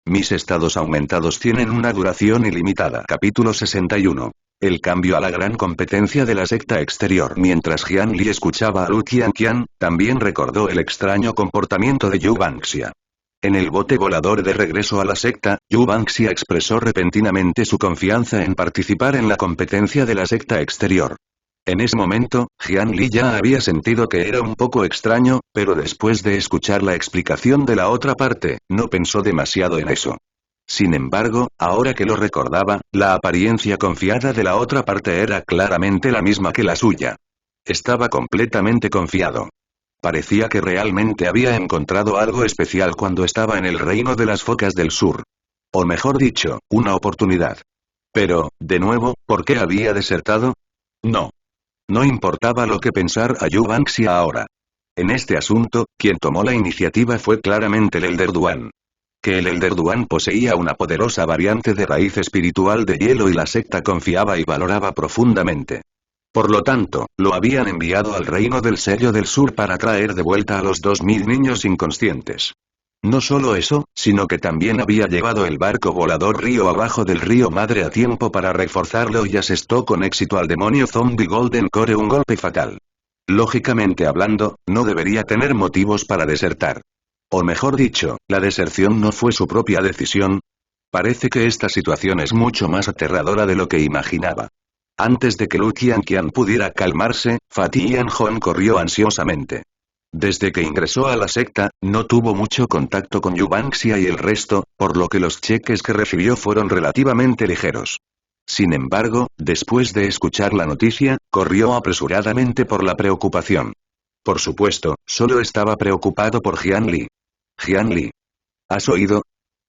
Mis estados aumentados tienen una duración ilimitada. Capítulo 61. El cambio a la gran competencia de la secta exterior. Mientras Jian Li escuchaba a Lu Qianqian, también recordó el extraño comportamiento de Yu Bangxia. En el bote volador de regreso a la secta, Yu Bangxia expresó repentinamente su confianza en participar en la competencia de la secta exterior. En ese momento, Jian Li ya había sentido que era un poco extraño, pero después de escuchar la explicación de la otra parte, no pensó demasiado en eso. Sin embargo, ahora que lo recordaba, la apariencia confiada de la otra parte era claramente la misma que la suya. Estaba completamente confiado. Parecía que realmente había encontrado algo especial cuando estaba en el reino de las focas del sur. O mejor dicho, una oportunidad. Pero, de nuevo, ¿por qué había desertado? No. No importaba lo que pensar a Yu Bangxia ahora. En este asunto, quien tomó la iniciativa fue claramente el Elder Duan. Que el Elder Duan poseía una poderosa variante de raíz espiritual de hielo y la secta confiaba y valoraba profundamente. Por lo tanto, lo habían enviado al reino del Sello del Sur para traer de vuelta a los 2000 niños inconscientes. No solo eso, sino que también había llevado el barco volador río abajo del río Madre a tiempo para reforzarlo y asestó con éxito al demonio zombie Golden Core un golpe fatal. Lógicamente hablando, no debería tener motivos para desertar. O mejor dicho, la deserción no fue su propia decisión. Parece que esta situación es mucho más aterradora de lo que imaginaba. Antes de que Lu Qianqian pudiera calmarse, Fatih Yanhong corrió ansiosamente. Desde que ingresó a la secta, no tuvo mucho contacto con Yu Bangxia y el resto, por lo que los cheques que recibió fueron relativamente ligeros. Sin embargo, después de escuchar la noticia, corrió apresuradamente por la preocupación. Por supuesto, solo estaba preocupado por Jian Li. Jian Li. ¿Has oído?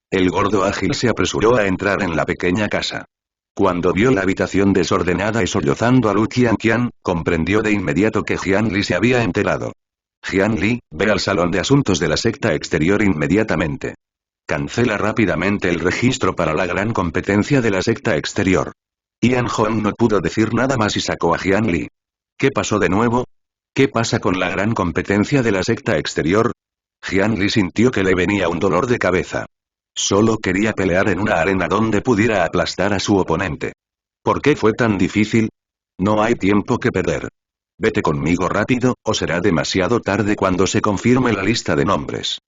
El gordo ágil se apresuró a entrar en la pequeña casa. Cuando vio la habitación desordenada y sollozando a Lu Qianqian, comprendió de inmediato que Jian Li se había enterado. Jian Li, ve al salón de asuntos de la secta exterior inmediatamente. Cancela rápidamente el registro para la gran competencia de la secta exterior. Yanhong no pudo decir nada más y sacó a Jian Li. ¿Qué pasó de nuevo? ¿Qué pasa con la gran competencia de la secta exterior? Jian Li sintió que le venía un dolor de cabeza. Solo quería pelear en una arena donde pudiera aplastar a su oponente. ¿Por qué fue tan difícil? No hay tiempo que perder. Vete conmigo rápido, o será demasiado tarde cuando se confirme la lista de nombres.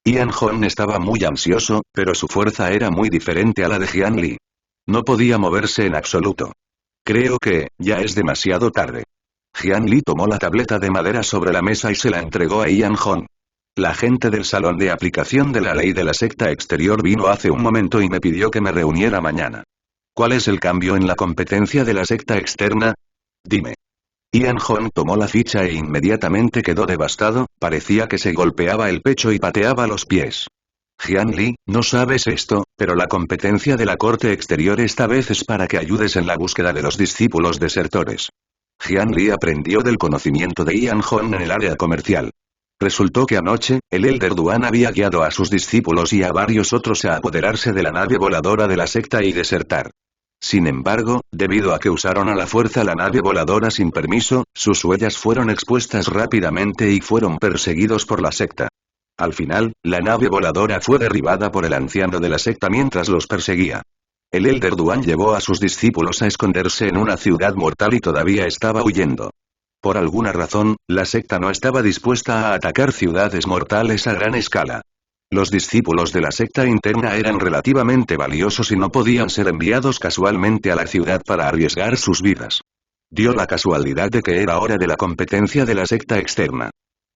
Yanhong estaba muy ansioso, pero su fuerza era muy diferente a la de Jian Li. No podía moverse en absoluto. Creo que, ya es demasiado tarde. Jian Li tomó la tableta de madera sobre la mesa y se la entregó a Yanhong. La gente del salón de aplicación de la ley de la secta exterior vino hace un momento y me pidió que me reuniera mañana. ¿Cuál es el cambio en la competencia de la secta externa? Dime. Yanhong tomó la ficha e inmediatamente quedó devastado, parecía que se golpeaba el pecho y pateaba los pies. Jian Li, no sabes esto, pero la competencia de la corte exterior esta vez es para que ayudes en la búsqueda de los discípulos desertores. Jian Li aprendió del conocimiento de Yanhong en el área comercial. Resultó que anoche, el Elder Duan había guiado a sus discípulos y a varios otros a apoderarse de la nave voladora de la secta y desertar. Sin embargo, debido a que usaron a la fuerza la nave voladora sin permiso, sus huellas fueron expuestas rápidamente y fueron perseguidos por la secta. Al final, la nave voladora fue derribada por el anciano de la secta mientras los perseguía. El Elder Duan llevó a sus discípulos a esconderse en una ciudad mortal y todavía estaba huyendo. Por alguna razón, la secta no estaba dispuesta a atacar ciudades mortales a gran escala. Los discípulos de la secta interna eran relativamente valiosos y no podían ser enviados casualmente a la ciudad para arriesgar sus vidas. Dio la casualidad de que era hora de la competencia de la secta externa.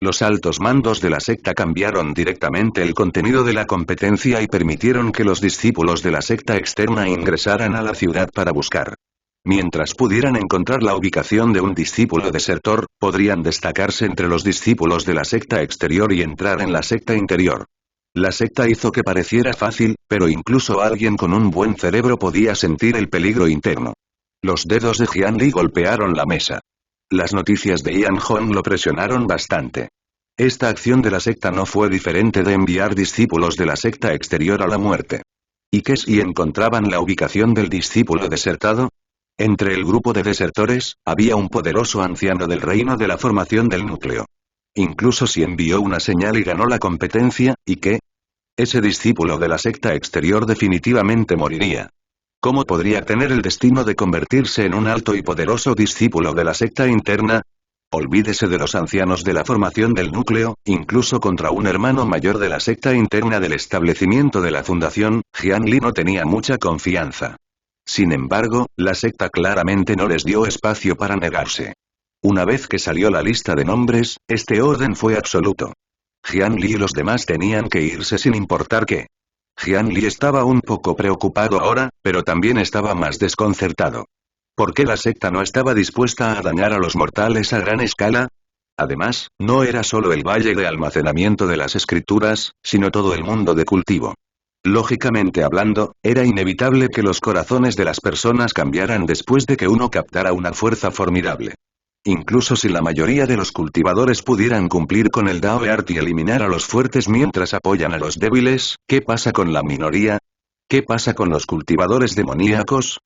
Los altos mandos de la secta cambiaron directamente el contenido de la competencia y permitieron que los discípulos de la secta externa ingresaran a la ciudad para buscar. Mientras pudieran encontrar la ubicación de un discípulo desertor, podrían destacarse entre los discípulos de la secta exterior y entrar en la secta interior. La secta hizo que pareciera fácil, pero incluso alguien con un buen cerebro podía sentir el peligro interno. Los dedos de Jian Li golpearon la mesa. Las noticias de Yanhong lo presionaron bastante. Esta acción de la secta no fue diferente de enviar discípulos de la secta exterior a la muerte. ¿Y qué si encontraban la ubicación del discípulo desertado? Entre el grupo de desertores, había un poderoso anciano del reino de la formación del núcleo. Incluso si envió una señal y ganó la competencia, ¿y qué? Ese discípulo de la secta exterior definitivamente moriría. ¿Cómo podría tener el destino de convertirse en un alto y poderoso discípulo de la secta interna? Olvídese de los ancianos de la formación del núcleo, incluso contra un hermano mayor de la secta interna del establecimiento de la fundación, Jian Li no tenía mucha confianza. Sin embargo, la secta claramente no les dio espacio para negarse. Una vez que salió la lista de nombres, este orden fue absoluto. Jian Li y los demás tenían que irse sin importar qué. Jian Li estaba un poco preocupado ahora, pero también estaba más desconcertado. ¿Por qué la secta no estaba dispuesta a dañar a los mortales a gran escala? Además, no era solo el valle de almacenamiento de las escrituras, sino todo el mundo de cultivo. Lógicamente hablando, era inevitable que los corazones de las personas cambiaran después de que uno captara una fuerza formidable. Incluso si la mayoría de los cultivadores pudieran cumplir con el Dao Art y eliminar a los fuertes mientras apoyan a los débiles, ¿qué pasa con la minoría? ¿Qué pasa con los cultivadores demoníacos?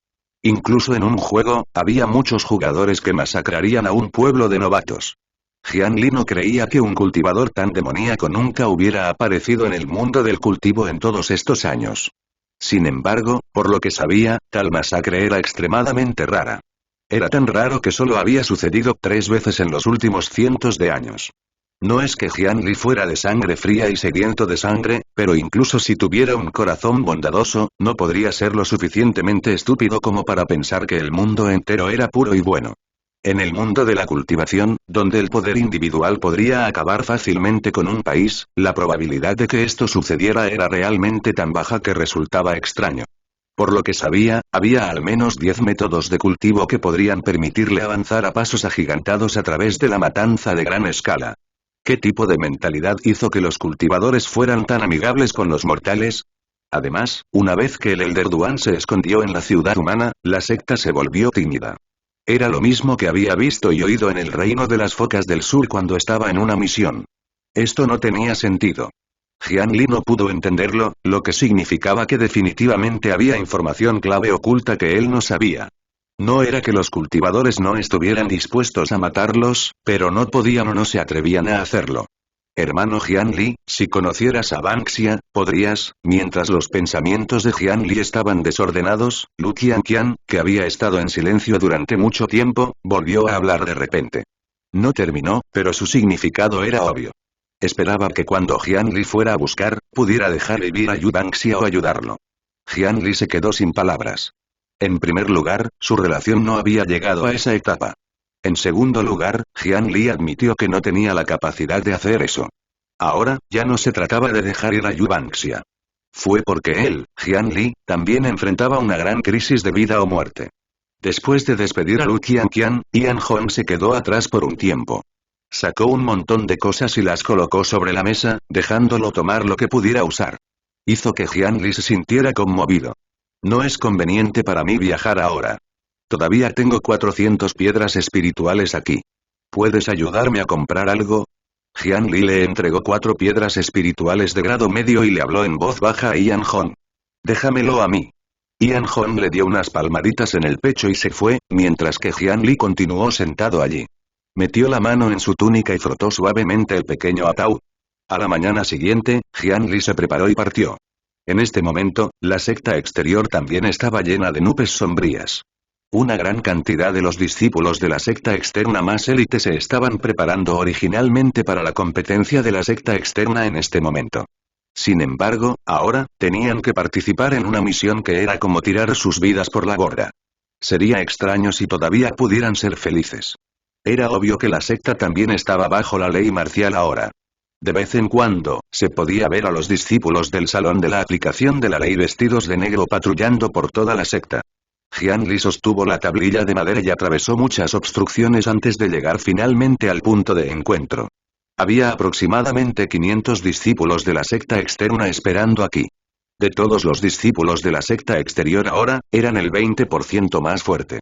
Incluso en un juego, había muchos jugadores que masacrarían a un pueblo de novatos. Jian Li no creía que un cultivador tan demoníaco nunca hubiera aparecido en el mundo del cultivo en todos estos años. Sin embargo, por lo que sabía, tal masacre era extremadamente rara. Era tan raro que solo había sucedido 3 veces en los últimos cientos de años. No es que Jian Li fuera de sangre fría y sediento de sangre, pero incluso si tuviera un corazón bondadoso, no podría ser lo suficientemente estúpido como para pensar que el mundo entero era puro y bueno. En el mundo de la cultivación, donde el poder individual podría acabar fácilmente con un país, la probabilidad de que esto sucediera era realmente tan baja que resultaba extraño. Por lo que sabía, había al menos 10 métodos de cultivo que podrían permitirle avanzar a pasos agigantados a través de la matanza de gran escala. ¿Qué tipo de mentalidad hizo que los cultivadores fueran tan amigables con los mortales? Además, una vez que el Elder Duan se escondió en la ciudad humana, la secta se volvió tímida. Era lo mismo que había visto y oído en el reino de las focas del sur cuando estaba en una misión. Esto no tenía sentido. Jian Li no pudo entenderlo, lo que significaba que definitivamente había información clave oculta que él no sabía. No era que los cultivadores no estuvieran dispuestos a matarlos, pero no podían o no se atrevían a hacerlo. Hermano Jian Li, si conocieras a Banksia, podrías, mientras los pensamientos de Jian Li estaban desordenados, Lu Qianqian, que había estado en silencio durante mucho tiempo, volvió a hablar de repente. No terminó, pero su significado era obvio. Esperaba que cuando Jian Li fuera a buscar, pudiera dejar vivir a Yu Banksia o ayudarlo. Jian Li se quedó sin palabras. En primer lugar, su relación no había llegado a esa etapa. En segundo lugar, Jian Li admitió que no tenía la capacidad de hacer eso. Ahora, ya no se trataba de dejar ir a Yu Banksia. Fue porque él, Jian Li, también enfrentaba una gran crisis de vida o muerte. Después de despedir a Lu Qianqian, Yan Hong se quedó atrás por un tiempo. Sacó un montón de cosas y las colocó sobre la mesa, dejándolo tomar lo que pudiera usar. Hizo que Jian Li se sintiera conmovido. No es conveniente para mí viajar ahora. Todavía tengo 400 piedras espirituales aquí. ¿Puedes ayudarme a comprar algo? Jian Li le entregó 4 piedras espirituales de grado medio y le habló en voz baja a Yan Hong. Déjamelo a mí. Yan Hong le dio unas palmaditas en el pecho y se fue, mientras que Jian Li continuó sentado allí. Metió la mano en su túnica y frotó suavemente el pequeño ataúd. A la mañana siguiente, Jian Li se preparó y partió. En este momento, la secta exterior también estaba llena de nubes sombrías. Una gran cantidad de los discípulos de la secta externa más élite se estaban preparando originalmente para la competencia de la secta externa en este momento. Sin embargo, ahora, tenían que participar en una misión que era como tirar sus vidas por la borda. Sería extraño si todavía pudieran ser felices. Era obvio que la secta también estaba bajo la ley marcial ahora. De vez en cuando, se podía ver a los discípulos del salón de la aplicación de la ley vestidos de negro patrullando por toda la secta. Jian Li sostuvo la tablilla de madera y atravesó muchas obstrucciones antes de llegar finalmente al punto de encuentro. Había aproximadamente 500 discípulos de la secta externa esperando aquí. De todos los discípulos de la secta exterior ahora, eran el 20% más fuerte.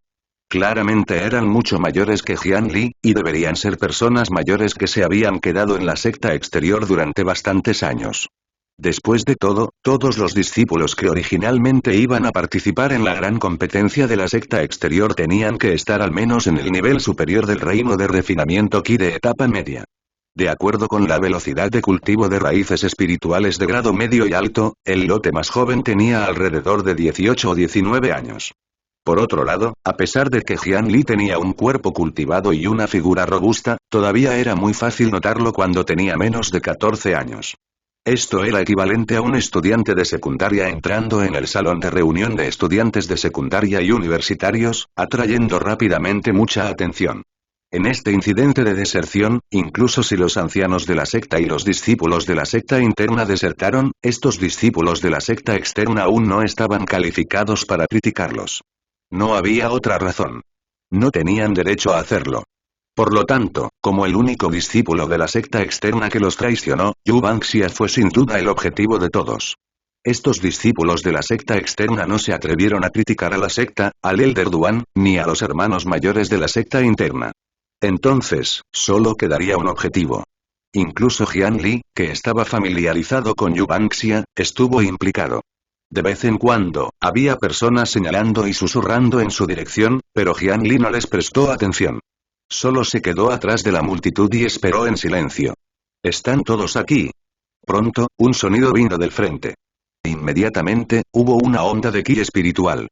Claramente eran mucho mayores que Jian Li, y deberían ser personas mayores que se habían quedado en la secta exterior durante bastantes años. Después de todo, todos los discípulos que originalmente iban a participar en la gran competencia de la secta exterior tenían que estar al menos en el nivel superior del reino de refinamiento Qi de etapa media. De acuerdo con la velocidad de cultivo de raíces espirituales de grado medio y alto, el lote más joven tenía alrededor de 18 o 19 años. Por otro lado, a pesar de que Jian Li tenía un cuerpo cultivado y una figura robusta, todavía era muy fácil notarlo cuando tenía menos de 14 años. Esto era equivalente a un estudiante de secundaria entrando en el salón de reunión de estudiantes de secundaria y universitarios, atrayendo rápidamente mucha atención. En este incidente de deserción, incluso si los ancianos de la secta y los discípulos de la secta interna desertaron, estos discípulos de la secta externa aún no estaban calificados para criticarlos. No había otra razón. No tenían derecho a hacerlo. Por lo tanto, como el único discípulo de la secta externa que los traicionó, Yu Bangxia fue sin duda el objetivo de todos. Estos discípulos de la secta externa no se atrevieron a criticar a la secta, al Elder Duan, ni a los hermanos mayores de la secta interna. Entonces, solo quedaría un objetivo. Incluso Jian Li, que estaba familiarizado con Yu Bangxia, estuvo implicado. De vez en cuando, había personas señalando y susurrando en su dirección, pero Jian Li no les prestó atención. Solo se quedó atrás de la multitud y esperó en silencio. ¿Están todos aquí? Pronto, un sonido vino del frente. Inmediatamente, hubo una onda de ki espiritual.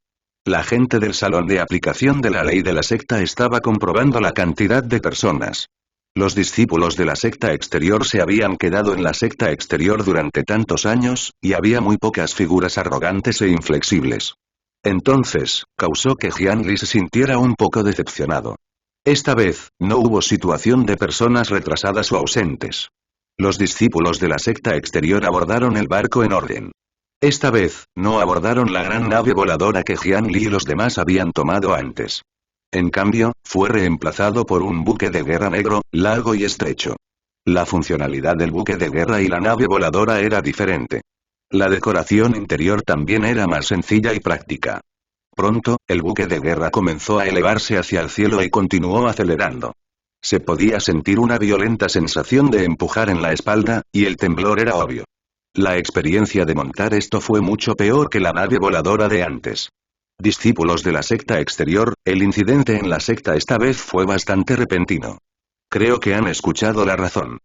La gente del salón de aplicación de la ley de la secta estaba comprobando la cantidad de personas. Los discípulos de la secta exterior se habían quedado en la secta exterior durante tantos años, y había muy pocas figuras arrogantes e inflexibles. Entonces, causó que Jian Li se sintiera un poco decepcionado. Esta vez, no hubo situación de personas retrasadas o ausentes. Los discípulos de la secta exterior abordaron el barco en orden. Esta vez, no abordaron la gran nave voladora que Jian Li y los demás habían tomado antes. En cambio, fue reemplazado por un buque de guerra negro, largo y estrecho. La funcionalidad del buque de guerra y la nave voladora era diferente. La decoración interior también era más sencilla y práctica. Pronto, el buque de guerra comenzó a elevarse hacia el cielo y continuó acelerando. Se podía sentir una violenta sensación de empujar en la espalda, y el temblor era obvio. La experiencia de montar esto fue mucho peor que la nave voladora de antes. Discípulos de la secta exterior, el incidente en la secta esta vez fue bastante repentino. Creo que han escuchado la razón.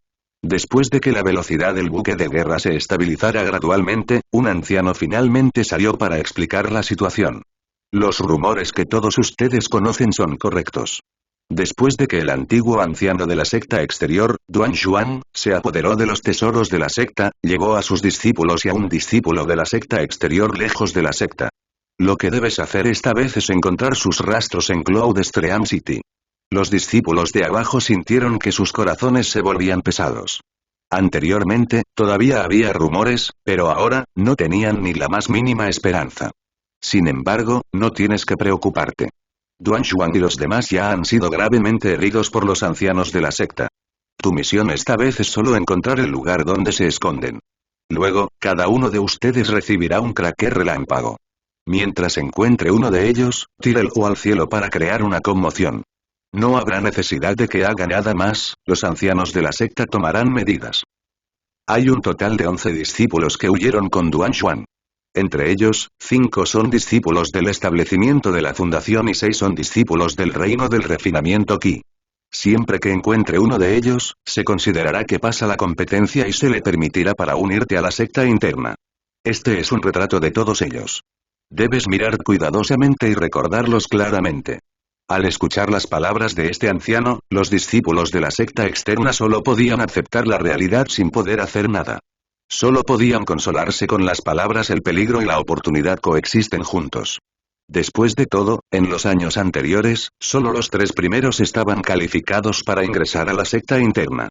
Después de que la velocidad del buque de guerra se estabilizara gradualmente, un anciano finalmente salió para explicar la situación. Los rumores que todos ustedes conocen son correctos. Después de que el antiguo anciano de la secta exterior, Duan Xuan, se apoderó de los tesoros de la secta, llevó a sus discípulos y a un discípulo de la secta exterior lejos de la secta. Lo que debes hacer esta vez es encontrar sus rastros en Cloud Stream City. Los discípulos de abajo sintieron que sus corazones se volvían pesados. Anteriormente, todavía había rumores, pero ahora, no tenían ni la más mínima esperanza. Sin embargo, no tienes que preocuparte. Duan Xuan y los demás ya han sido gravemente heridos por los ancianos de la secta. Tu misión esta vez es solo encontrar el lugar donde se esconden. Luego, cada uno de ustedes recibirá un cracker relámpago. Mientras encuentre uno de ellos, tírelo al cielo para crear una conmoción. No habrá necesidad de que haga nada más, los ancianos de la secta tomarán medidas. Hay un total de 11 discípulos que huyeron con Duan Xuan. Entre ellos, 5 son discípulos del establecimiento de la fundación y 6 son discípulos del reino del refinamiento Qi. Siempre que encuentre uno de ellos, se considerará que pasa la competencia y se le permitirá para unirte a la secta interna. Este es un retrato de todos ellos. Debes mirar cuidadosamente y recordarlos claramente. Al escuchar las palabras de este anciano, los discípulos de la secta externa solo podían aceptar la realidad sin poder hacer nada. Solo podían consolarse con las palabras el peligro y la oportunidad coexisten juntos. Después de todo, en los años anteriores, solo los 3 primeros estaban calificados para ingresar a la secta interna.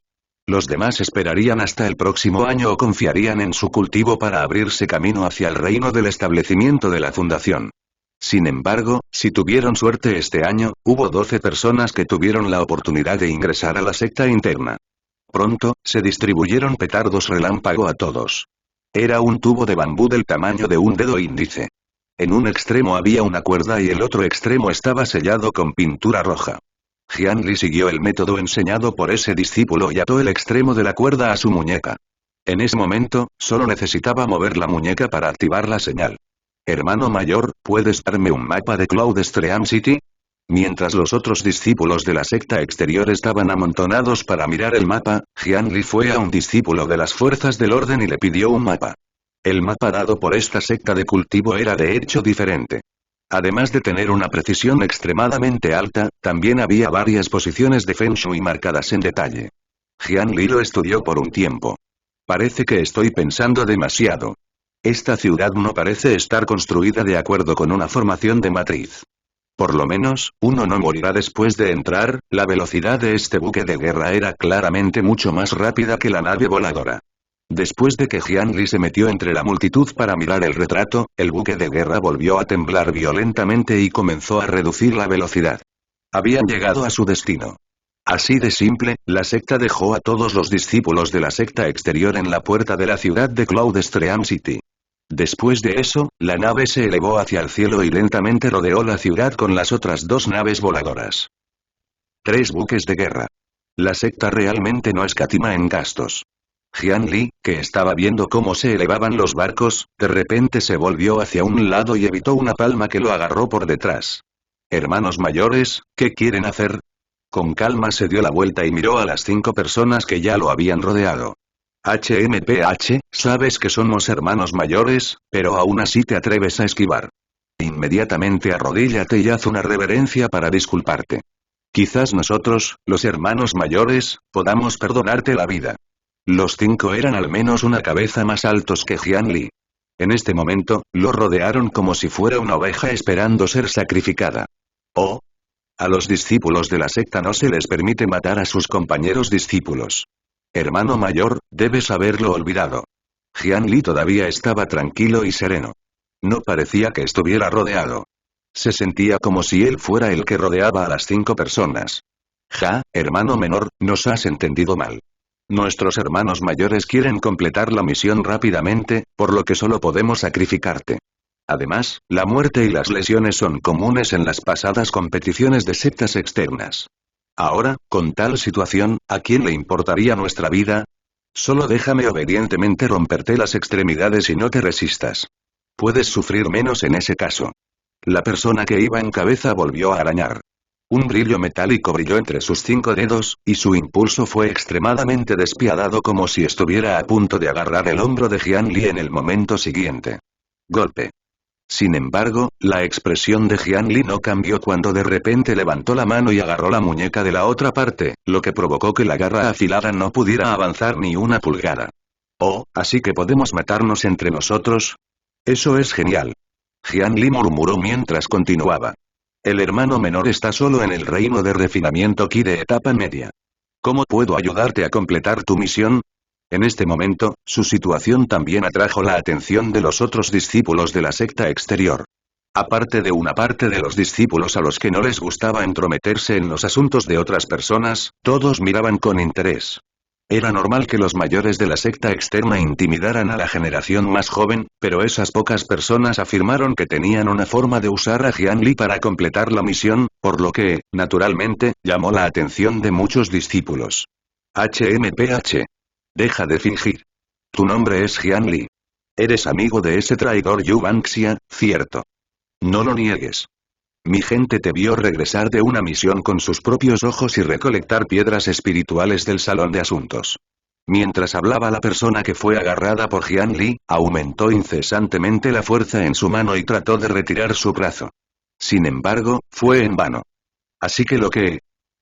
Los demás esperarían hasta el próximo año o confiarían en su cultivo para abrirse camino hacia el reino del establecimiento de la fundación. Sin embargo, si tuvieron suerte este año, hubo 12 personas que tuvieron la oportunidad de ingresar a la secta interna. Pronto, se distribuyeron petardos relámpago a todos. Era un tubo de bambú del tamaño de un dedo índice. En un extremo había una cuerda y el otro extremo estaba sellado con pintura roja. Jian Li siguió el método enseñado por ese discípulo y ató el extremo de la cuerda a su muñeca. En ese momento, solo necesitaba mover la muñeca para activar la señal. Hermano mayor, ¿puedes darme un mapa de Cloud Stream City? Mientras los otros discípulos de la secta exterior estaban amontonados para mirar el mapa, Jian Li fue a un discípulo de las fuerzas del orden y le pidió un mapa. El mapa dado por esta secta de cultivo era de hecho diferente. Además de tener una precisión extremadamente alta, también había varias posiciones de Feng Shui marcadas en detalle. Jian Li lo estudió por un tiempo. Parece que estoy pensando demasiado. Esta ciudad no parece estar construida de acuerdo con una formación de matriz. Por lo menos, uno no morirá después de entrar. La velocidad de este buque de guerra era claramente mucho más rápida que la nave voladora. Después de que Jian Li se metió entre la multitud para mirar el retrato, el buque de guerra volvió a temblar violentamente y comenzó a reducir la velocidad. Habían llegado a su destino. Así de simple, la secta dejó a todos los discípulos de la secta exterior en la puerta de la ciudad de Cloud Stream City. Después de eso, la nave se elevó hacia el cielo y lentamente rodeó la ciudad con las otras dos naves voladoras. 3 buques de guerra. La secta realmente no escatima en gastos. Jian Li, que estaba viendo cómo se elevaban los barcos, de repente se volvió hacia un lado y evitó una palma que lo agarró por detrás. Hermanos mayores, ¿qué quieren hacer? Con calma se dio la vuelta y miró a las 5 personas que ya lo habían rodeado. HMPH, sabes que somos hermanos mayores, pero aún así te atreves a esquivar. Inmediatamente arrodíllate y haz una reverencia para disculparte. Quizás nosotros, los hermanos mayores, podamos perdonarte la vida. Los 5 eran al menos una cabeza más altos que Jian Li. En este momento, lo rodearon como si fuera una oveja esperando ser sacrificada. Oh. A los discípulos de la secta no se les permite matar a sus compañeros discípulos. Hermano mayor, debes haberlo olvidado. Jian Li todavía estaba tranquilo y sereno. No parecía que estuviera rodeado. Se sentía como si él fuera el que rodeaba a las 5 personas. Hermano menor, nos has entendido mal. Nuestros hermanos mayores quieren completar la misión rápidamente, por lo que solo podemos sacrificarte. Además, la muerte y las lesiones son comunes en las pasadas competiciones de sectas externas. Ahora, con tal situación, ¿a quién le importaría nuestra vida? Solo déjame obedientemente romperte las extremidades y no te resistas. Puedes sufrir menos en ese caso. La persona que iba en cabeza volvió a arañar. Un brillo metálico brilló entre sus 5 dedos, y su impulso fue extremadamente despiadado como si estuviera a punto de agarrar el hombro de Jian Li en el momento siguiente. Golpe. Sin embargo, la expresión de Jian Li no cambió cuando de repente levantó la mano y agarró la muñeca de la otra parte, lo que provocó que la garra afilada no pudiera avanzar ni una pulgada. Oh, ¿así que podemos matarnos entre nosotros? Eso es genial. Jian Li murmuró mientras continuaba. El hermano menor está solo en el reino de refinamiento Qi de etapa media. ¿Cómo puedo ayudarte a completar tu misión? En este momento, su situación también atrajo la atención de los otros discípulos de la secta exterior. Aparte de una parte de los discípulos a los que no les gustaba entrometerse en los asuntos de otras personas, todos miraban con interés. Era normal que los mayores de la secta externa intimidaran a la generación más joven, pero esas pocas personas afirmaron que tenían una forma de usar a Jian Li para completar la misión, por lo que, naturalmente, llamó la atención de muchos discípulos. HMPH. Deja de fingir. Tu nombre es Jian Li. Eres amigo de ese traidor Yu Banxia, ¿cierto? No lo niegues. Mi gente te vio regresar de una misión con sus propios ojos y recolectar piedras espirituales del salón de asuntos. Mientras hablaba la persona que fue agarrada por Jian Li, aumentó incesantemente la fuerza en su mano y trató de retirar su brazo. Sin embargo, fue en vano. Así que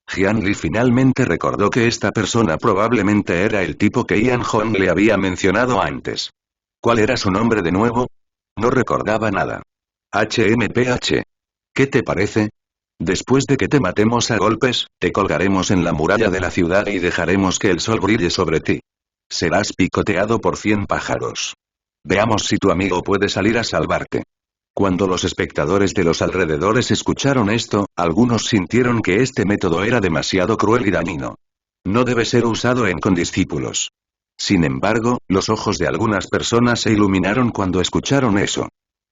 Jian Li finalmente recordó que esta persona probablemente era el tipo que Ian Hong le había mencionado antes. ¿Cuál era su nombre de nuevo? No recordaba nada. HMPH. ¿Qué te parece? Después de que te matemos a golpes, te colgaremos en la muralla de la ciudad y dejaremos que el sol brille sobre ti. Serás picoteado por 100 pájaros. Veamos si tu amigo puede salir a salvarte. Cuando los espectadores de los alrededores escucharon esto, algunos sintieron que este método era demasiado cruel y dañino. No debe ser usado en condiscípulos. Sin embargo, los ojos de algunas personas se iluminaron cuando escucharon eso.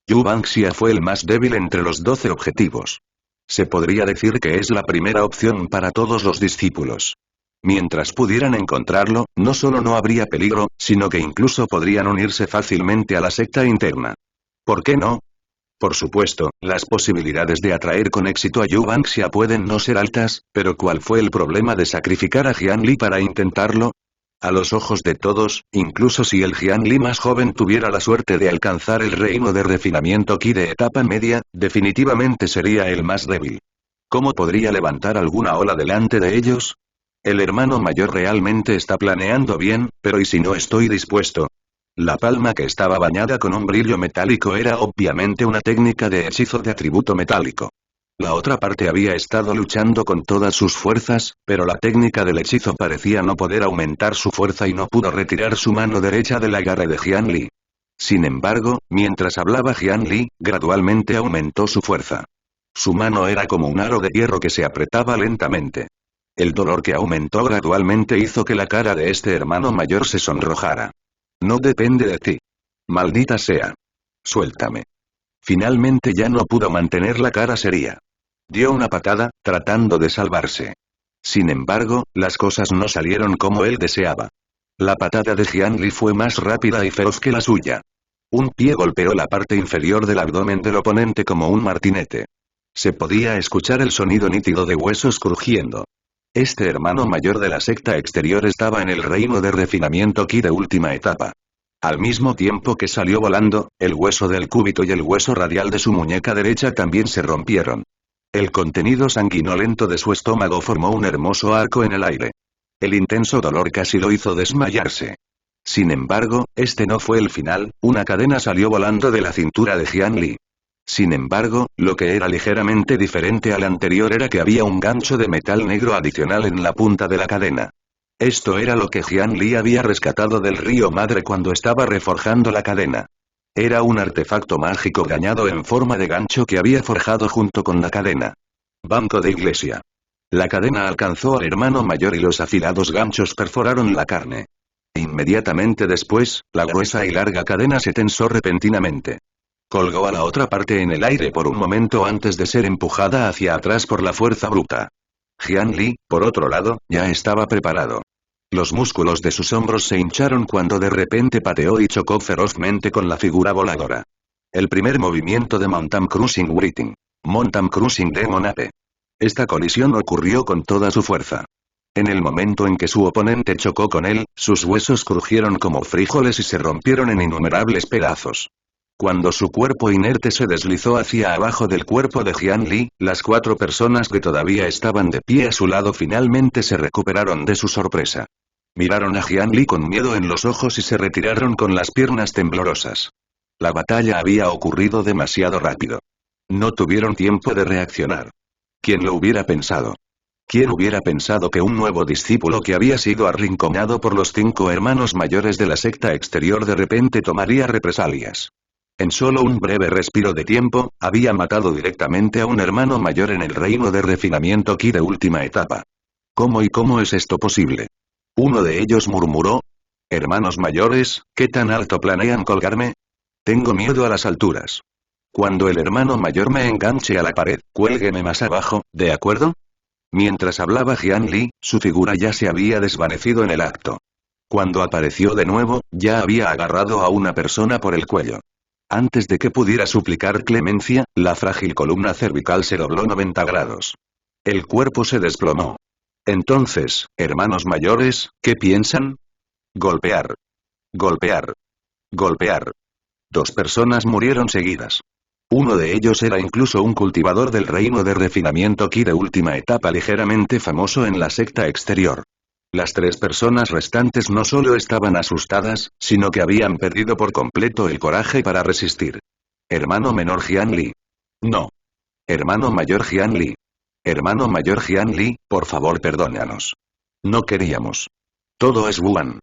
Yu Banxia fue el más débil entre los 12 objetivos. Se podría decir que es la primera opción para todos los discípulos. Mientras pudieran encontrarlo, no solo no habría peligro, sino que incluso podrían unirse fácilmente a la secta interna. ¿Por qué no? Por supuesto, las posibilidades de atraer con éxito a Yu Bangxia pueden no ser altas, pero ¿cuál fue el problema de sacrificar a Jian Li para intentarlo? A los ojos de todos, incluso si el Jian Li más joven tuviera la suerte de alcanzar el reino de refinamiento Qi de etapa media, definitivamente sería el más débil. ¿Cómo podría levantar alguna ola delante de ellos? El hermano mayor realmente está planeando bien, pero ¿y si no estoy dispuesto? La palma que estaba bañada con un brillo metálico era obviamente una técnica de hechizo de atributo metálico. La otra parte había estado luchando con todas sus fuerzas, pero la técnica del hechizo parecía no poder aumentar su fuerza y no pudo retirar su mano derecha del agarre de Jian Li. Sin embargo, mientras hablaba Jian Li, gradualmente aumentó su fuerza. Su mano era como un aro de hierro que se apretaba lentamente. El dolor que aumentó gradualmente hizo que la cara de este hermano mayor se sonrojara. No depende de ti. Maldita sea. Suéltame. Finalmente ya no pudo mantener la cara seria. Dio una patada, tratando de salvarse. Sin embargo, las cosas no salieron como él deseaba. La patada de Jian Li fue más rápida y feroz que la suya. Un pie golpeó la parte inferior del abdomen del oponente como un martinete. Se podía escuchar el sonido nítido de huesos crujiendo. Este hermano mayor de la secta exterior estaba en el reino de refinamiento Qi de última etapa. Al mismo tiempo que salió volando, el hueso del cúbito y el hueso radial de su muñeca derecha también se rompieron. El contenido sanguinolento de su estómago formó un hermoso arco en el aire. El intenso dolor casi lo hizo desmayarse. Sin embargo, este no fue el final, una cadena salió volando de la cintura de Jian Li. Sin embargo, lo que era ligeramente diferente al anterior era que había un gancho de metal negro adicional en la punta de la cadena. Esto era lo que Jian Li había rescatado del río Madre cuando estaba reforjando la cadena. Era un artefacto mágico dañado en forma de gancho que había forjado junto con la cadena. Banco de iglesia. La cadena alcanzó al hermano mayor y los afilados ganchos perforaron la carne. Inmediatamente después, la gruesa y larga cadena se tensó repentinamente. Colgó a la otra parte en el aire por un momento antes de ser empujada hacia atrás por la fuerza bruta. Jian Li, por otro lado, ya estaba preparado. Los músculos de sus hombros se hincharon cuando de repente pateó y chocó ferozmente con la figura voladora. El primer movimiento de Mountain Cruising Writing. Mountain Cruising Demon Ape. Esta colisión ocurrió con toda su fuerza. En el momento en que su oponente chocó con él, sus huesos crujieron como frijoles y se rompieron en innumerables pedazos. Cuando su cuerpo inerte se deslizó hacia abajo del cuerpo de Jian Li, las 4 personas que todavía estaban de pie a su lado finalmente se recuperaron de su sorpresa. Miraron a Jian Li con miedo en los ojos y se retiraron con las piernas temblorosas. La batalla había ocurrido demasiado rápido. No tuvieron tiempo de reaccionar. ¿Quién lo hubiera pensado? ¿Quién hubiera pensado que un nuevo discípulo que había sido arrinconado por los 5 hermanos mayores de la secta exterior de repente tomaría represalias? En solo un breve respiro de tiempo, había matado directamente a un hermano mayor en el reino de refinamiento Qi de última etapa. ¿Cómo es esto posible? Uno de ellos murmuró. Hermanos mayores, ¿qué tan alto planean colgarme? Tengo miedo a las alturas. Cuando el hermano mayor me enganche a la pared, cuélgueme más abajo, ¿de acuerdo? Mientras hablaba Jian Li, su figura ya se había desvanecido en el acto. Cuando apareció de nuevo, ya había agarrado a una persona por el cuello. Antes de que pudiera suplicar clemencia, la frágil columna cervical se dobló 90 grados. El cuerpo se desplomó. Entonces, hermanos mayores, ¿qué piensan? Golpear. Golpear. Golpear. 2 personas murieron seguidas. Uno de ellos era incluso un cultivador del reino de refinamiento Qi de última etapa ligeramente famoso en la secta exterior. Las 3 personas restantes no solo estaban asustadas, sino que habían perdido por completo el coraje para resistir. Hermano menor Jian Li. No. Hermano mayor Jian Li. Hermano mayor Jian Li, por favor perdónanos. No queríamos. Todo es Wuan.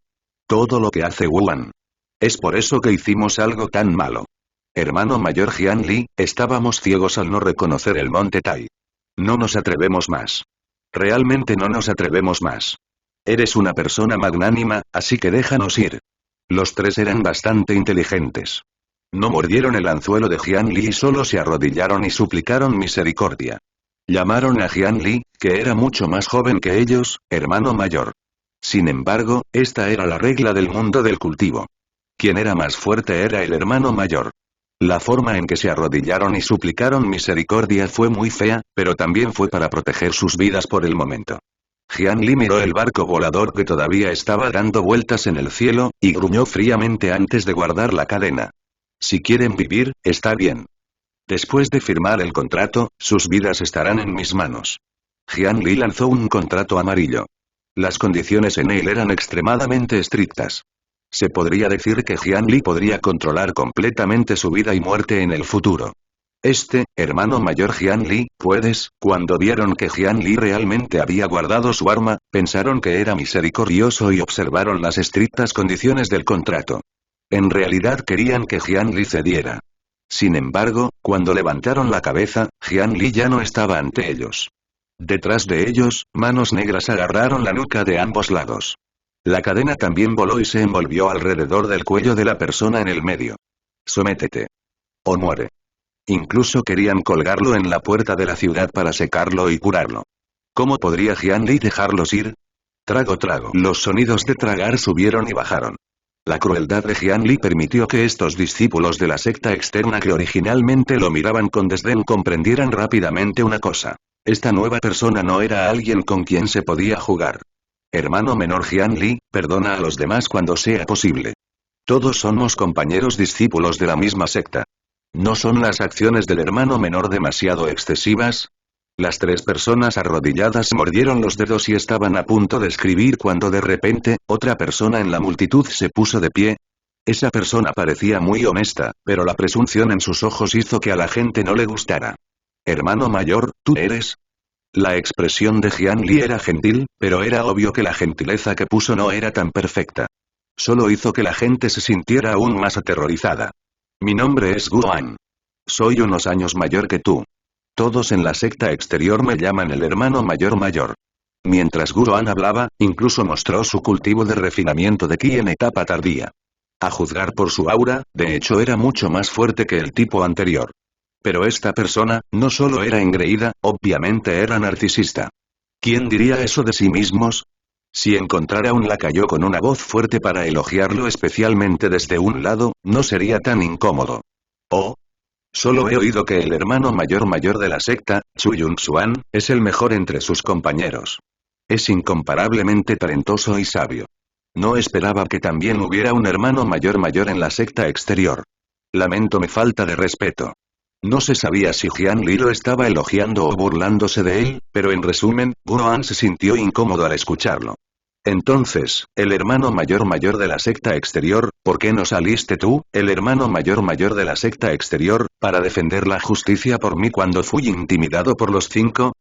Todo lo que hace Wuan. Es por eso que hicimos algo tan malo. Hermano mayor Jian Li, estábamos ciegos al no reconocer el monte Tai. No nos atrevemos más. Realmente no nos atrevemos más. Eres una persona magnánima, así que déjanos ir. Los 3 eran bastante inteligentes. No mordieron el anzuelo de Jian Li y solo se arrodillaron y suplicaron misericordia. Llamaron a Jian Li, que era mucho más joven que ellos, hermano mayor. Sin embargo, esta era la regla del mundo del cultivo. Quien era más fuerte era el hermano mayor. La forma en que se arrodillaron y suplicaron misericordia fue muy fea, pero también fue para proteger sus vidas por el momento. Jian Li miró el barco volador que todavía estaba dando vueltas en el cielo, y gruñó fríamente antes de guardar la cadena. Si quieren vivir, está bien. Después de firmar el contrato, sus vidas estarán en mis manos. Jian Li lanzó un contrato amarillo. Las condiciones en él eran extremadamente estrictas. Se podría decir que Jian Li podría controlar completamente su vida y muerte en el futuro. Hermano mayor Jian Li, puedes, cuando vieron que Jian Li realmente había guardado su arma, pensaron que era misericordioso y observaron las estrictas condiciones del contrato. En realidad querían que Jian Li cediera. Sin embargo, cuando levantaron la cabeza, Jian Li ya no estaba ante ellos. Detrás de ellos, manos negras agarraron la nuca de ambos lados. La cadena también voló y se envolvió alrededor del cuello de la persona en el medio. Sométete. O muere. Incluso querían colgarlo en la puerta de la ciudad para secarlo y curarlo. ¿Cómo podría Jian Li dejarlos ir? Trago. Los sonidos de tragar subieron y bajaron. La crueldad de Jian Li permitió que estos discípulos de la secta externa que originalmente lo miraban con desdén comprendieran rápidamente una cosa. Esta nueva persona no era alguien con quien se podía jugar. Hermano menor Jian Li, perdona a los demás cuando sea posible. Todos somos compañeros discípulos de la misma secta. ¿No son las acciones del hermano menor demasiado excesivas? Las tres personas arrodilladas mordieron los dedos y estaban a punto de escribir cuando de repente, otra persona en la multitud se puso de pie. Esa persona parecía muy honesta, pero la presunción en sus ojos hizo que a la gente no le gustara. Hermano mayor, ¿tú eres? La expresión de Jian Li era gentil, pero era obvio que la gentileza que puso no era tan perfecta. Solo hizo que la gente se sintiera aún más aterrorizada. Mi nombre es Guoan. Soy unos años mayor que tú. Todos en la secta exterior me llaman el hermano mayor. Mientras Guoan hablaba, incluso mostró su cultivo de refinamiento de ki en etapa tardía. A juzgar por su aura, de hecho era mucho más fuerte que el tipo anterior. Pero esta persona, no solo era engreída, obviamente era narcisista. ¿Quién diría eso de sí mismos? Si encontrara un lacayo con una voz fuerte para elogiarlo especialmente desde un lado, no sería tan incómodo. Oh. Solo he oído que el hermano mayor de la secta, Chu Yunxuan, es el mejor entre sus compañeros. Es incomparablemente talentoso y sabio. No esperaba que también hubiera un hermano mayor en la secta exterior. Lamento mi falta de respeto. No se sabía si Jian Li lo estaba elogiando o burlándose de él, pero en resumen, Guoan se sintió incómodo al escucharlo. Entonces, el hermano mayor de la secta exterior, ¿por qué no saliste tú, el hermano mayor de la secta exterior, para defender la justicia por mí cuando fui intimidado por los 5?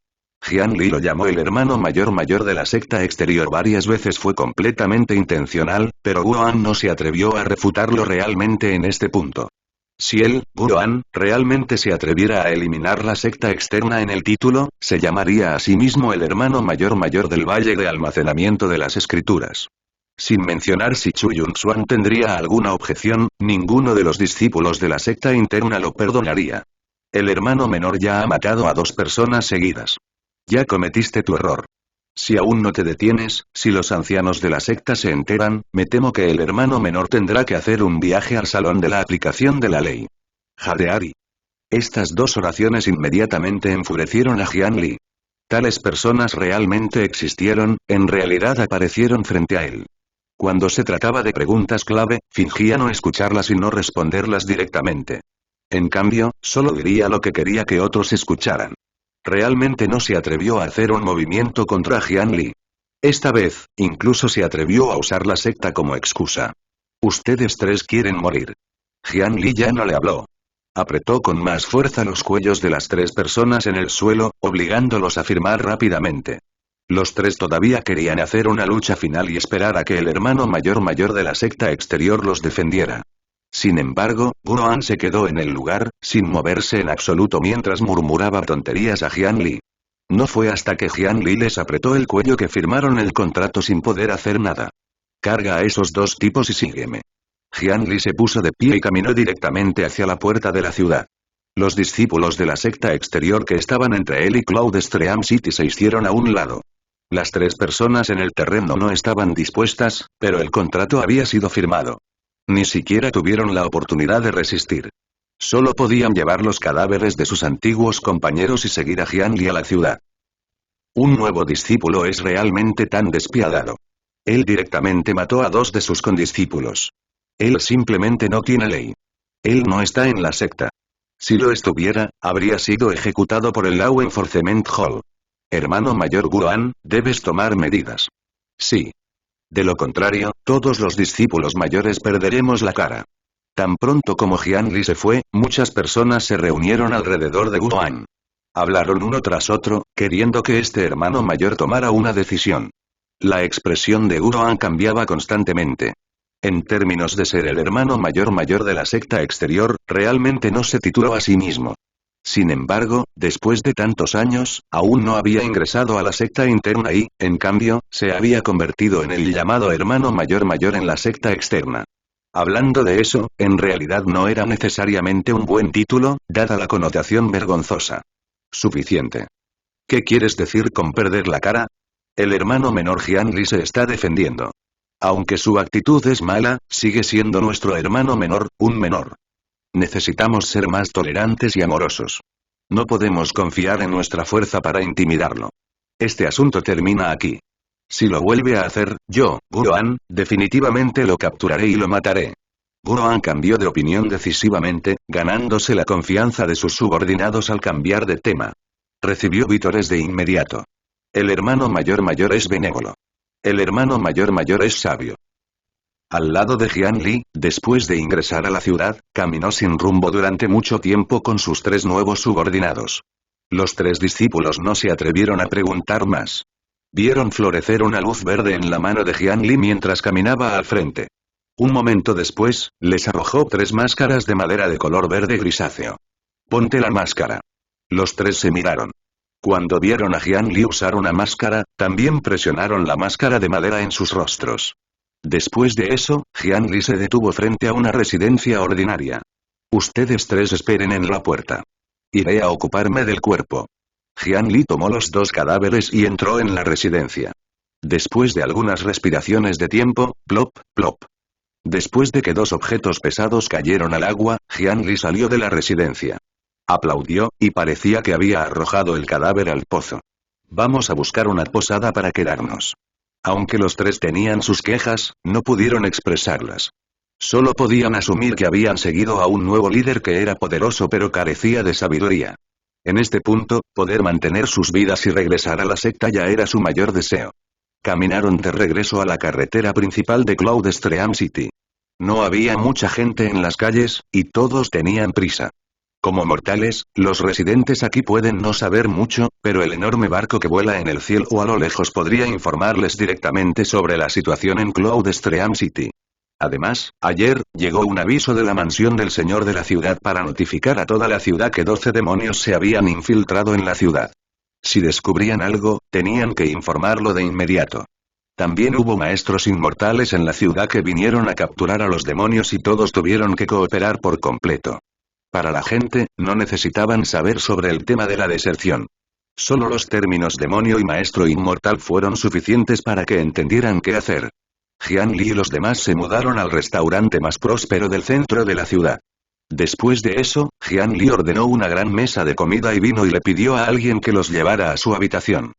Jian Li lo llamó el hermano mayor de la secta exterior varias veces fue completamente intencional, pero Guoan no se atrevió a refutarlo realmente en este punto. Si él, Guoan, realmente se atreviera a eliminar la secta externa en el título, se llamaría a sí mismo el hermano mayor del Valle de Almacenamiento de las Escrituras. Sin mencionar si Chu Yunxuan tendría alguna objeción, ninguno de los discípulos de la secta interna lo perdonaría. El hermano menor ya ha matado a 2 personas seguidas. Ya cometiste tu error. Si aún no te detienes, si los ancianos de la secta se enteran, me temo que el hermano menor tendrá que hacer un viaje al salón de la aplicación de la ley. Jadeari. Estas 2 oraciones inmediatamente enfurecieron a Jian Li. Tales personas realmente existieron, en realidad aparecieron frente a él. Cuando se trataba de preguntas clave, fingía no escucharlas y no responderlas directamente. En cambio, solo diría lo que quería que otros escucharan. Realmente no se atrevió a hacer un movimiento contra Jian Li. Esta vez, incluso se atrevió a usar la secta como excusa. Ustedes 3 quieren morir. Jian Li ya no le habló. Apretó con más fuerza los cuellos de las 3 personas en el suelo, obligándolos a firmar rápidamente. Los 3 todavía querían hacer una lucha final y esperar a que el hermano mayor de la secta exterior los defendiera. Sin embargo, Guoan se quedó en el lugar, sin moverse en absoluto mientras murmuraba tonterías a Jian Li. No fue hasta que Jian Li les apretó el cuello que firmaron el contrato sin poder hacer nada. Carga a esos 2 tipos y sígueme. Jian Li se puso de pie y caminó directamente hacia la puerta de la ciudad. Los discípulos de la secta exterior que estaban entre él y Cloud Stream City se hicieron a un lado. Las 3 personas en el terreno no estaban dispuestas, pero el contrato había sido firmado. Ni siquiera tuvieron la oportunidad de resistir. Solo podían llevar los cadáveres de sus antiguos compañeros y seguir a Jian Li a la ciudad. Un nuevo discípulo es realmente tan despiadado. Él directamente mató a 2 de sus condiscípulos. Él simplemente no tiene ley. Él no está en la secta. Si lo estuviera, habría sido ejecutado por el Law Enforcement Hall. Hermano mayor Guoan, debes tomar medidas. Sí. De lo contrario, todos los discípulos mayores perderemos la cara. Tan pronto como Jian Li se fue, muchas personas se reunieron alrededor de Guoan. Hablaron uno tras otro, queriendo que este hermano mayor tomara una decisión. La expresión de Guoan cambiaba constantemente. En términos de ser el hermano mayor de la secta exterior, realmente no se tituló a sí mismo. Sin embargo, después de tantos años, aún no había ingresado a la secta interna y, en cambio, se había convertido en el llamado hermano mayor en la secta externa. Hablando de eso, en realidad no era necesariamente un buen título, dada la connotación vergonzosa. Suficiente. ¿Qué quieres decir con perder la cara? El hermano menor Jian Li se está defendiendo. Aunque su actitud es mala, sigue siendo nuestro hermano menor, un menor. Necesitamos ser más tolerantes y amorosos. No podemos confiar en nuestra fuerza para intimidarlo. Este asunto termina aquí. Si lo vuelve a hacer, yo, Guoan, definitivamente lo capturaré y lo mataré. Guoan cambió de opinión decisivamente, ganándose la confianza de sus subordinados al cambiar de tema. Recibió vítores de inmediato. El hermano mayor es benévolo. El hermano mayor es sabio. Al lado de Jian Li, después de ingresar a la ciudad, caminó sin rumbo durante mucho tiempo con sus 3 nuevos subordinados. Los 3 discípulos no se atrevieron a preguntar más. Vieron florecer una luz verde en la mano de Jian Li mientras caminaba al frente. Un momento después, les arrojó 3 máscaras de madera de color verde grisáceo. Ponte la máscara. Los 3 se miraron. Cuando vieron a Jian Li usar una máscara, también presionaron la máscara de madera en sus rostros. Después de eso, Jian Li se detuvo frente a una residencia ordinaria. Ustedes 3 esperen en la puerta. Iré a ocuparme del cuerpo. Jian Li tomó los 2 cadáveres y entró en la residencia. Después de algunas respiraciones de tiempo, plop, plop. Después de que 2 objetos pesados cayeron al agua, Jian Li salió de la residencia. Aplaudió, y parecía que había arrojado el cadáver al pozo. Vamos a buscar una posada para quedarnos. Aunque los 3 tenían sus quejas, no pudieron expresarlas. Solo podían asumir que habían seguido a un nuevo líder que era poderoso pero carecía de sabiduría. En este punto, poder mantener sus vidas y regresar a la secta ya era su mayor deseo. Caminaron de regreso a la carretera principal de Cloud Stream City. No había mucha gente en las calles, y todos tenían prisa. Como mortales, los residentes aquí pueden no saber mucho, pero el enorme barco que vuela en el cielo a lo lejos podría informarles directamente sobre la situación en Cloud Stream City. Además, ayer, llegó un aviso de la mansión del señor de la ciudad para notificar a toda la ciudad que 12 demonios se habían infiltrado en la ciudad. Si descubrían algo, tenían que informarlo de inmediato. También hubo maestros inmortales en la ciudad que vinieron a capturar a los demonios y todos tuvieron que cooperar por completo. Para la gente, no necesitaban saber sobre el tema de la deserción. Solo los términos demonio y maestro inmortal fueron suficientes para que entendieran qué hacer. Jian Li y los demás se mudaron al restaurante más próspero del centro de la ciudad. Después de eso, Jian Li ordenó una gran mesa de comida y vino y le pidió a alguien que los llevara a su habitación.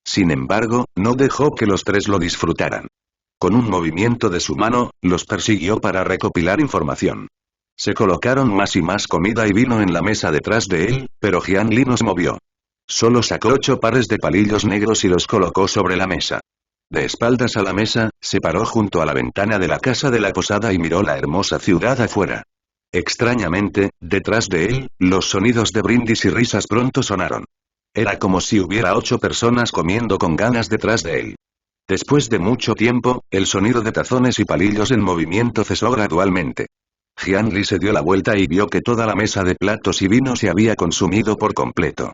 Sin embargo, no dejó que los 3 lo disfrutaran. Con un movimiento de su mano, los persiguió para recopilar información. Se colocaron más y más comida y vino en la mesa detrás de él, pero Jian Li no se movió. Solo sacó 8 pares de palillos negros y los colocó sobre la mesa. De espaldas a la mesa, se paró junto a la ventana de la casa de la posada y miró la hermosa ciudad afuera. Extrañamente, detrás de él, los sonidos de brindis y risas pronto sonaron. Era como si hubiera 8 personas comiendo con ganas detrás de él. Después de mucho tiempo, el sonido de tazones y palillos en movimiento cesó gradualmente. Jian Li se dio la vuelta y vio que toda la mesa de platos y vino se había consumido por completo.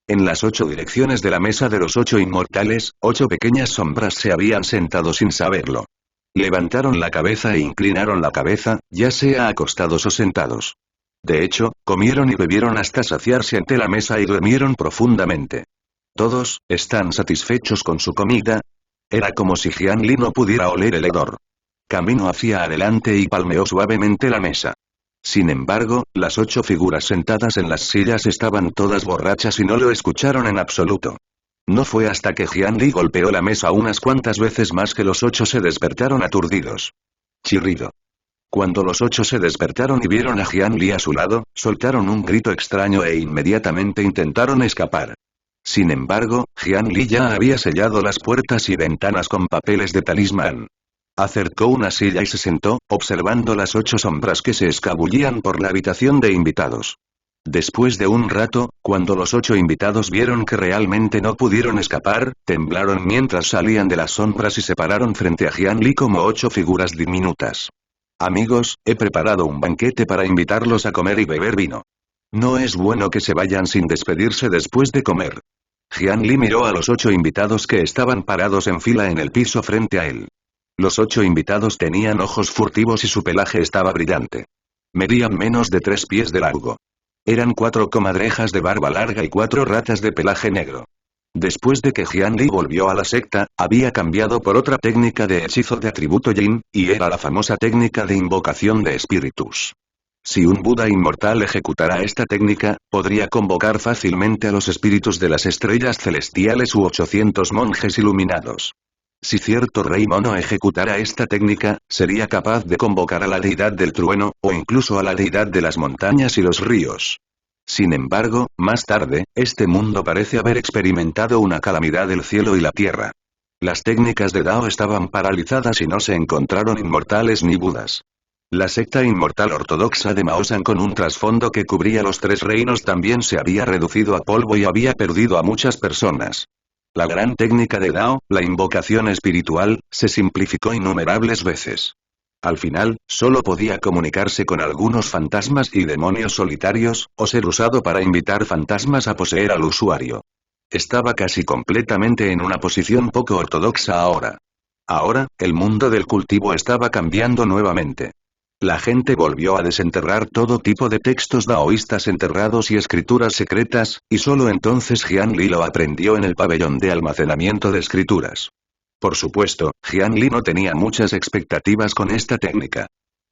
En las 8 direcciones de la mesa de los 8 inmortales, 8 pequeñas sombras se habían sentado sin saberlo. Levantaron la cabeza e inclinaron la cabeza, ya sea acostados o sentados. De hecho, comieron y bebieron hasta saciarse ante la mesa y durmieron profundamente. ¿Todos están satisfechos con su comida? Era como si Jian Li no pudiera oler el hedor. Caminó hacia adelante y palmeó suavemente la mesa. Sin embargo, las 8 figuras sentadas en las sillas estaban todas borrachas y no lo escucharon en absoluto. No fue hasta que Jian Li golpeó la mesa unas cuantas veces más que los 8 se despertaron aturdidos. Chirrido. Cuando los 8 se despertaron y vieron a Jian Li a su lado, soltaron un grito extraño e inmediatamente intentaron escapar. Sin embargo, Jian Li ya había sellado las puertas y ventanas con papeles de talismán. Acercó una silla y se sentó, observando las 8 sombras que se escabullían por la habitación de invitados. Después de un rato, cuando los 8 invitados vieron que realmente no pudieron escapar, temblaron mientras salían de las sombras y se pararon frente a Jian Li como 8 figuras diminutas. Amigos, he preparado un banquete para invitarlos a comer y beber vino. No es bueno que se vayan sin despedirse después de comer. Jian Li miró a los 8 invitados que estaban parados en fila en el piso frente a él. Los 8 invitados tenían ojos furtivos y su pelaje estaba brillante. Medían menos de 3 pies de largo. Eran 4 comadrejas de barba larga y 4 ratas de pelaje negro. Después de que Jian Li volvió a la secta, había cambiado por otra técnica de hechizo de atributo Yin, y era la famosa técnica de invocación de espíritus. Si un Buda inmortal ejecutara esta técnica, podría convocar fácilmente a los espíritus de las estrellas celestiales u 800 monjes iluminados. Si cierto rey mono ejecutara esta técnica, sería capaz de convocar a la deidad del trueno, o incluso a la deidad de las montañas y los ríos. Sin embargo, más tarde, este mundo parece haber experimentado una calamidad del cielo y la tierra. Las técnicas de Dao estaban paralizadas y no se encontraron inmortales ni budas. La secta inmortal ortodoxa de Maosan, con un trasfondo que cubría los 3 reinos, también se había reducido a polvo y había perdido a muchas personas. La gran técnica de Dao, la invocación espiritual, se simplificó innumerables veces. Al final, solo podía comunicarse con algunos fantasmas y demonios solitarios, o ser usado para invitar fantasmas a poseer al usuario. Estaba casi completamente en una posición poco ortodoxa ahora. Ahora, el mundo del cultivo estaba cambiando nuevamente. La gente volvió a desenterrar todo tipo de textos daoístas enterrados y escrituras secretas, y solo entonces Jian Li lo aprendió en el pabellón de almacenamiento de escrituras. Por supuesto, Jian Li no tenía muchas expectativas con esta técnica.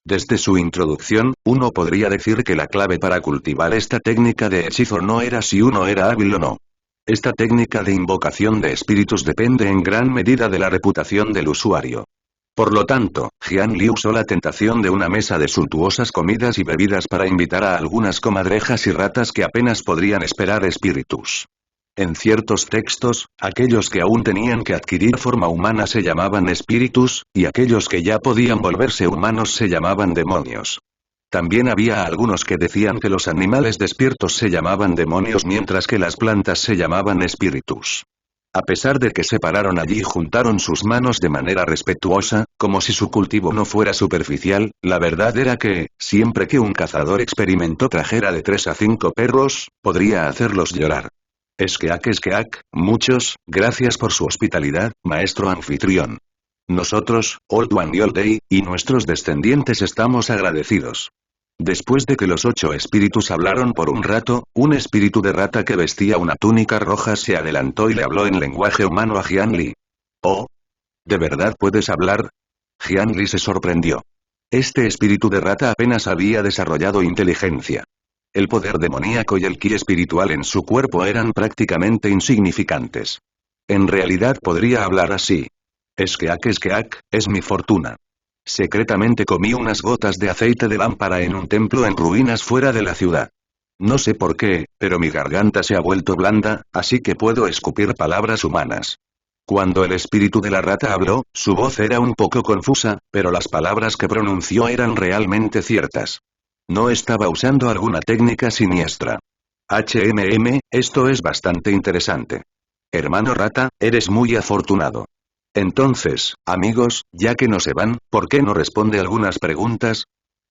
Desde su introducción, uno podría decir que la clave para cultivar esta técnica de hechizo no era si uno era hábil o no. Esta técnica de invocación de espíritus depende en gran medida de la reputación del usuario. Por lo tanto, Jian Li usó la tentación de una mesa de suntuosas comidas y bebidas para invitar a algunas comadrejas y ratas que apenas podrían esperar espíritus. En ciertos textos, aquellos que aún tenían que adquirir forma humana se llamaban espíritus, y aquellos que ya podían volverse humanos se llamaban demonios. También había algunos que decían que los animales despiertos se llamaban demonios mientras que las plantas se llamaban espíritus. A pesar de que se pararon allí y juntaron sus manos de manera respetuosa, como si su cultivo no fuera superficial, la verdad era que, siempre que un cazador experimentó trajera de 3 a 5 perros, podría hacerlos llorar. Esqueak, muchos, gracias por su hospitalidad, maestro anfitrión. Nosotros, Old One y Old Day, y nuestros descendientes estamos agradecidos. Después de que los 8 espíritus hablaron por un rato, un espíritu de rata que vestía una túnica roja se adelantó y le habló en lenguaje humano a Jian Li. «Oh, ¿de verdad puedes hablar?» Jian Li se sorprendió. Este espíritu de rata apenas había desarrollado inteligencia. El poder demoníaco y el ki espiritual en su cuerpo eran prácticamente insignificantes. En realidad podría hablar así. Esqueak, es mi fortuna. Secretamente comí unas gotas de aceite de lámpara en un templo en ruinas fuera de la ciudad. No sé por qué, pero mi garganta se ha vuelto blanda, así que puedo escupir palabras humanas. Cuando el espíritu de la rata habló, su voz era un poco confusa, pero las palabras que pronunció eran realmente ciertas. No estaba usando alguna técnica siniestra. Esto es bastante interesante. Hermano rata, eres muy afortunado. Entonces, amigos, ya que no se van, ¿por qué no responde algunas preguntas?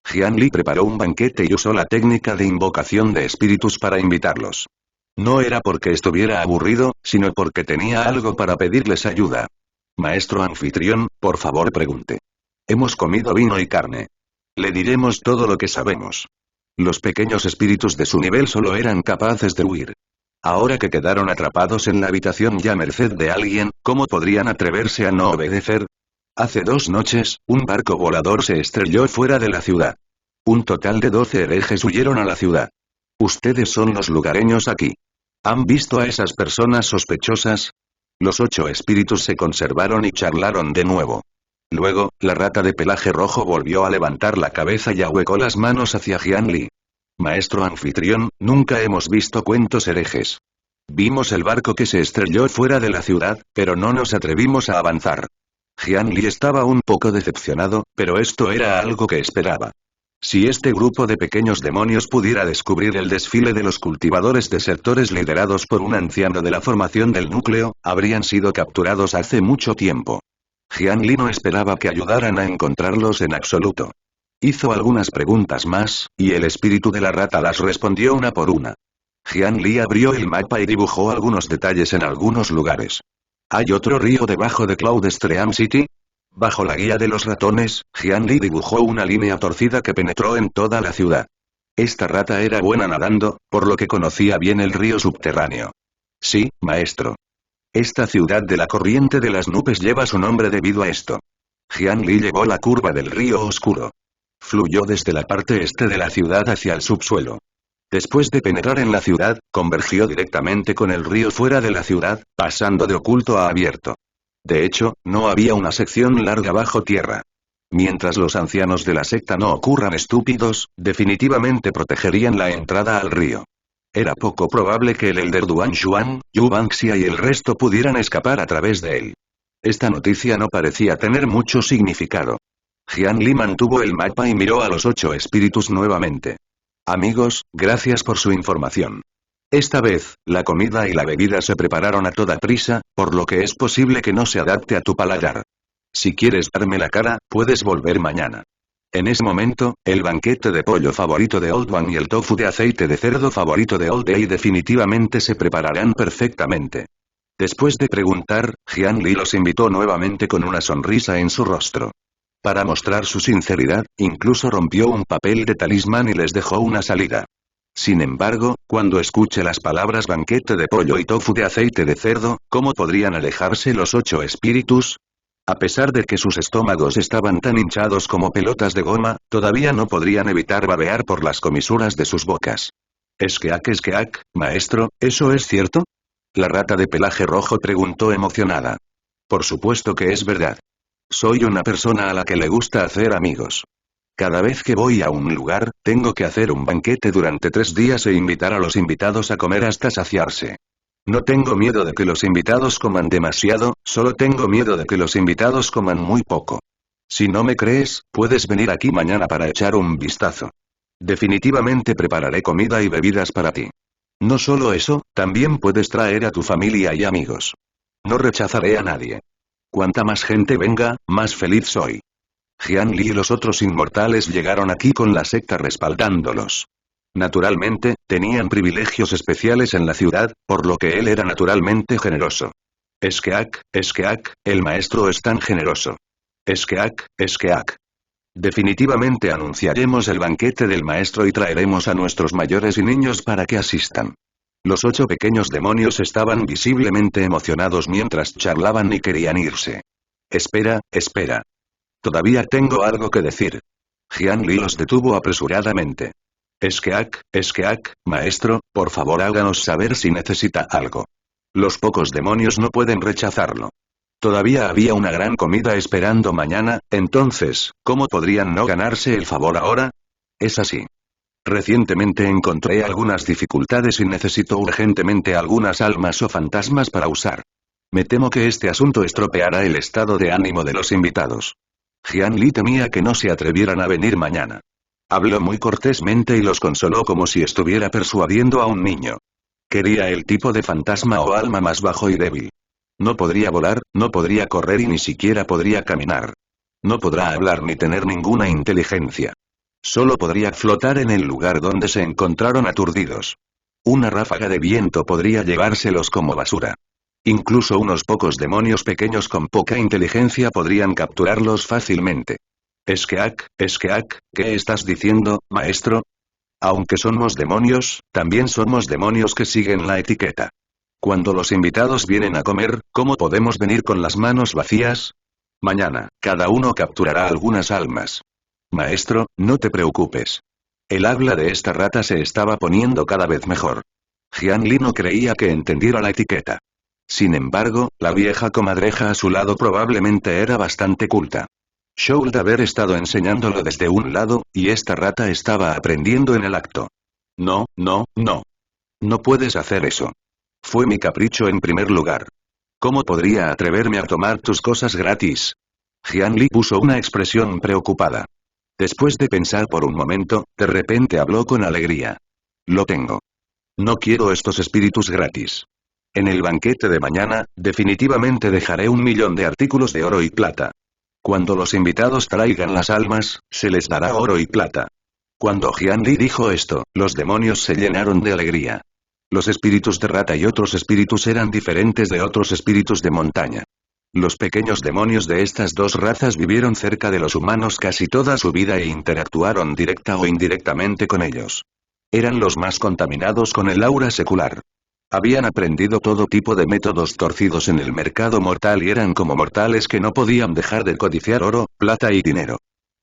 Jian Li preparó un banquete y usó la técnica de invocación de espíritus para invitarlos. No era porque estuviera aburrido, sino porque tenía algo para pedirles ayuda. Maestro anfitrión, por favor pregunte. Hemos comido vino y carne. Le diremos todo lo que sabemos. Los pequeños espíritus de su nivel solo eran capaces de huir. Ahora que quedaron atrapados en la habitación y a merced de alguien, ¿cómo podrían atreverse a no obedecer? Hace 2 noches, un barco volador se estrelló fuera de la ciudad. Un total de 12 herejes huyeron a la ciudad. Ustedes son los lugareños aquí. ¿Han visto a esas personas sospechosas? Los 8 espíritus se conservaron y charlaron de nuevo. Luego, la rata de pelaje rojo volvió a levantar la cabeza y ahuecó las manos hacia Jianli. Maestro anfitrión, nunca hemos visto cuentos herejes. Vimos el barco que se estrelló fuera de la ciudad, pero no nos atrevimos a avanzar. Jianli estaba un poco decepcionado, pero esto era algo que esperaba. Si este grupo de pequeños demonios pudiera descubrir el desfile de los cultivadores desertores liderados por un anciano de la formación del núcleo, habrían sido capturados hace mucho tiempo. Jianli no esperaba que ayudaran a encontrarlos en absoluto. Hizo algunas preguntas más, y el espíritu de la rata las respondió una por una. Jianli abrió el mapa y dibujó algunos detalles en algunos lugares. ¿Hay otro río debajo de Cloud Stream City? Bajo la guía de los ratones, Jianli dibujó una línea torcida que penetró en toda la ciudad. Esta rata era buena nadando, por lo que conocía bien el río subterráneo. Sí, maestro. Esta ciudad de la corriente de las nubes lleva su nombre debido a esto. Jianli llevó la curva del río oscuro. Fluyó desde la parte este de la ciudad hacia el subsuelo. Después de penetrar en la ciudad, convergió directamente con el río fuera de la ciudad, pasando de oculto a abierto. De hecho, no había una sección larga bajo tierra. Mientras los ancianos de la secta no ocurran estúpidos, definitivamente protegerían la entrada al río. Era poco probable que el Elder Duan Xuan, Yu Bangxia y el resto pudieran escapar a través de él. Esta noticia no parecía tener mucho significado. Jianli mantuvo el mapa y miró a los 8 espíritus nuevamente. Amigos, gracias por su información. Esta vez, la comida y la bebida se prepararon a toda prisa, por lo que es posible que no se adapte a tu paladar. Si quieres darme la cara, puedes volver mañana. En ese momento, el banquete de pollo favorito de Old One y el tofu de aceite de cerdo favorito de Old Day definitivamente se prepararán perfectamente. Después de preguntar, Jianli los invitó nuevamente con una sonrisa en su rostro. Para mostrar su sinceridad, incluso rompió un papel de talismán y les dejó una salida. Sin embargo, cuando escuche las palabras banquete de pollo y tofu de aceite de cerdo, ¿cómo podrían alejarse los 8 espíritus? A pesar de que sus estómagos estaban tan hinchados como pelotas de goma, todavía no podrían evitar babear por las comisuras de sus bocas. Esqueak, maestro, ¿eso es cierto? La rata de pelaje rojo preguntó emocionada. Por supuesto que es verdad. Soy una persona a la que le gusta hacer amigos. Cada vez que voy a un lugar, tengo que hacer un banquete durante 3 días e invitar a los invitados a comer hasta saciarse. No tengo miedo de que los invitados coman demasiado, solo tengo miedo de que los invitados coman muy poco. Si no me crees, puedes venir aquí mañana para echar un vistazo. Definitivamente prepararé comida y bebidas para ti. No solo eso, también puedes traer a tu familia y amigos. No rechazaré a nadie. Cuanta más gente venga, más feliz soy. Jianli y los otros inmortales llegaron aquí con la secta respaldándolos. Naturalmente, tenían privilegios especiales en la ciudad, por lo que él era naturalmente generoso. Esqueak, el maestro es tan generoso. Esqueak. Definitivamente anunciaremos el banquete del maestro y traeremos a nuestros mayores y niños para que asistan. Los 8 pequeños demonios estaban visiblemente emocionados mientras charlaban y querían irse. Espera. Todavía tengo algo que decir. Jianli los detuvo apresuradamente. Esqueak, maestro, por favor háganos saber si necesita algo. Los pocos demonios no pueden rechazarlo. Todavía había una gran comida esperando mañana, entonces, ¿cómo podrían no ganarse el favor ahora? Es así. Recientemente encontré algunas dificultades y necesito urgentemente algunas almas o fantasmas para usar. Me temo que este asunto estropeará el estado de ánimo de los invitados. Jianli temía que no se atrevieran a venir mañana. Habló muy cortésmente y los consoló como si estuviera persuadiendo a un niño. Quería el tipo de fantasma o alma más bajo y débil. No podría volar, no podría correr y ni siquiera podría caminar. No podrá hablar ni tener ninguna inteligencia. Solo podría flotar en el lugar donde se encontraron aturdidos. Una ráfaga de viento podría llevárselos como basura. Incluso unos pocos demonios pequeños con poca inteligencia podrían capturarlos fácilmente. Esqueak, ¿qué estás diciendo, maestro? Aunque somos demonios, también somos demonios que siguen la etiqueta. Cuando los invitados vienen a comer, ¿cómo podemos venir con las manos vacías? Mañana, cada uno capturará algunas almas. Maestro, no te preocupes. El habla de esta rata se estaba poniendo cada vez mejor. Jian Li no creía que entendiera la etiqueta. Sin embargo, la vieja comadreja a su lado probablemente era bastante culta. Should haber estado enseñándolo desde un lado, y esta rata estaba aprendiendo en el acto. No, no, no. No puedes hacer eso. Fue mi capricho en primer lugar. ¿Cómo podría atreverme a tomar tus cosas gratis? Jian Li puso una expresión preocupada. Después de pensar por un momento, de repente habló con alegría. Lo tengo. No quiero estos espíritus gratis. En el banquete de mañana, definitivamente dejaré 1.000.000 de artículos de oro y plata. Cuando los invitados traigan las almas, se les dará oro y plata. Cuando Jian Li dijo esto, los demonios se llenaron de alegría. Los espíritus de rata y otros espíritus eran diferentes de otros espíritus de montaña. Los pequeños demonios de estas dos razas vivieron cerca de los humanos casi toda su vida e interactuaron directa o indirectamente con ellos. Eran los más contaminados con el aura secular. Habían aprendido todo tipo de métodos torcidos en el mercado mortal y eran como mortales que no podían dejar de codiciar oro, plata y dinero.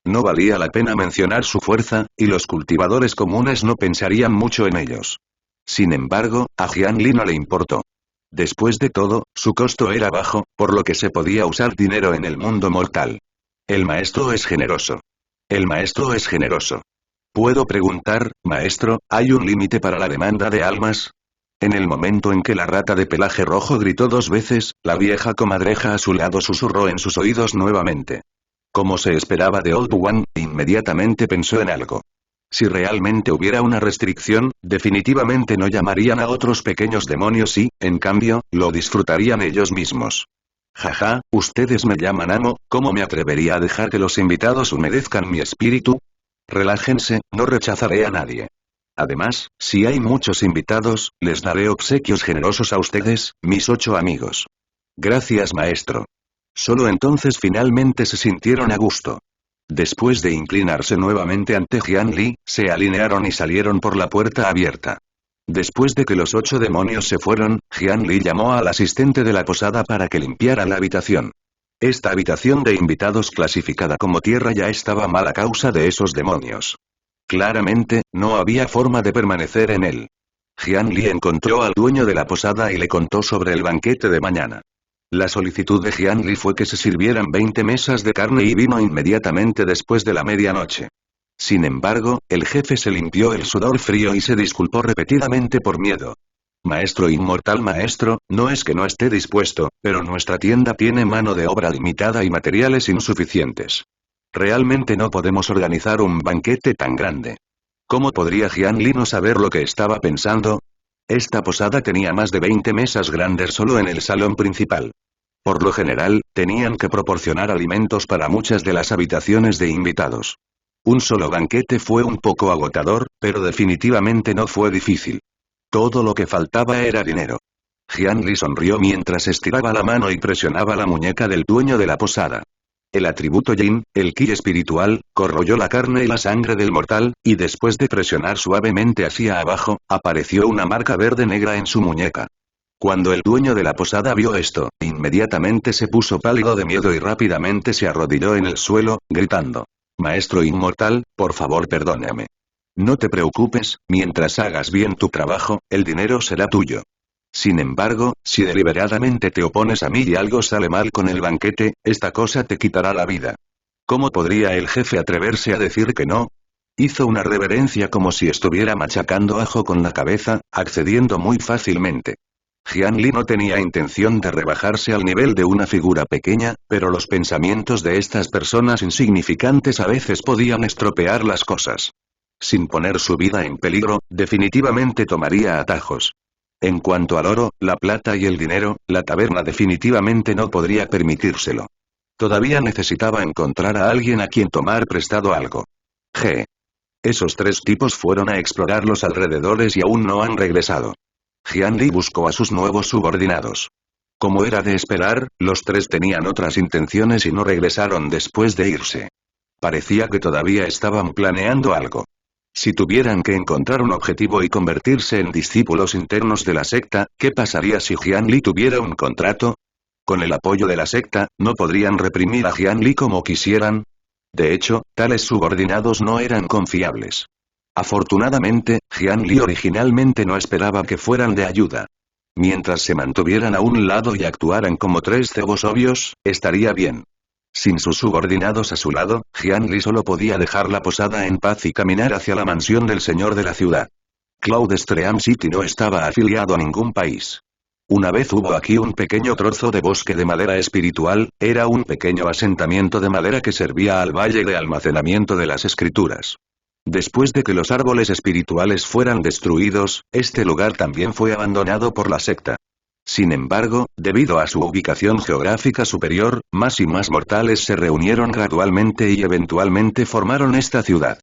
No valía la pena mencionar su fuerza, y los cultivadores comunes no pensarían mucho en ellos. Sin embargo, a Jian Li no le importó. Después de todo, su costo era bajo, por lo que se podía usar dinero en el mundo mortal. El maestro es generoso. El maestro es generoso. ¿Puedo preguntar, maestro, hay un límite para la demanda de almas? En el momento en que la rata de pelaje rojo gritó 2 veces, la vieja comadreja a su lado susurró en sus oídos nuevamente. Como se esperaba de Old One, inmediatamente pensó en algo. Si realmente hubiera una restricción, definitivamente no llamarían a otros pequeños demonios y, en cambio, lo disfrutarían ellos mismos. Jaja, ustedes me llaman amo, ¿cómo me atrevería a dejar que los invitados humedezcan mi espíritu? Relájense, no rechazaré a nadie. Además, si hay muchos invitados, les daré obsequios generosos a ustedes, mis 8 amigos. Gracias, maestro. Solo entonces finalmente se sintieron a gusto. Después de inclinarse nuevamente ante Jian Li, se alinearon y salieron por la puerta abierta. Después de que los 8 demonios se fueron, Jian Li llamó al asistente de la posada para que limpiara la habitación. Esta habitación de invitados clasificada como tierra ya estaba mal a causa de esos demonios. Claramente, no había forma de permanecer en él. Jian Li encontró al dueño de la posada y le contó sobre el banquete de mañana. La solicitud de Jian Li fue que se sirvieran 20 mesas de carne y vino inmediatamente después de la medianoche. Sin embargo, el jefe se limpió el sudor frío y se disculpó repetidamente por miedo. Maestro inmortal maestro, no es que no esté dispuesto, pero nuestra tienda tiene mano de obra limitada y materiales insuficientes. Realmente no podemos organizar un banquete tan grande. ¿Cómo podría Jian Li no saber lo que estaba pensando? Esta posada tenía más de 20 mesas grandes solo en el salón principal. Por lo general, tenían que proporcionar alimentos para muchas de las habitaciones de invitados. Un solo banquete fue un poco agotador, pero definitivamente no fue difícil. Todo lo que faltaba era dinero. Jian Li sonrió mientras estiraba la mano y presionaba la muñeca del dueño de la posada. El atributo Yin, el ki espiritual, corroyó la carne y la sangre del mortal, y después de presionar suavemente hacia abajo, apareció una marca verde-negra en su muñeca. Cuando el dueño de la posada vio esto, inmediatamente se puso pálido de miedo y rápidamente se arrodilló en el suelo, gritando. Maestro inmortal, por favor perdóname. No te preocupes, mientras hagas bien tu trabajo, el dinero será tuyo. Sin embargo, si deliberadamente te opones a mí y algo sale mal con el banquete, esta cosa te quitará la vida. ¿Cómo podría el jefe atreverse a decir que no? Hizo una reverencia como si estuviera machacando ajo con la cabeza, accediendo muy fácilmente. Jian Li no tenía intención de rebajarse al nivel de una figura pequeña, pero los pensamientos de estas personas insignificantes a veces podían estropear las cosas. Sin poner su vida en peligro, definitivamente tomaría atajos. En cuanto al oro, la plata y el dinero, la taberna definitivamente no podría permitírselo. Todavía necesitaba encontrar a alguien a quien tomar prestado algo. Esos 3 tipos fueron a explorar los alrededores y aún no han regresado. Jian Li buscó a sus nuevos subordinados. Como era de esperar, los 3 tenían otras intenciones y no regresaron después de irse. Parecía que todavía estaban planeando algo. Si tuvieran que encontrar un objetivo y convertirse en discípulos internos de la secta, ¿qué pasaría si Jian Li tuviera un contrato? Con el apoyo de la secta, ¿no podrían reprimir a Jian Li como quisieran? De hecho, tales subordinados no eran confiables. Afortunadamente, Jian Li originalmente no esperaba que fueran de ayuda. Mientras se mantuvieran a un lado y actuaran como tres cebos obvios, estaría bien. Sin sus subordinados a su lado, Jian Li solo podía dejar la posada en paz y caminar hacia la mansión del señor de la ciudad. Cloud Stream City no estaba afiliado a ningún país. Una vez hubo aquí un pequeño trozo de bosque de madera espiritual, era un pequeño asentamiento de madera que servía al valle de almacenamiento de las escrituras. Después de que los árboles espirituales fueran destruidos, este lugar también fue abandonado por la secta. Sin embargo, debido a su ubicación geográfica superior, más y más mortales se reunieron gradualmente y eventualmente formaron esta ciudad.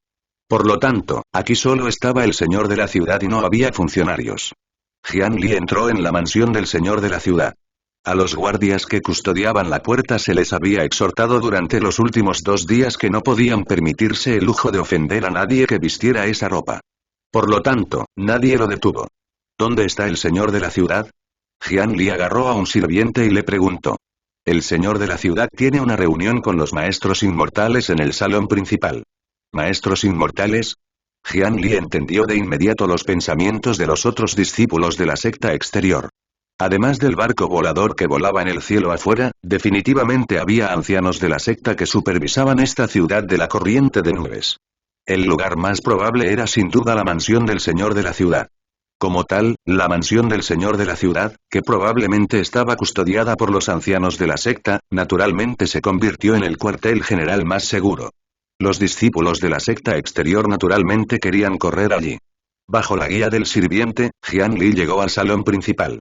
Por lo tanto, aquí solo estaba el señor de la ciudad y no había funcionarios. Jian Li entró en la mansión del señor de la ciudad. A los guardias que custodiaban la puerta se les había exhortado durante los últimos 2 días que no podían permitirse el lujo de ofender a nadie que vistiera esa ropa. Por lo tanto, nadie lo detuvo. ¿Dónde está el señor de la ciudad? Jian Li agarró a un sirviente y le preguntó. El señor de la ciudad tiene una reunión con los maestros inmortales en el salón principal. ¿Maestros inmortales? Jian Li entendió de inmediato los pensamientos de los otros discípulos de la secta exterior. Además del barco volador que volaba en el cielo afuera, definitivamente había ancianos de la secta que supervisaban esta ciudad de la corriente de nubes. El lugar más probable era sin duda la mansión del señor de la ciudad. Como tal, la mansión del señor de la ciudad, que probablemente estaba custodiada por los ancianos de la secta, naturalmente se convirtió en el cuartel general más seguro. Los discípulos de la secta exterior naturalmente querían correr allí. Bajo la guía del sirviente, Jian Li llegó al salón principal.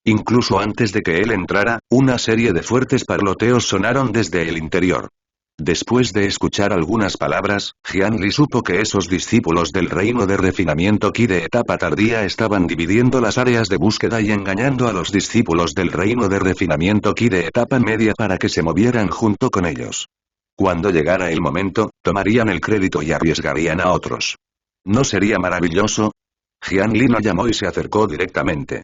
Incluso antes de que él entrara, una serie de fuertes parloteos sonaron desde el interior. Después de escuchar algunas palabras, Jian Li supo que esos discípulos del reino de refinamiento Qi de etapa tardía estaban dividiendo las áreas de búsqueda y engañando a los discípulos del reino de refinamiento Qi de etapa media para que se movieran junto con ellos. Cuando llegara el momento, tomarían el crédito y arriesgarían a otros. ¿No sería maravilloso? Jian Li no llamó y se acercó directamente.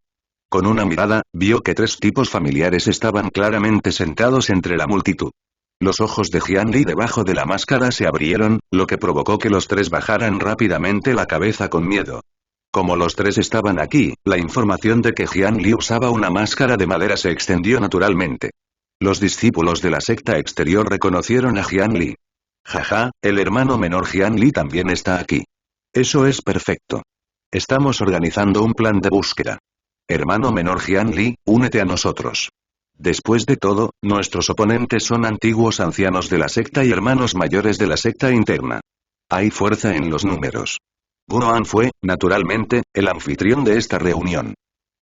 Con una mirada, vio que 3 tipos familiares estaban claramente sentados entre la multitud. Los ojos de Jian Li debajo de la máscara se abrieron, lo que provocó que los 3 bajaran rápidamente la cabeza con miedo. Como los 3 estaban aquí, la información de que Jian Li usaba una máscara de madera se extendió naturalmente. Los discípulos de la secta exterior reconocieron a Jian Li. Jaja, el hermano menor Jian Li también está aquí. Eso es perfecto. Estamos organizando un plan de búsqueda. Hermano menor Jian Li, únete a nosotros. Después de todo, nuestros oponentes son antiguos ancianos de la secta y hermanos mayores de la secta interna. Hay fuerza en los números. Guoan fue, naturalmente, el anfitrión de esta reunión.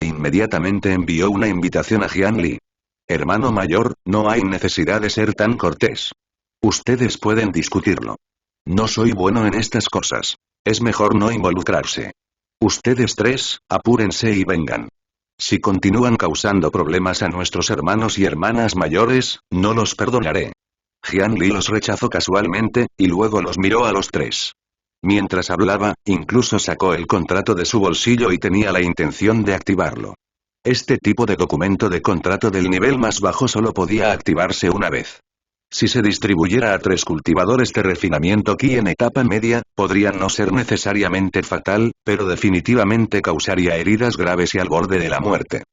Inmediatamente envió una invitación a Jian Li. Hermano mayor, no hay necesidad de ser tan cortés. Ustedes pueden discutirlo. No soy bueno en estas cosas. Es mejor no involucrarse. Ustedes 3, apúrense y vengan. Si continúan causando problemas a nuestros hermanos y hermanas mayores, no los perdonaré. Jian Li los rechazó casualmente, y luego los miró a los 3. Mientras hablaba, incluso sacó el contrato de su bolsillo y tenía la intención de activarlo. Este tipo de documento de contrato del nivel más bajo solo podía activarse una vez. Si se distribuyera a 3 cultivadores de refinamiento Qi en etapa media, podría no ser necesariamente fatal, pero definitivamente causaría heridas graves y al borde de la muerte.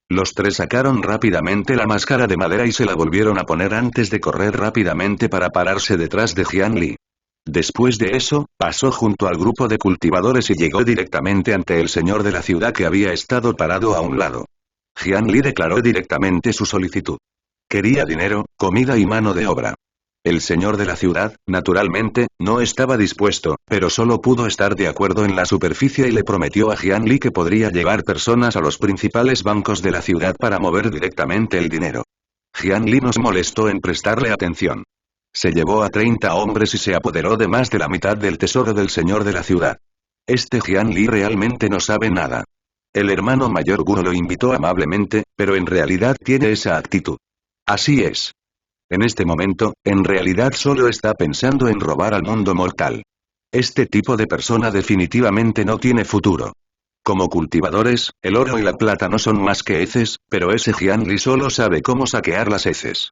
Los 3 sacaron rápidamente la máscara de madera y se la volvieron a poner antes de correr rápidamente para pararse detrás de Jian Li. Después de eso, pasó junto al grupo de cultivadores y llegó directamente ante el señor de la ciudad que había estado parado a un lado. Jian Li declaró directamente su solicitud. Quería dinero, comida y mano de obra. El señor de la ciudad, naturalmente, no estaba dispuesto, pero solo pudo estar de acuerdo en la superficie y le prometió a Jian Li que podría llevar personas a los principales bancos de la ciudad para mover directamente el dinero. Jian Li no se molestó en prestarle atención. Se llevó a 30 hombres y se apoderó de más de la mitad del tesoro del señor de la ciudad. Este Jian Li realmente no sabe nada. El hermano mayor Guo lo invitó amablemente, pero en realidad tiene esa actitud. Así es. En este momento, en realidad solo está pensando en robar al mundo mortal. Este tipo de persona definitivamente no tiene futuro. Como cultivadores, el oro y la plata no son más que heces, pero ese Jian Li solo sabe cómo saquear las heces.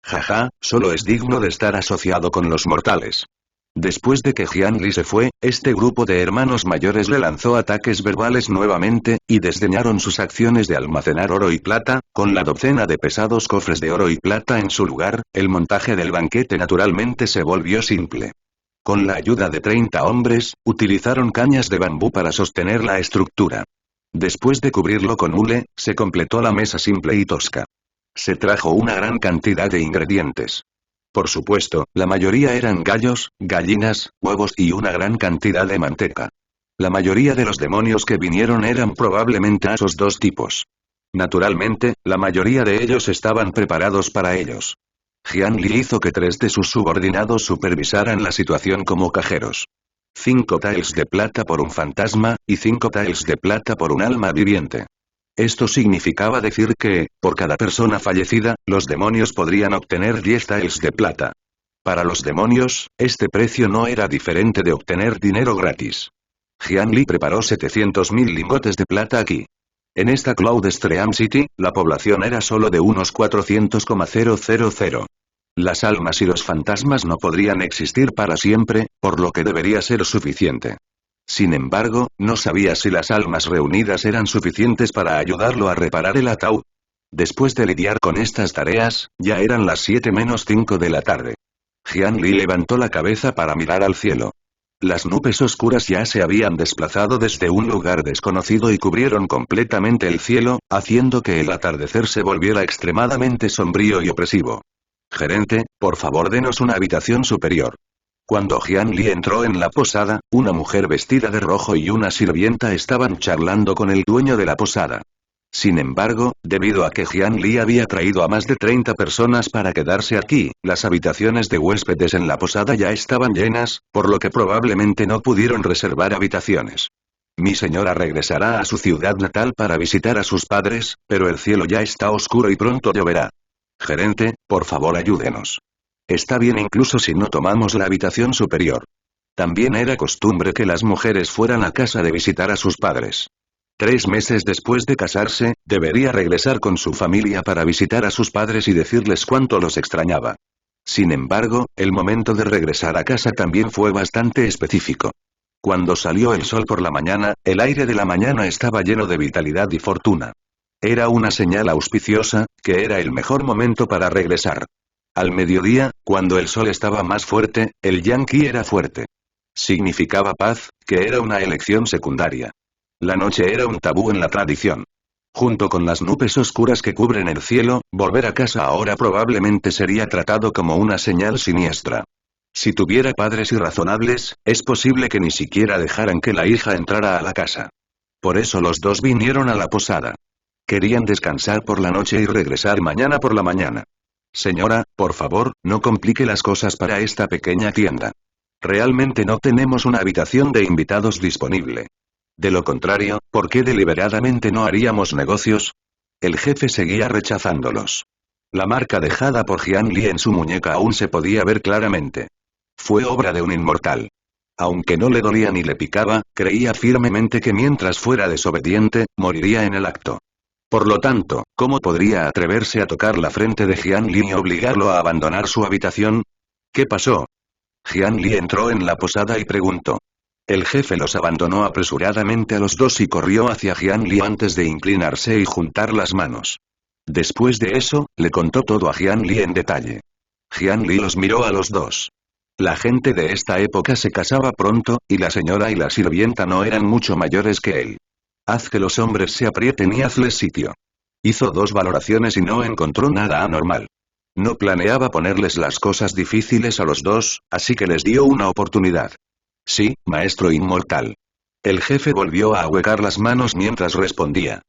Jaja, solo es digno de estar asociado con los mortales. Después de que Jianli se fue, este grupo de hermanos mayores le lanzó ataques verbales nuevamente, y desdeñaron sus acciones de almacenar oro y plata, con la docena de pesados cofres de oro y plata en su lugar, el montaje del banquete naturalmente se volvió simple. Con la ayuda de 30 hombres, utilizaron cañas de bambú para sostener la estructura. Después de cubrirlo con hule, se completó la mesa simple y tosca. Se trajo una gran cantidad de ingredientes. Por supuesto, la mayoría eran gallos, gallinas, huevos y una gran cantidad de manteca. La mayoría de los demonios que vinieron eran probablemente esos dos tipos. Naturalmente, la mayoría de ellos estaban preparados para ellos. Jianli hizo que 3 de sus subordinados supervisaran la situación como cajeros. 5 taels de plata por un fantasma, y 5 taels de plata por un alma viviente. Esto significaba decir que, por cada persona fallecida, los demonios podrían obtener 10 taels de plata. Para los demonios, este precio no era diferente de obtener dinero gratis. Jianli preparó 700.000 lingotes de plata aquí. En esta Cloud Stream City, la población era solo de unos 400,000. Las almas y los fantasmas no podrían existir para siempre, por lo que debería ser suficiente. Sin embargo, no sabía si las almas reunidas eran suficientes para ayudarlo a reparar el ataúd. Después de lidiar con estas tareas, ya eran las 7:05 de la tarde. Jianli levantó la cabeza para mirar al cielo. Las nubes oscuras ya se habían desplazado desde un lugar desconocido y cubrieron completamente el cielo, haciendo que el atardecer se volviera extremadamente sombrío y opresivo. Gerente, por favor denos una habitación superior. Cuando Jianli entró en la posada, una mujer vestida de rojo y una sirvienta estaban charlando con el dueño de la posada. Sin embargo, debido a que Jianli había traído a más de 30 personas para quedarse aquí, las habitaciones de huéspedes en la posada ya estaban llenas, por lo que probablemente no pudieron reservar habitaciones. Mi señora regresará a su ciudad natal para visitar a sus padres, pero el cielo ya está oscuro y pronto lloverá. Gerente, por favor ayúdenos. Está bien incluso si no tomamos la habitación superior. También era costumbre que las mujeres fueran a casa de visitar a sus padres. 3 meses después de casarse, debería regresar con su familia para visitar a sus padres y decirles cuánto los extrañaba. Sin embargo, el momento de regresar a casa también fue bastante específico. Cuando salió el sol por la mañana, el aire de la mañana estaba lleno de vitalidad y fortuna. Era una señal auspiciosa, que era el mejor momento para regresar. Al mediodía, cuando el sol estaba más fuerte, el Yankee era fuerte. Significaba paz, que era una elección secundaria. La noche era un tabú en la tradición. Junto con las nubes oscuras que cubren el cielo, volver a casa ahora probablemente sería tratado como una señal siniestra. Si tuviera padres irrazonables, es posible que ni siquiera dejaran que la hija entrara a la casa. Por eso los dos vinieron a la posada. Querían descansar por la noche y regresar mañana por la mañana. Señora, por favor, no complique las cosas para esta pequeña tienda. Realmente no tenemos una habitación de invitados disponible. De lo contrario, ¿por qué deliberadamente no haríamos negocios? El jefe seguía rechazándolos. La marca dejada por Jianli en su muñeca aún se podía ver claramente. Fue obra de un inmortal. Aunque no le dolía ni le picaba, creía firmemente que mientras fuera desobediente, moriría en el acto. Por lo tanto, ¿cómo podría atreverse a tocar la frente de Jianli y obligarlo a abandonar su habitación? ¿Qué pasó? Jianli entró en la posada y preguntó. El jefe los abandonó apresuradamente a los dos y corrió hacia Jianli antes de inclinarse y juntar las manos. Después de eso, le contó todo a Jianli en detalle. Jianli los miró a los dos. La gente de esta época se casaba pronto, y la señora y la sirvienta no eran mucho mayores que él. Haz que los hombres se aprieten y hazles sitio. Hizo 2 valoraciones y no encontró nada anormal. No planeaba ponerles las cosas difíciles a los dos, así que les dio una oportunidad. Sí, maestro inmortal. El jefe volvió a ahuecar las manos mientras respondía.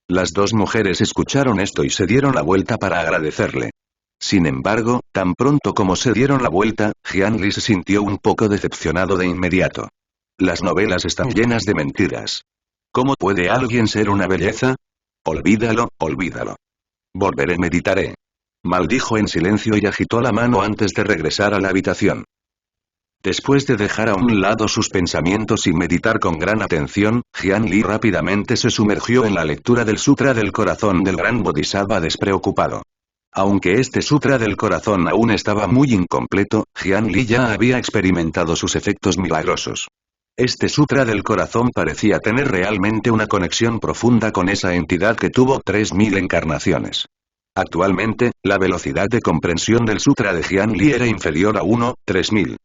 Las 2 mujeres escucharon esto y se dieron la vuelta para agradecerle. Sin embargo, tan pronto como se dieron la vuelta, Jianli se sintió un poco decepcionado de inmediato. Las novelas están llenas de mentiras. ¿Cómo puede alguien ser una belleza? Olvídalo, olvídalo. Volveré, meditaré. Maldijo en silencio y agitó la mano antes de regresar a la habitación. Después de dejar a un lado sus pensamientos y meditar con gran atención, Jianli rápidamente se sumergió en la lectura del Sutra del Corazón del Gran Bodhisattva despreocupado. Aunque este Sutra del Corazón aún estaba muy incompleto, Jian Li ya había experimentado sus efectos milagrosos. Este Sutra del Corazón parecía tener realmente una conexión profunda con esa entidad que tuvo 3000 encarnaciones. Actualmente, la velocidad de comprensión del Sutra de Jian Li era inferior a 1/3000.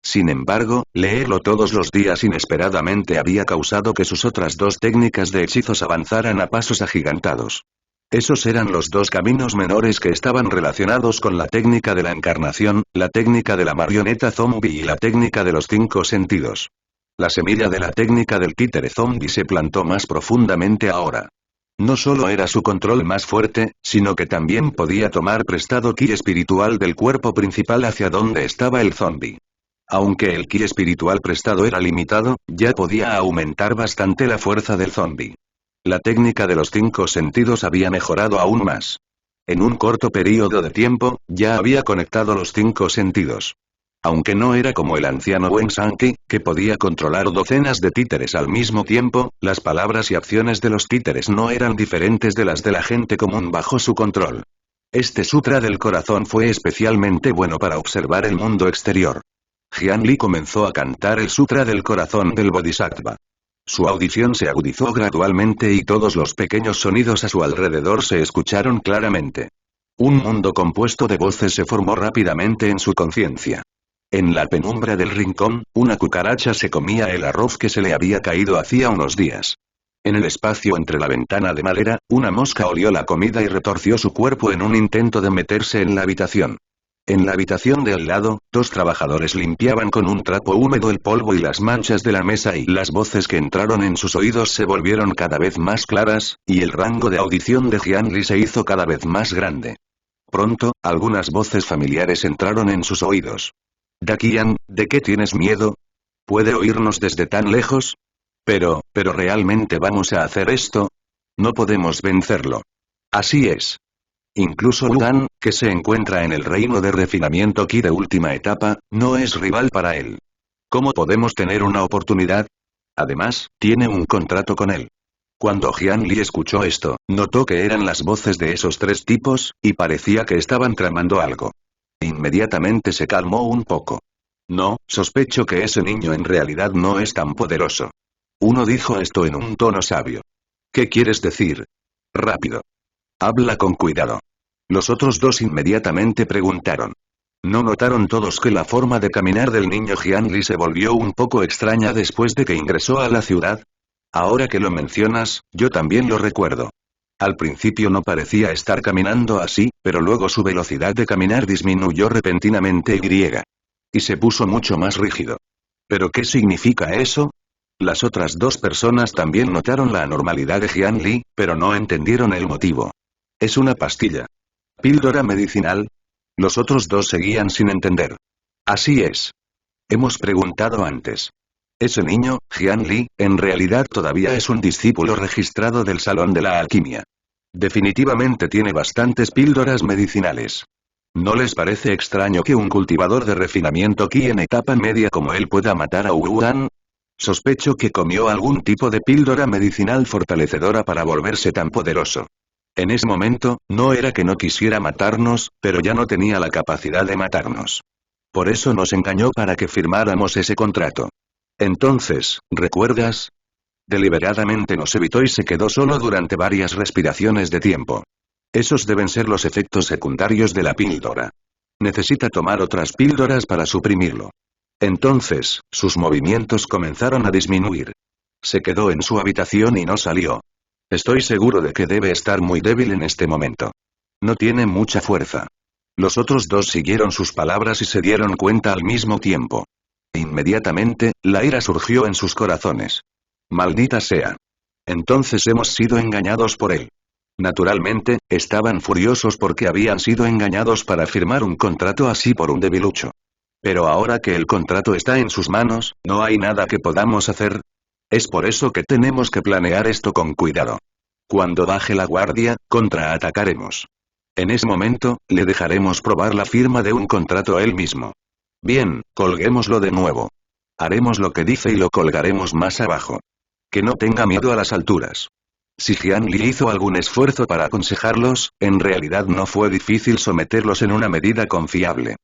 Sin embargo, leerlo todos los días inesperadamente había causado que sus otras dos técnicas de hechizos avanzaran a pasos agigantados. Esos eran los dos caminos menores que estaban relacionados con la técnica de la encarnación, la técnica de la marioneta zombie y la técnica de los 5 sentidos. La semilla de la técnica del títere zombie se plantó más profundamente ahora. No solo era su control más fuerte, sino que también podía tomar prestado ki espiritual del cuerpo principal hacia donde estaba el zombie. Aunque el ki espiritual prestado era limitado, ya podía aumentar bastante la fuerza del zombie. La técnica de los 5 sentidos había mejorado aún más. En un corto periodo de tiempo, ya había conectado los 5 sentidos. Aunque no era como el anciano Wen Sanqi, que podía controlar docenas de títeres al mismo tiempo, las palabras y acciones de los títeres no eran diferentes de las de la gente común bajo su control. Este Sutra del Corazón fue especialmente bueno para observar el mundo exterior. Jian Li comenzó a cantar el Sutra del Corazón del Bodhisattva. Su audición se agudizó gradualmente y todos los pequeños sonidos a su alrededor se escucharon claramente. Un mundo compuesto de voces se formó rápidamente en su conciencia. En la penumbra del rincón, una cucaracha se comía el arroz que se le había caído hacía unos días. En el espacio entre la ventana de madera, una mosca olió la comida y retorció su cuerpo en un intento de meterse en la habitación. En la habitación de al lado, 2 trabajadores limpiaban con un trapo húmedo el polvo y las manchas de la mesa y las voces que entraron en sus oídos se volvieron cada vez más claras, y el rango de audición de Jian Li se hizo cada vez más grande. Pronto, algunas voces familiares entraron en sus oídos. «Dakian, ¿de qué tienes miedo? ¿Puede oírnos desde tan lejos? Pero ¿realmente vamos a hacer esto? No podemos vencerlo. Así es. Incluso Wuhan, que se encuentra en el reino de refinamiento Ki de última etapa, no es rival para él. ¿Cómo podemos tener una oportunidad? Además, tiene un contrato con él». Cuando Jian Li escuchó esto, notó que eran las voces de esos 3 tipos, y parecía que estaban tramando algo. Inmediatamente se calmó un poco. No, sospecho que ese niño en realidad no es tan poderoso. Uno dijo esto en un tono sabio. ¿Qué quieres decir? Rápido. Habla con cuidado. Los otros 2 inmediatamente preguntaron. ¿No notaron todos que la forma de caminar del niño Jian Li se volvió un poco extraña después de que ingresó a la ciudad? Ahora que lo mencionas, yo también lo recuerdo. Al principio no parecía estar caminando así, pero luego su velocidad de caminar disminuyó repentinamente y se puso mucho más rígido. ¿Pero qué significa eso? Las otras 2 personas también notaron la anormalidad de Jian Li, pero no entendieron el motivo. Es una pastilla. ¿Píldora medicinal? Los otros 2 seguían sin entender. Así es. Hemos preguntado antes. Ese niño, Jian Li, en realidad todavía es un discípulo registrado del Salón de la Alquimia. Definitivamente tiene bastantes píldoras medicinales. ¿No les parece extraño que un cultivador de refinamiento Ki en etapa media como él pueda matar a Wuhan? Sospecho que comió algún tipo de píldora medicinal fortalecedora para volverse tan poderoso. En ese momento, no era que no quisiera matarnos, pero ya no tenía la capacidad de matarnos. Por eso nos engañó para que firmáramos ese contrato. Entonces, ¿recuerdas? Deliberadamente nos evitó y se quedó solo durante varias respiraciones de tiempo. Esos deben ser los efectos secundarios de la píldora. Necesita tomar otras píldoras para suprimirlo. Entonces, sus movimientos comenzaron a disminuir. Se quedó en su habitación y no salió. Estoy seguro de que debe estar muy débil en este momento. No tiene mucha fuerza. Los otros 2 siguieron sus palabras y se dieron cuenta al mismo tiempo. Inmediatamente, la ira surgió en sus corazones. Maldita sea. Entonces hemos sido engañados por él. Naturalmente, estaban furiosos porque habían sido engañados para firmar un contrato así por un debilucho. Pero ahora que el contrato está en sus manos, ¿no hay nada que podamos hacer? Es por eso que tenemos que planear esto con cuidado. Cuando baje la guardia, contraatacaremos. En ese momento, le dejaremos probar la firma de un contrato a él mismo. Bien, colguémoslo de nuevo. Haremos lo que dice y lo colgaremos más abajo. Que no tenga miedo a las alturas. Si Jian Li hizo algún esfuerzo para aconsejarlos, en realidad no fue difícil someterlos en una medida confiable.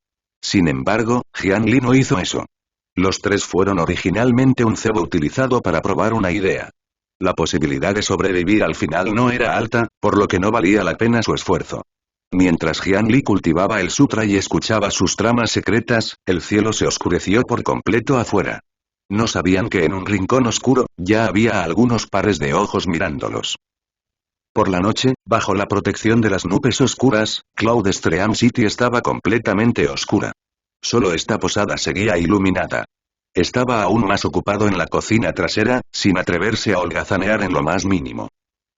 Sin embargo, Jian Li no hizo eso. Los tres fueron originalmente un cebo utilizado para probar una idea. La posibilidad de sobrevivir al final no era alta, por lo que no valía la pena su esfuerzo. Mientras Jian Li cultivaba el sutra y escuchaba sus tramas secretas, el cielo se oscureció por completo afuera. No sabían que en un rincón oscuro, ya había algunos pares de ojos mirándolos. Por la noche, bajo la protección de las nubes oscuras, Cloudstream City estaba completamente oscura. Solo esta posada seguía iluminada. Estaba aún más ocupado en la cocina trasera, sin atreverse a holgazanear en lo más mínimo.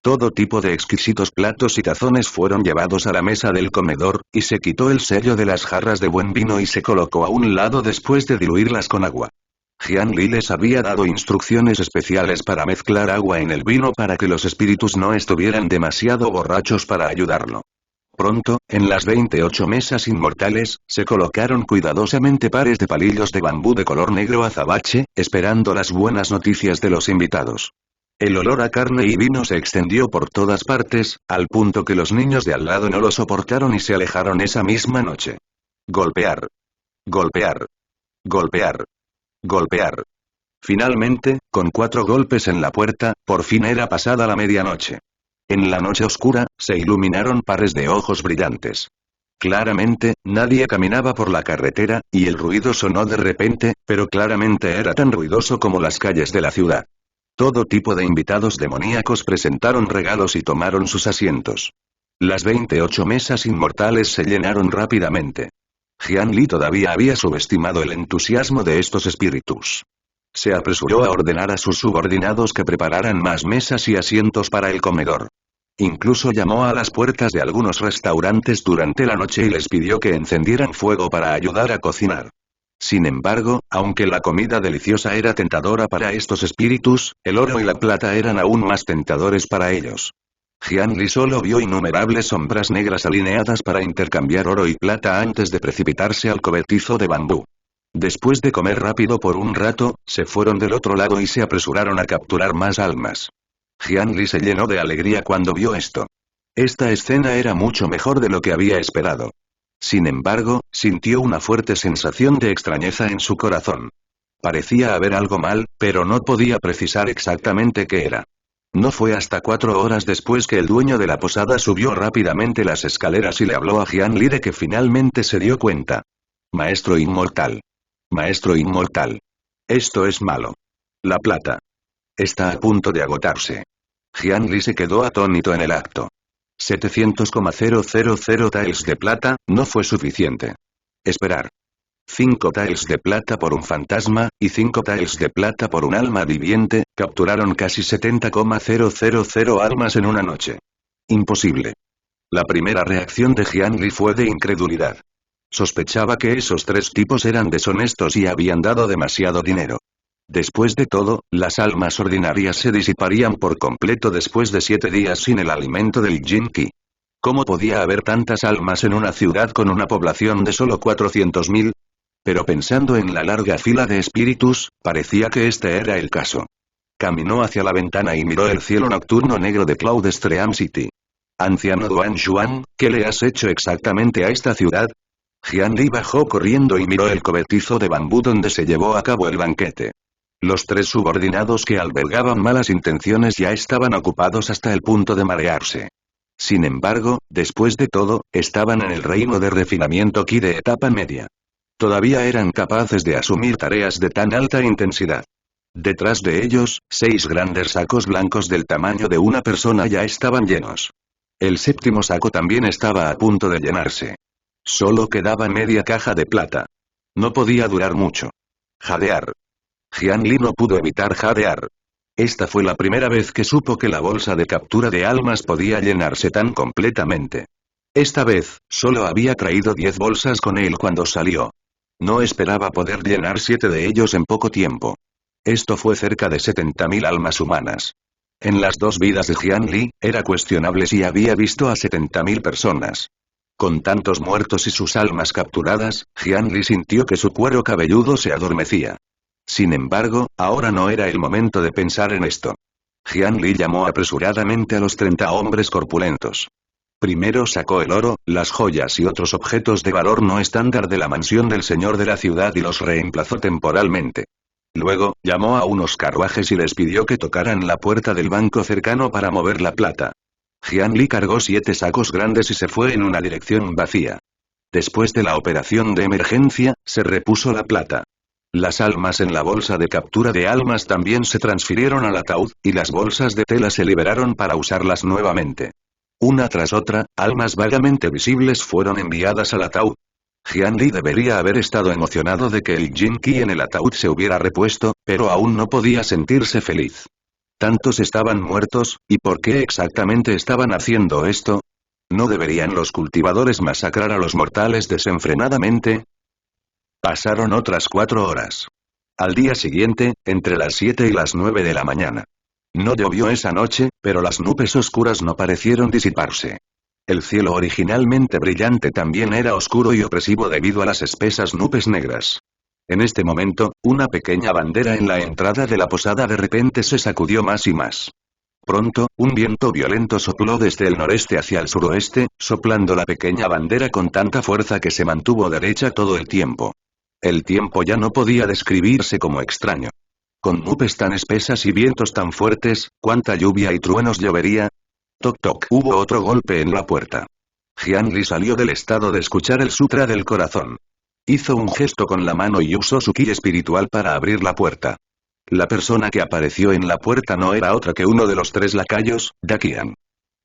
Todo tipo de exquisitos platos y tazones fueron llevados a la mesa del comedor, y se quitó el sello de las jarras de buen vino y se colocó a un lado después de diluirlas con agua. Jian Li les había dado instrucciones especiales para mezclar agua en el vino para que los espíritus no estuvieran demasiado borrachos para ayudarlo. Pronto, en las 28 mesas inmortales, se colocaron cuidadosamente pares de palillos de bambú de color negro azabache, esperando las buenas noticias de los invitados. El olor a carne y vino se extendió por todas partes, al punto que los niños de al lado no lo soportaron y se alejaron esa misma noche. Golpear. Golpear. Golpear. Golpear. Finalmente, con 4 golpes en la puerta, por fin era pasada la medianoche. En la noche oscura, se iluminaron pares de ojos brillantes. Claramente, nadie caminaba por la carretera, y el ruido sonó de repente, pero claramente era tan ruidoso como las calles de la ciudad. Todo tipo de invitados demoníacos presentaron regalos y tomaron sus asientos. Las 28 mesas inmortales se llenaron rápidamente. Jian Li todavía había subestimado el entusiasmo de estos espíritus. Se apresuró a ordenar a sus subordinados que prepararan más mesas y asientos para el comedor. Incluso llamó a las puertas de algunos restaurantes durante la noche y les pidió que encendieran fuego para ayudar a cocinar. Sin embargo, aunque la comida deliciosa era tentadora para estos espíritus, el oro y la plata eran aún más tentadores para ellos. Jian Li solo vio innumerables sombras negras alineadas para intercambiar oro y plata antes de precipitarse al cobertizo de bambú. Después de comer rápido por un rato, se fueron del otro lado y se apresuraron a capturar más almas. Jian Li se llenó de alegría cuando vio esto. Esta escena era mucho mejor de lo que había esperado. Sin embargo, sintió una fuerte sensación de extrañeza en su corazón. Parecía haber algo mal, pero no podía precisar exactamente qué era. No fue hasta 4 horas después que el dueño de la posada subió rápidamente las escaleras y le habló a Jian Li de que finalmente se dio cuenta. Maestro inmortal. Maestro inmortal. Esto es malo. La plata. Está a punto de agotarse. Jian Li se quedó atónito en el acto. 700,000 taels de plata, no fue suficiente. Esperar. 5 taels de plata por un fantasma, y 5 taels de plata por un alma viviente, capturaron casi 70,000 almas en una noche. Imposible. La primera reacción de Jian Li fue de incredulidad. Sospechaba que esos 3 tipos eran deshonestos y habían dado demasiado dinero. Después de todo, las almas ordinarias se disiparían por completo después de 7 días sin el alimento del Jin Ki. ¿Cómo podía haber tantas almas en una ciudad con una población de solo 400.000? Pero pensando en la larga fila de espíritus, parecía que este era el caso. Caminó hacia la ventana y miró el cielo nocturno negro de Cloudstream City. Anciano Duan Xuan, ¿qué le has hecho exactamente a esta ciudad? Jian Li bajó corriendo y miró el cobertizo de bambú donde se llevó a cabo el banquete. Los 3 subordinados que albergaban malas intenciones ya estaban ocupados hasta el punto de marearse. Sin embargo, después de todo, estaban en el reino de refinamiento Qi de etapa media. Todavía eran capaces de asumir tareas de tan alta intensidad. Detrás de ellos, 6 grandes sacos blancos del tamaño de una persona ya estaban llenos. El 7º saco también estaba a punto de llenarse. Solo quedaba media caja de plata. No podía durar mucho. Jadear. Jian Li no pudo evitar jadear. Esta fue la primera vez que supo que la bolsa de captura de almas podía llenarse tan completamente. Esta vez, solo había traído 10 bolsas con él cuando salió. No esperaba poder llenar 7 de ellos en poco tiempo. Esto fue cerca de 70.000 almas humanas. En las 2 vidas de Jian Li, era cuestionable si había visto a 70.000 personas. Con tantos muertos y sus almas capturadas, Jian Li sintió que su cuero cabelludo se adormecía. Sin embargo, ahora no era el momento de pensar en esto. Jian Li llamó apresuradamente a los 30 hombres corpulentos. Primero sacó el oro, las joyas y otros objetos de valor no estándar de la mansión del señor de la ciudad y los reemplazó temporalmente. Luego, llamó a unos carruajes y les pidió que tocaran la puerta del banco cercano para mover la plata. Jian Li cargó 7 sacos grandes y se fue en una dirección vacía. Después de la operación de emergencia, se repuso la plata. Las almas en la bolsa de captura de almas también se transfirieron al ataúd, y las bolsas de tela se liberaron para usarlas nuevamente. Una tras otra, almas vagamente visibles fueron enviadas al ataúd. Jian Li debería haber estado emocionado de que el Jin Qi en el ataúd se hubiera repuesto, pero aún no podía sentirse feliz. Tantos estaban muertos, ¿y por qué exactamente estaban haciendo esto? ¿No deberían los cultivadores masacrar a los mortales desenfrenadamente? Pasaron otras 4 horas. Al día siguiente, entre las 7 y las 9 de la mañana. No llovió esa noche, pero las nubes oscuras no parecieron disiparse. El cielo originalmente brillante también era oscuro y opresivo debido a las espesas nubes negras. En este momento, una pequeña bandera en la entrada de la posada de repente se sacudió más y más. Pronto, un viento violento sopló desde el noreste hacia el suroeste, soplando la pequeña bandera con tanta fuerza que se mantuvo derecha todo el tiempo. El tiempo ya no podía describirse como extraño. Con nubes tan espesas y vientos tan fuertes, ¿cuánta lluvia y truenos llovería? Toc toc. Hubo otro golpe en la puerta. Jian Li salió del estado de escuchar el sutra del corazón. Hizo un gesto con la mano y usó su ki espiritual para abrir la puerta. La persona que apareció en la puerta no era otra que uno de los 3 lacayos, Daqian.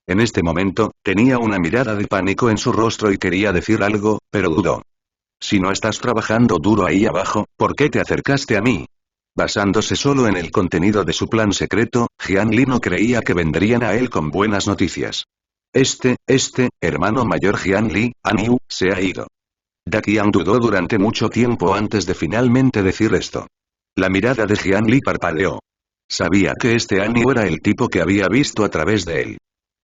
En este momento, tenía una mirada de pánico en su rostro y quería decir algo, pero dudó. Si no estás trabajando duro ahí abajo, ¿por qué te acercaste a mí? Basándose solo en el contenido de su plan secreto, Jian Li no creía que vendrían a él con buenas noticias. Hermano mayor Jian Li, Aniu, se ha ido. Daqian dudó durante mucho tiempo antes de finalmente decir esto. La mirada de Jian Li parpadeó. Sabía que este Aniu era el tipo que había visto a través de él.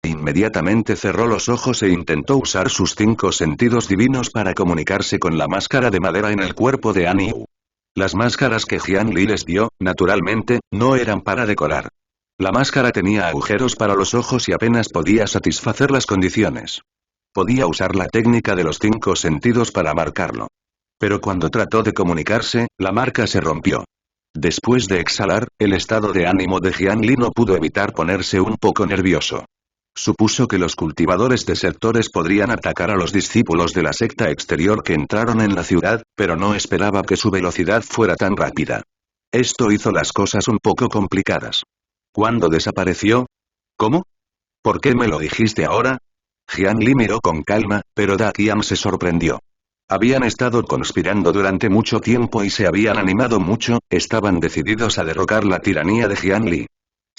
Inmediatamente cerró los ojos e intentó usar sus 5 sentidos divinos para comunicarse con la máscara de madera en el cuerpo de Aniu. Las máscaras que Jian Li les dio, naturalmente, no eran para decorar. La máscara tenía agujeros para los ojos y apenas podía satisfacer las condiciones. Podía usar la técnica de los 5 sentidos para marcarlo. Pero cuando trató de comunicarse, la marca se rompió. Después de exhalar, el estado de ánimo de Jian Li no pudo evitar ponerse un poco nervioso. Supuso que los cultivadores desertores podrían atacar a los discípulos de la secta exterior que entraron en la ciudad, pero no esperaba que su velocidad fuera tan rápida. Esto hizo las cosas un poco complicadas. ¿Cuándo desapareció? ¿Cómo? ¿Por qué me lo dijiste ahora? Jian Li miró con calma, pero Daqian se sorprendió. Habían estado conspirando durante mucho tiempo y se habían animado mucho, estaban decididos a derrocar la tiranía de Jian Li.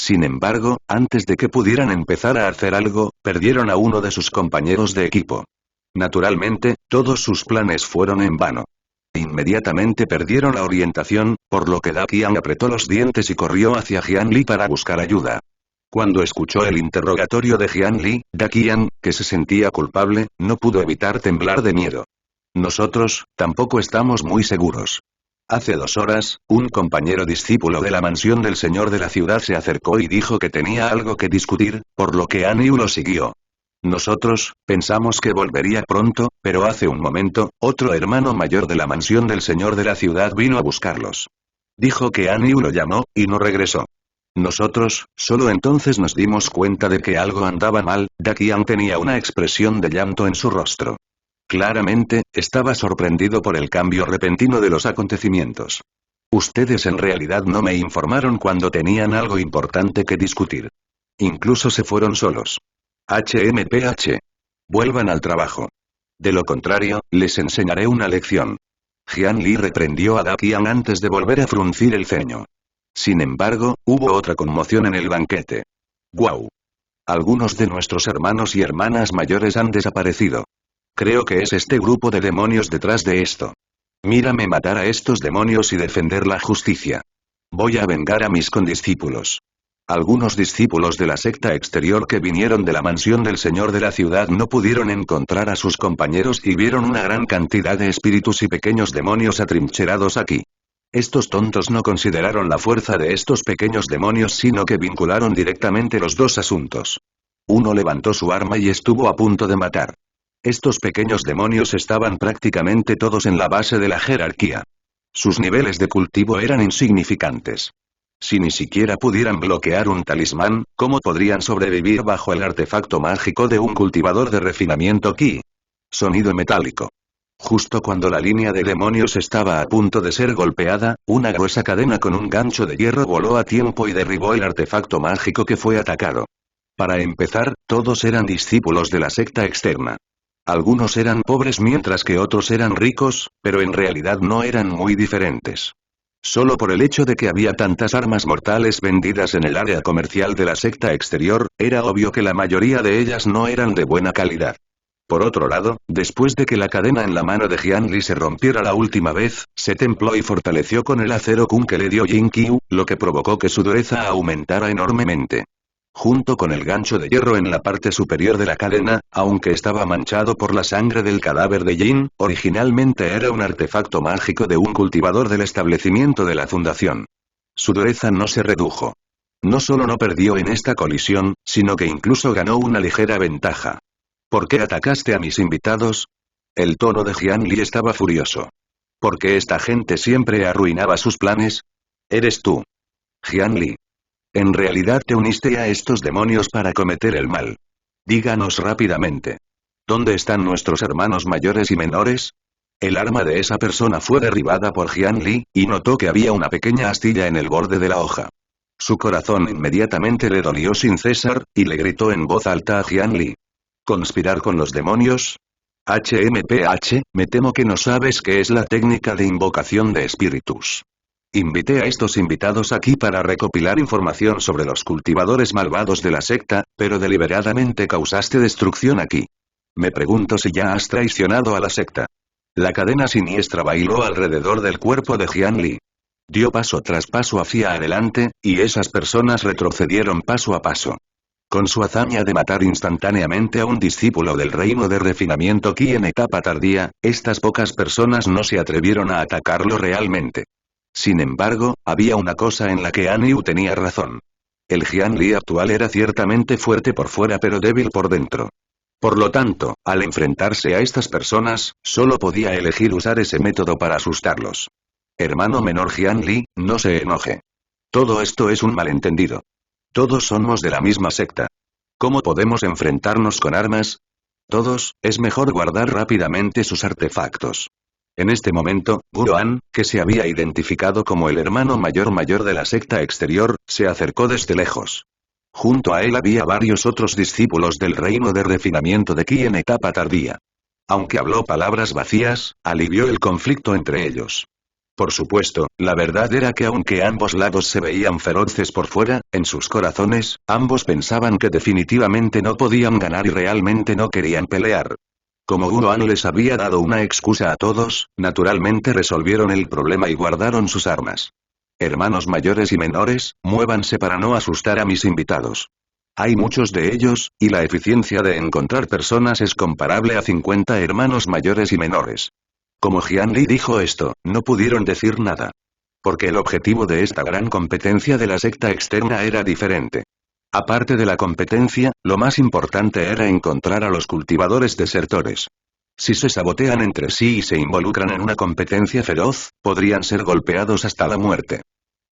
Sin embargo, antes de que pudieran empezar a hacer algo, perdieron a uno de sus compañeros de equipo. Naturalmente, todos sus planes fueron en vano. Inmediatamente perdieron la orientación, por lo que Daqian apretó los dientes y corrió hacia Jian Li para buscar ayuda. Cuando escuchó el interrogatorio de Jian Li, Daqian, que se sentía culpable, no pudo evitar temblar de miedo. Nosotros, tampoco estamos muy seguros. Hace 2 horas, un compañero discípulo de la mansión del señor de la ciudad se acercó y dijo que tenía algo que discutir, por lo que Aniu lo siguió. Nosotros, pensamos que volvería pronto, pero hace un momento, otro hermano mayor de la mansión del señor de la ciudad vino a buscarlos. Dijo que Aniu lo llamó, y no regresó. Nosotros, solo entonces nos dimos cuenta de que algo andaba mal. Daqian tenía una expresión de llanto en su rostro. Claramente, estaba sorprendido por el cambio repentino de los acontecimientos. Ustedes en realidad no me informaron cuando tenían algo importante que discutir. Incluso se fueron solos. HMPH. Vuelvan al trabajo. De lo contrario, les enseñaré una lección. Jian Li reprendió a Daqian antes de volver a fruncir el ceño. Sin embargo, hubo otra conmoción en el banquete. ¡Guau! Algunos de nuestros hermanos y hermanas mayores han desaparecido. Creo que es este grupo de demonios detrás de esto. Mírame matar a estos demonios y defender la justicia. Voy a vengar a mis condiscípulos. Algunos discípulos de la secta exterior que vinieron de la mansión del señor de la ciudad no pudieron encontrar a sus compañeros y vieron una gran cantidad de espíritus y pequeños demonios atrincherados aquí. Estos tontos no consideraron la fuerza de estos pequeños demonios sino que vincularon directamente los dos asuntos. Uno levantó su arma y estuvo a punto de matar. Estos pequeños demonios estaban prácticamente todos en la base de la jerarquía. Sus niveles de cultivo eran insignificantes. Si ni siquiera pudieran bloquear un talismán, ¿cómo podrían sobrevivir bajo el artefacto mágico de un cultivador de refinamiento Ki? Sonido metálico. Justo cuando la línea de demonios estaba a punto de ser golpeada, una gruesa cadena con un gancho de hierro voló a tiempo y derribó el artefacto mágico que fue atacado. Para empezar, todos eran discípulos de la secta externa. Algunos eran pobres mientras que otros eran ricos, pero en realidad no eran muy diferentes. Solo por el hecho de que había tantas armas mortales vendidas en el área comercial de la secta exterior, era obvio que la mayoría de ellas no eran de buena calidad. Por otro lado, después de que la cadena en la mano de Jianli se rompiera la última vez, se templó y fortaleció con el acero Kun que le dio Jin Qiu, lo que provocó que su dureza aumentara enormemente. Junto con el gancho de hierro en la parte superior de la cadena, aunque estaba manchado por la sangre del cadáver de Jin, originalmente era un artefacto mágico de un cultivador del establecimiento de la fundación. Su dureza no se redujo. No solo no perdió en esta colisión, sino que incluso ganó una ligera ventaja. ¿Por qué atacaste a mis invitados? El tono de Jianli estaba furioso. ¿Por qué esta gente siempre arruinaba sus planes? Eres tú. Jianli. En realidad te uniste a estos demonios para cometer el mal. Díganos rápidamente. ¿Dónde están nuestros hermanos mayores y menores? El arma de esa persona fue derribada por Jianli, y notó que había una pequeña astilla en el borde de la hoja. Su corazón inmediatamente le dolió sin cesar, y le gritó en voz alta a Jianli. ¿Conspirar con los demonios? HMPH, me temo que no sabes qué es la técnica de invocación de espíritus. Invité a estos invitados aquí para recopilar información sobre los cultivadores malvados de la secta, pero deliberadamente causaste destrucción aquí. Me pregunto si ya has traicionado a la secta. La cadena siniestra bailó alrededor del cuerpo de Jianli. Dio paso tras paso hacia adelante, y esas personas retrocedieron paso a paso. Con su hazaña de matar instantáneamente a un discípulo del reino de refinamiento Ki en etapa tardía, estas pocas personas no se atrevieron a atacarlo realmente. Sin embargo, había una cosa en la que Aniu tenía razón. El Jianli actual era ciertamente fuerte por fuera pero débil por dentro. Por lo tanto, al enfrentarse a estas personas, solo podía elegir usar ese método para asustarlos. Hermano menor Jianli, no se enoje. Todo esto es un malentendido. Todos somos de la misma secta. ¿Cómo podemos enfrentarnos con armas? Todos, es mejor guardar rápidamente sus artefactos. En este momento, Guoan, que se había identificado como el hermano mayor de la secta exterior, se acercó desde lejos. Junto a él había varios otros discípulos del reino de refinamiento de Ki en etapa tardía. Aunque habló palabras vacías, alivió el conflicto entre ellos. Por supuesto, la verdad era que aunque ambos lados se veían feroces por fuera, en sus corazones, ambos pensaban que definitivamente no podían ganar y realmente no querían pelear. Como Guoan les había dado una excusa a todos, naturalmente resolvieron el problema y guardaron sus armas. Hermanos mayores y menores, muévanse para no asustar a mis invitados. Hay muchos de ellos, y la eficiencia de encontrar personas es comparable a 50 hermanos mayores y menores. Como Jianli dijo esto, no pudieron decir nada. Porque el objetivo de esta gran competencia de la secta externa era diferente. Aparte de la competencia, lo más importante era encontrar a los cultivadores desertores. Si se sabotean entre sí y se involucran en una competencia feroz, podrían ser golpeados hasta la muerte.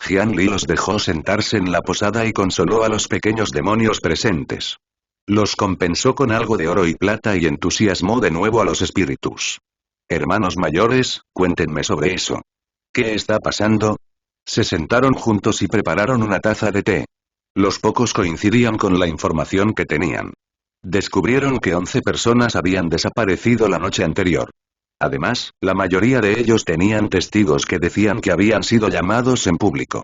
Jianli los dejó sentarse en la posada y consoló a los pequeños demonios presentes. Los compensó con algo de oro y plata y entusiasmó de nuevo a los espíritus. Hermanos mayores, cuéntenme sobre eso. ¿Qué está pasando? Se sentaron juntos y prepararon una taza de té. Los pocos coincidían con la información que tenían. Descubrieron que 11 personas habían desaparecido la noche anterior. Además, la mayoría de ellos tenían testigos que decían que habían sido llamados en público.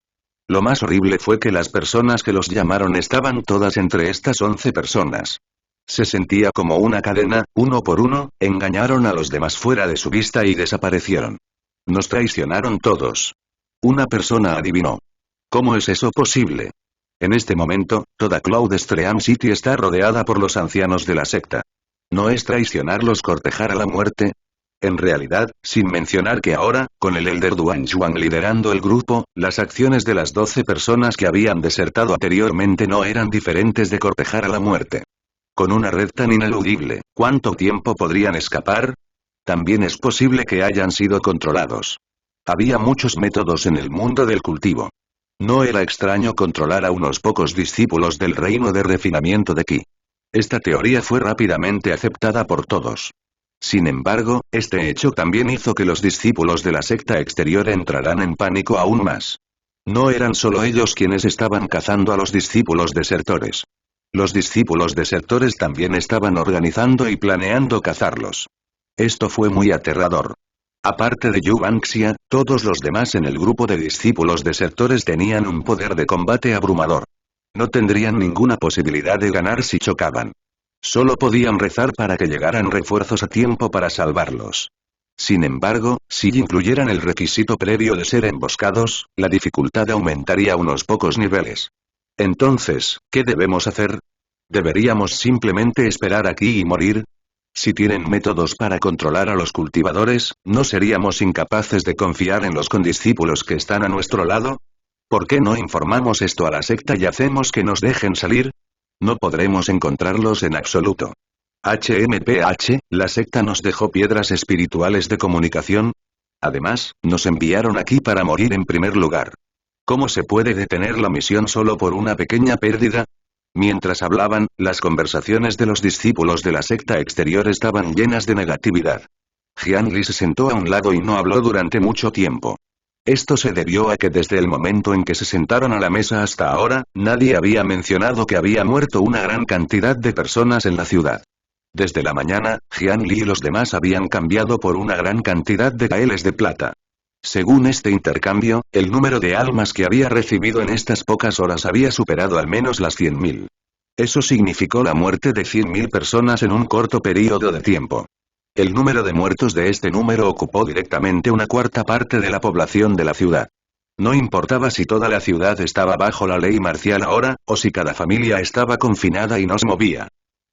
Lo más horrible fue que las personas que los llamaron estaban todas entre estas 11 personas. Se sentía como una cadena, uno por uno, engañaron a los demás fuera de su vista y desaparecieron. Nos traicionaron todos. Una persona adivinó. ¿Cómo es eso posible? En este momento, toda Cloud Stream City está rodeada por los ancianos de la secta. ¿No es traicionarlos cortejar a la muerte? En realidad, sin mencionar que ahora, con el Elder Duan Juan liderando el grupo, las acciones de las 12 personas que habían desertado anteriormente no eran diferentes de cortejar a la muerte. Con una red tan ineludible, ¿cuánto tiempo podrían escapar? También es posible que hayan sido controlados. Había muchos métodos en el mundo del cultivo. No era extraño controlar a unos pocos discípulos del reino de refinamiento de Qi. Esta teoría fue rápidamente aceptada por todos. Sin embargo, este hecho también hizo que los discípulos de la secta exterior entraran en pánico aún más. No eran solo ellos quienes estaban cazando a los discípulos desertores. Los discípulos desertores también estaban organizando y planeando cazarlos. Esto fue muy aterrador. Aparte de Yu Banxia, todos los demás en el grupo de discípulos desertores tenían un poder de combate abrumador. No tendrían ninguna posibilidad de ganar si chocaban. Solo podían rezar para que llegaran refuerzos a tiempo para salvarlos. Sin embargo, si incluyeran el requisito previo de ser emboscados, la dificultad aumentaría unos pocos niveles. Entonces, ¿qué debemos hacer? ¿Deberíamos simplemente esperar aquí y morir? Si tienen métodos para controlar a los cultivadores, ¿no seríamos incapaces de confiar en los condiscípulos que están a nuestro lado? ¿Por qué no informamos esto a la secta y hacemos que nos dejen salir? No podremos encontrarlos en absoluto. HMPH, la secta nos dejó piedras espirituales de comunicación. Además, nos enviaron aquí para morir en primer lugar. ¿Cómo se puede detener la misión solo por una pequeña pérdida? Mientras hablaban, las conversaciones de los discípulos de la secta exterior estaban llenas de negatividad. Jian Li se sentó a un lado y no habló durante mucho tiempo. Esto se debió a que desde el momento en que se sentaron a la mesa hasta ahora, nadie había mencionado que había muerto una gran cantidad de personas en la ciudad. Desde la mañana, Jian Li y los demás habían cambiado por una gran cantidad de gaeles de plata. Según este intercambio, el número de almas que había recibido en estas pocas horas había superado al menos las 100.000. Eso significó la muerte de 100.000 personas en un corto período de tiempo. El número de muertos de este número ocupó directamente una cuarta parte de la población de la ciudad. No importaba si toda la ciudad estaba bajo la ley marcial ahora, o si cada familia estaba confinada y no se movía.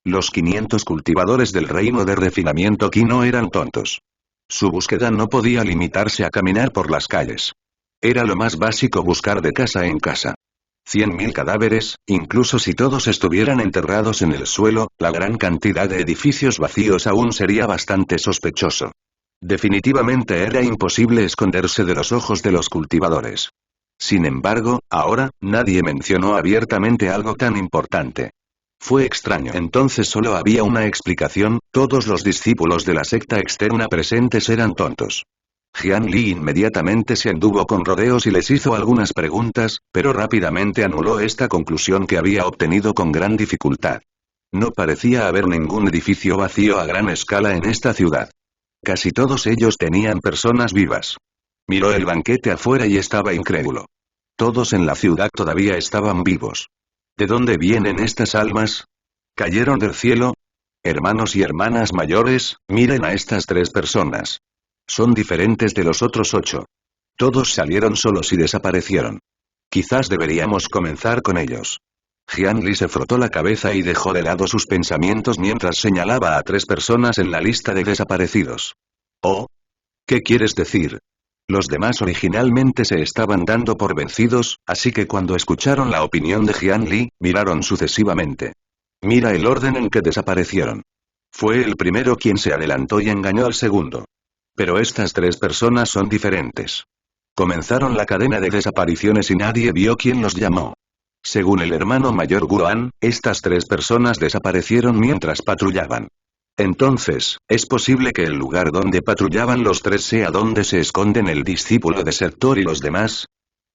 Los 500 cultivadores del reino de refinamiento Qi no eran tontos. Su búsqueda no podía limitarse a caminar por las calles. Era lo más básico buscar de casa en casa. 100.000 cadáveres, incluso si todos estuvieran enterrados en el suelo, la gran cantidad de edificios vacíos aún sería bastante sospechoso. Definitivamente era imposible esconderse de los ojos de los cultivadores. Sin embargo, ahora, nadie mencionó abiertamente algo tan importante. Fue extraño. Entonces solo había una explicación: todos los discípulos de la secta externa presentes eran tontos. Jian Li inmediatamente se anduvo con rodeos y les hizo algunas preguntas, pero rápidamente anuló esta conclusión que había obtenido con gran dificultad. No parecía haber ningún edificio vacío a gran escala en esta ciudad. Casi todos ellos tenían personas vivas. Miró el banquete afuera y estaba incrédulo. Todos en la ciudad todavía estaban vivos. ¿De dónde vienen estas almas? ¿Cayeron del cielo? Hermanos y hermanas mayores, miren a estas 3 personas. Son diferentes de los otros 8. Todos salieron solos y desaparecieron. Quizás deberíamos comenzar con ellos. Jian Li se frotó la cabeza y dejó de lado sus pensamientos mientras señalaba a 3 personas en la lista de desaparecidos. ¿Oh? ¿Qué quieres decir? Los demás originalmente se estaban dando por vencidos, así que cuando escucharon la opinión de Jian Li, miraron sucesivamente. Mira el orden en que desaparecieron. Fue el primero quien se adelantó y engañó al segundo. Pero estas 3 personas son diferentes. Comenzaron la cadena de desapariciones y nadie vio quién los llamó. Según el hermano mayor Guoan, estas 3 personas desaparecieron mientras patrullaban. Entonces, ¿es posible que el lugar donde patrullaban los 3 sea donde se esconden el discípulo desertor y los demás?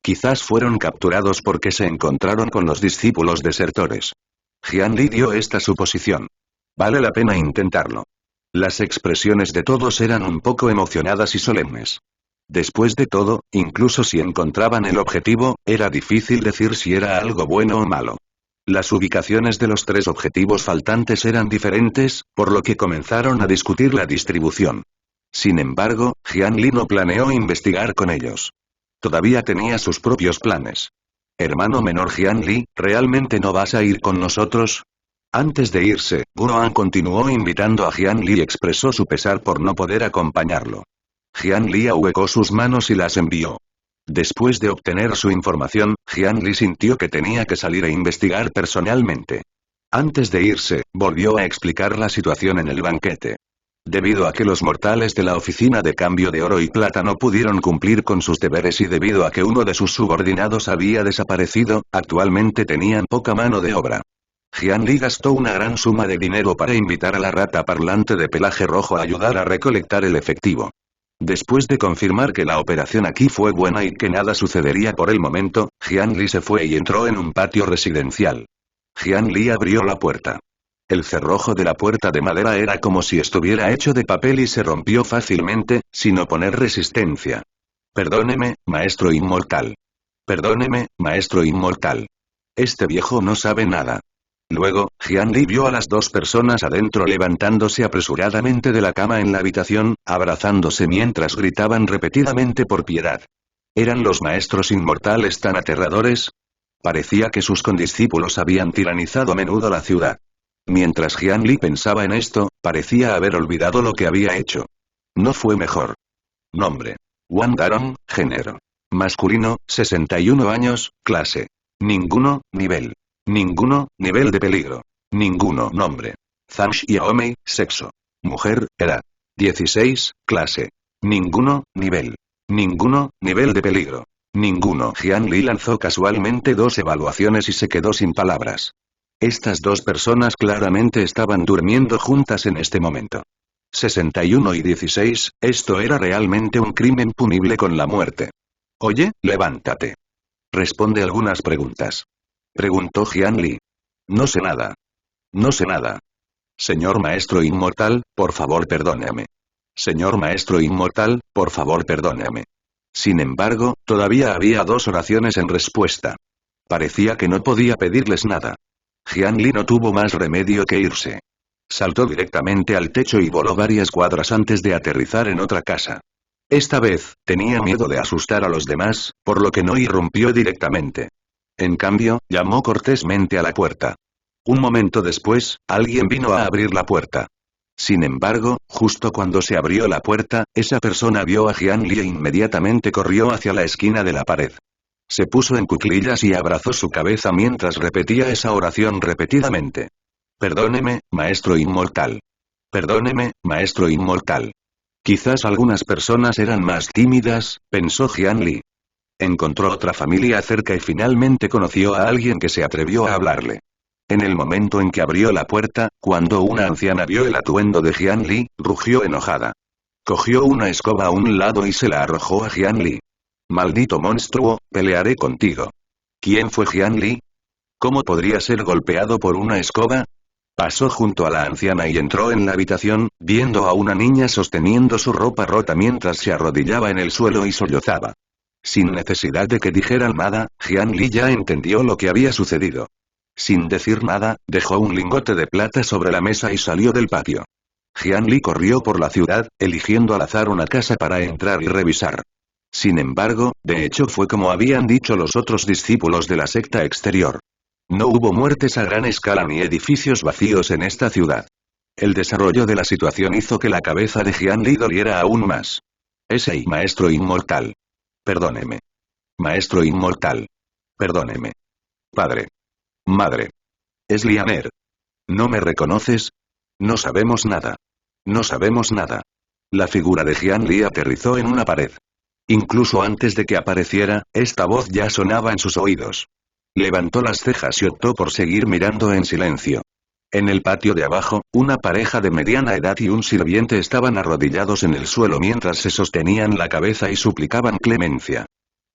Quizás fueron capturados porque se encontraron con los discípulos desertores. Jian Li dio esta suposición. Vale la pena intentarlo. Las expresiones de todos eran un poco emocionadas y solemnes. Después de todo, incluso si encontraban el objetivo, era difícil decir si era algo bueno o malo. Las ubicaciones de los 3 objetivos faltantes eran diferentes, por lo que comenzaron a discutir la distribución. Sin embargo, Jian Li no planeó investigar con ellos. Todavía tenía sus propios planes. Hermano menor Jian Li, ¿realmente no vas a ir con nosotros? Antes de irse, Guoan continuó invitando a Jian Li y expresó su pesar por no poder acompañarlo. Jian Li ahuecó sus manos y las envió. Después de obtener su información, Jian Li sintió que tenía que salir e investigar personalmente. Antes de irse, volvió a explicar la situación en el banquete. Debido a que los mortales de la oficina de cambio de oro y plata no pudieron cumplir con sus deberes y debido a que uno de sus subordinados había desaparecido, actualmente tenían poca mano de obra. Jian Li gastó una gran suma de dinero para invitar a la rata parlante de pelaje rojo a ayudar a recolectar el efectivo. Después de confirmar que la operación aquí fue buena y que nada sucedería por el momento, Jian Li se fue y entró en un patio residencial. Jian Li abrió la puerta. El cerrojo de la puerta de madera era como si estuviera hecho de papel y se rompió fácilmente, sin oponer resistencia. Perdóneme, maestro inmortal. Perdóneme, maestro inmortal. Este viejo no sabe nada. Luego, Jian Li vio a las dos personas adentro levantándose apresuradamente de la cama en la habitación, abrazándose mientras gritaban repetidamente por piedad. ¿Eran los maestros inmortales tan aterradores? Parecía que sus condiscípulos habían tiranizado a menudo la ciudad. Mientras Jian Li pensaba en esto, parecía haber olvidado lo que había hecho. No fue mejor. Nombre. Wang Daron, género. Masculino, 61 años, clase. Ninguno, nivel. Ninguno, nivel de peligro. Ninguno, nombre. Zhang Xiaomei, sexo. Mujer, edad. 16, clase. Ninguno, nivel. Ninguno, nivel de peligro. Ninguno. Jian Li lanzó casualmente dos evaluaciones y se quedó sin palabras. Estas dos personas claramente estaban durmiendo juntas en este momento. 61 y 16, esto era realmente un crimen punible con la muerte. Oye, levántate. Responde algunas preguntas. Preguntó Jian Li. No sé nada. No sé nada. Señor maestro inmortal, por favor perdóname. Señor maestro inmortal, por favor perdóname. Sin embargo, todavía había dos oraciones en respuesta. Parecía que no podía pedirles nada. Jian Li no tuvo más remedio que irse. Saltó directamente al techo y voló varias cuadras antes de aterrizar en otra casa. Esta vez, tenía miedo de asustar a los demás, por lo que no irrumpió directamente. En cambio, llamó cortésmente a la puerta. Un momento después, alguien vino a abrir la puerta. Sin embargo, justo cuando se abrió la puerta, esa persona vio a Jian Li e inmediatamente corrió hacia la esquina de la pared. Se puso en cuclillas y abrazó su cabeza mientras repetía esa oración repetidamente. Perdóneme, maestro inmortal. Perdóneme, maestro inmortal. Quizás algunas personas eran más tímidas, pensó Jian Li. Encontró otra familia cerca y finalmente conoció a alguien que se atrevió a hablarle. En el momento en que abrió la puerta, cuando una anciana vio el atuendo de Jian Li, rugió enojada. Cogió una escoba a un lado y se la arrojó a Jian Li. Maldito monstruo, pelearé contigo. ¿Quién fue Jian Li? ¿Cómo podría ser golpeado por una escoba? Pasó junto a la anciana y entró en la habitación, viendo a una niña sosteniendo su ropa rota mientras se arrodillaba en el suelo y sollozaba. Sin necesidad de que dijeran nada, Jian Li ya entendió lo que había sucedido. Sin decir nada, dejó un lingote de plata sobre la mesa y salió del patio. Jian Li corrió por la ciudad, eligiendo al azar una casa para entrar y revisar. Sin embargo, de hecho fue como habían dicho los otros discípulos de la secta exterior. No hubo muertes a gran escala ni edificios vacíos en esta ciudad. El desarrollo de la situación hizo que la cabeza de Jian Li doliera aún más. Ese maestro inmortal. Perdóneme. Maestro inmortal. Perdóneme. Padre. Madre. Es Lianer. ¿No me reconoces? No sabemos nada. No sabemos nada. La figura de Jian Li aterrizó en una pared. Incluso antes de que apareciera, esta voz ya sonaba en sus oídos. Levantó las cejas y optó por seguir mirando en silencio. En el patio de abajo, una pareja de mediana edad y un sirviente estaban arrodillados en el suelo mientras se sostenían la cabeza y suplicaban clemencia.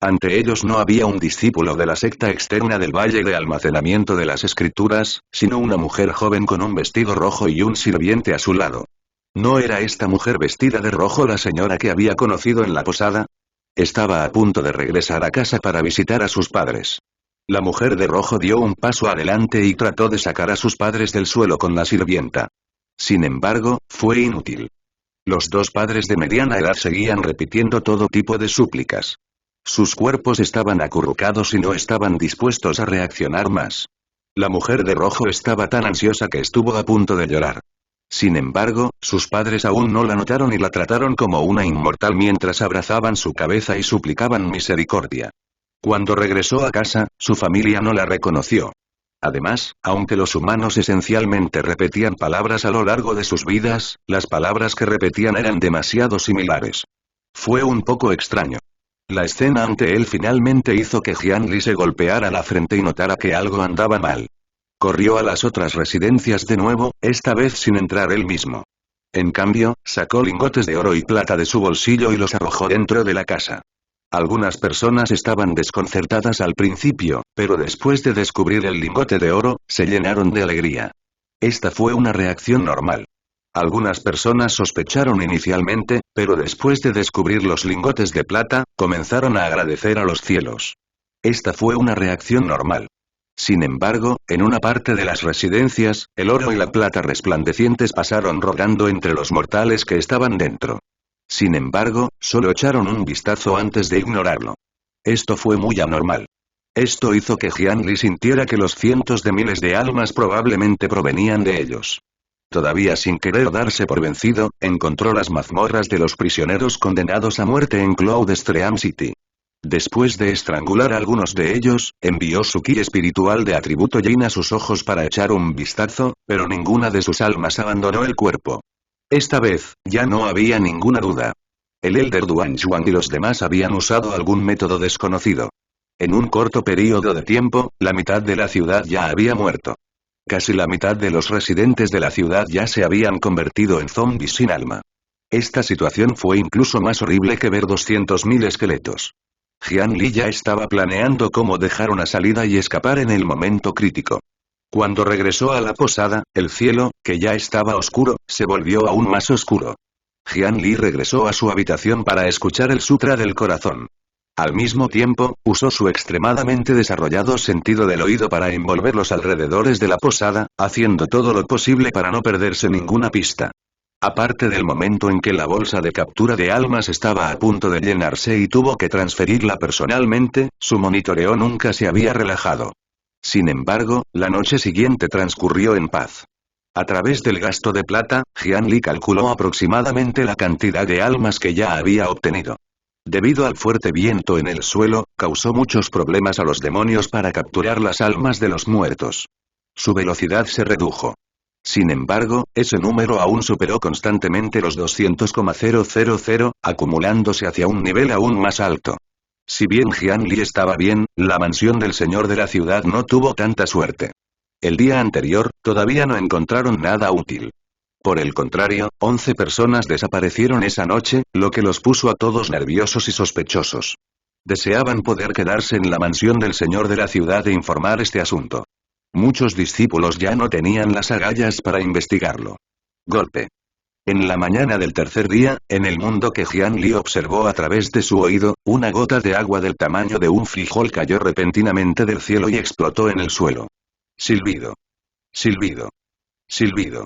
Ante ellos no había un discípulo de la secta externa del Valle de Almacenamiento de las Escrituras, sino una mujer joven con un vestido rojo y un sirviente a su lado. ¿No era esta mujer vestida de rojo la señora que había conocido en la posada? Estaba a punto de regresar a casa para visitar a sus padres. La mujer de rojo dio un paso adelante y trató de sacar a sus padres del suelo con la sirvienta. Sin embargo, fue inútil. Los dos padres de mediana edad seguían repitiendo todo tipo de súplicas. Sus cuerpos estaban acurrucados y no estaban dispuestos a reaccionar más. La mujer de rojo estaba tan ansiosa que estuvo a punto de llorar. Sin embargo, sus padres aún no la notaron y la trataron como una inmortal mientras abrazaban su cabeza y suplicaban misericordia. Cuando regresó a casa, su familia no la reconoció. Además, aunque los humanos esencialmente repetían palabras a lo largo de sus vidas, las palabras que repetían eran demasiado similares. Fue un poco extraño. La escena ante él finalmente hizo que Jian-Li se golpeara la frente y notara que algo andaba mal. Corrió a las otras residencias de nuevo, esta vez sin entrar él mismo. En cambio, sacó lingotes de oro y plata de su bolsillo y los arrojó dentro de la casa. Algunas personas estaban desconcertadas al principio, pero después de descubrir el lingote de oro, se llenaron de alegría. Esta fue una reacción normal. Algunas personas sospecharon inicialmente, pero después de descubrir los lingotes de plata, comenzaron a agradecer a los cielos. Esta fue una reacción normal. Sin embargo, en una parte de las residencias, el oro y la plata resplandecientes pasaron rodando entre los mortales que estaban dentro. Sin embargo, solo echaron un vistazo antes de ignorarlo. Esto fue muy anormal. Esto hizo que Jian-Li sintiera que los cientos de miles de almas probablemente provenían de ellos. Todavía sin querer darse por vencido, encontró las mazmorras de los prisioneros condenados a muerte en Cloudstream City. Después de estrangular a algunos de ellos, envió su ki espiritual de atributo Yin a sus ojos para echar un vistazo, pero ninguna de sus almas abandonó el cuerpo. Esta vez, ya no había ninguna duda. El Elder Duan Xuan y los demás habían usado algún método desconocido. En un corto período de tiempo, la mitad de la ciudad ya había muerto. Casi la mitad de los residentes de la ciudad ya se habían convertido en zombies sin alma. Esta situación fue incluso más horrible que ver 200.000 esqueletos. Jian-Li ya estaba planeando cómo dejar una salida y escapar en el momento crítico. Cuando regresó a la posada, el cielo, que ya estaba oscuro, se volvió aún más oscuro. Jian-Li regresó a su habitación para escuchar el Sutra del Corazón. Al mismo tiempo, usó su extremadamente desarrollado sentido del oído para envolver los alrededores de la posada, haciendo todo lo posible para no perderse ninguna pista. Aparte del momento en que la bolsa de captura de almas estaba a punto de llenarse y tuvo que transferirla personalmente, su monitoreo nunca se había relajado. Sin embargo, la noche siguiente transcurrió en paz. A través del gasto de plata, Jian-Li calculó aproximadamente la cantidad de almas que ya había obtenido. Debido al fuerte viento en el suelo, causó muchos problemas a los demonios para capturar las almas de los muertos. Su velocidad se redujo. Sin embargo, ese número aún superó constantemente los 200,000, acumulándose hacia un nivel aún más alto. Si bien Jian-Li estaba bien, la mansión del señor de la ciudad no tuvo tanta suerte. El día anterior, todavía no encontraron nada útil. Por el contrario, 11 personas desaparecieron esa noche, lo que los puso a todos nerviosos y sospechosos. Deseaban poder quedarse en la mansión del señor de la ciudad e informar este asunto. Muchos discípulos ya no tenían las agallas para investigarlo. Golpe. En la mañana del tercer día, en el mundo que Jian-Li observó a través de su oído, una gota de agua del tamaño de un frijol cayó repentinamente del cielo y explotó en el suelo. Silbido. Silbido. Silbido.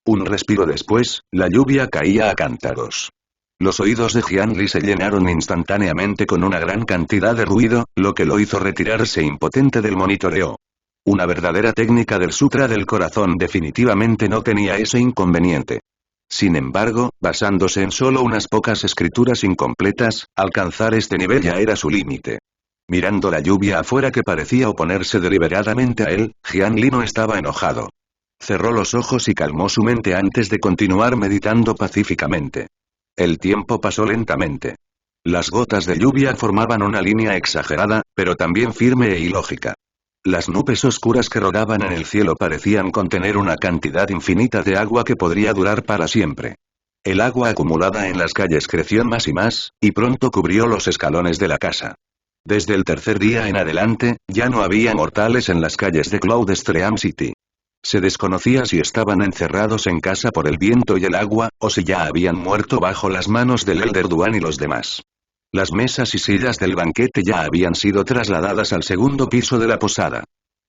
Un respiro después, la lluvia caía a cántaros. Los oídos de Jian-Li se llenaron instantáneamente con una gran cantidad de ruido, lo que lo hizo retirarse impotente del monitoreo. Una verdadera técnica del Sutra del Corazón definitivamente no tenía ese inconveniente. Sin embargo, basándose en solo unas pocas escrituras incompletas, alcanzar este nivel ya era su límite. Mirando la lluvia afuera que parecía oponerse deliberadamente a él, Jian-Li no estaba enojado. Cerró los ojos y calmó su mente antes de continuar meditando pacíficamente. El tiempo pasó lentamente. Las gotas de lluvia formaban una línea exagerada, pero también firme e ilógica. Las nubes oscuras que rodaban en el cielo parecían contener una cantidad infinita de agua que podría durar para siempre. El agua acumulada en las calles creció más y más, y pronto cubrió los escalones de la casa. Desde el tercer día en adelante, ya no había mortales en las calles de Cloudstream City. Se desconocía si estaban encerrados en casa por el viento y el agua, o si ya habían muerto bajo las manos del Elder Duan y los demás. Las mesas y sillas del banquete ya habían sido trasladadas al segundo piso de la posada.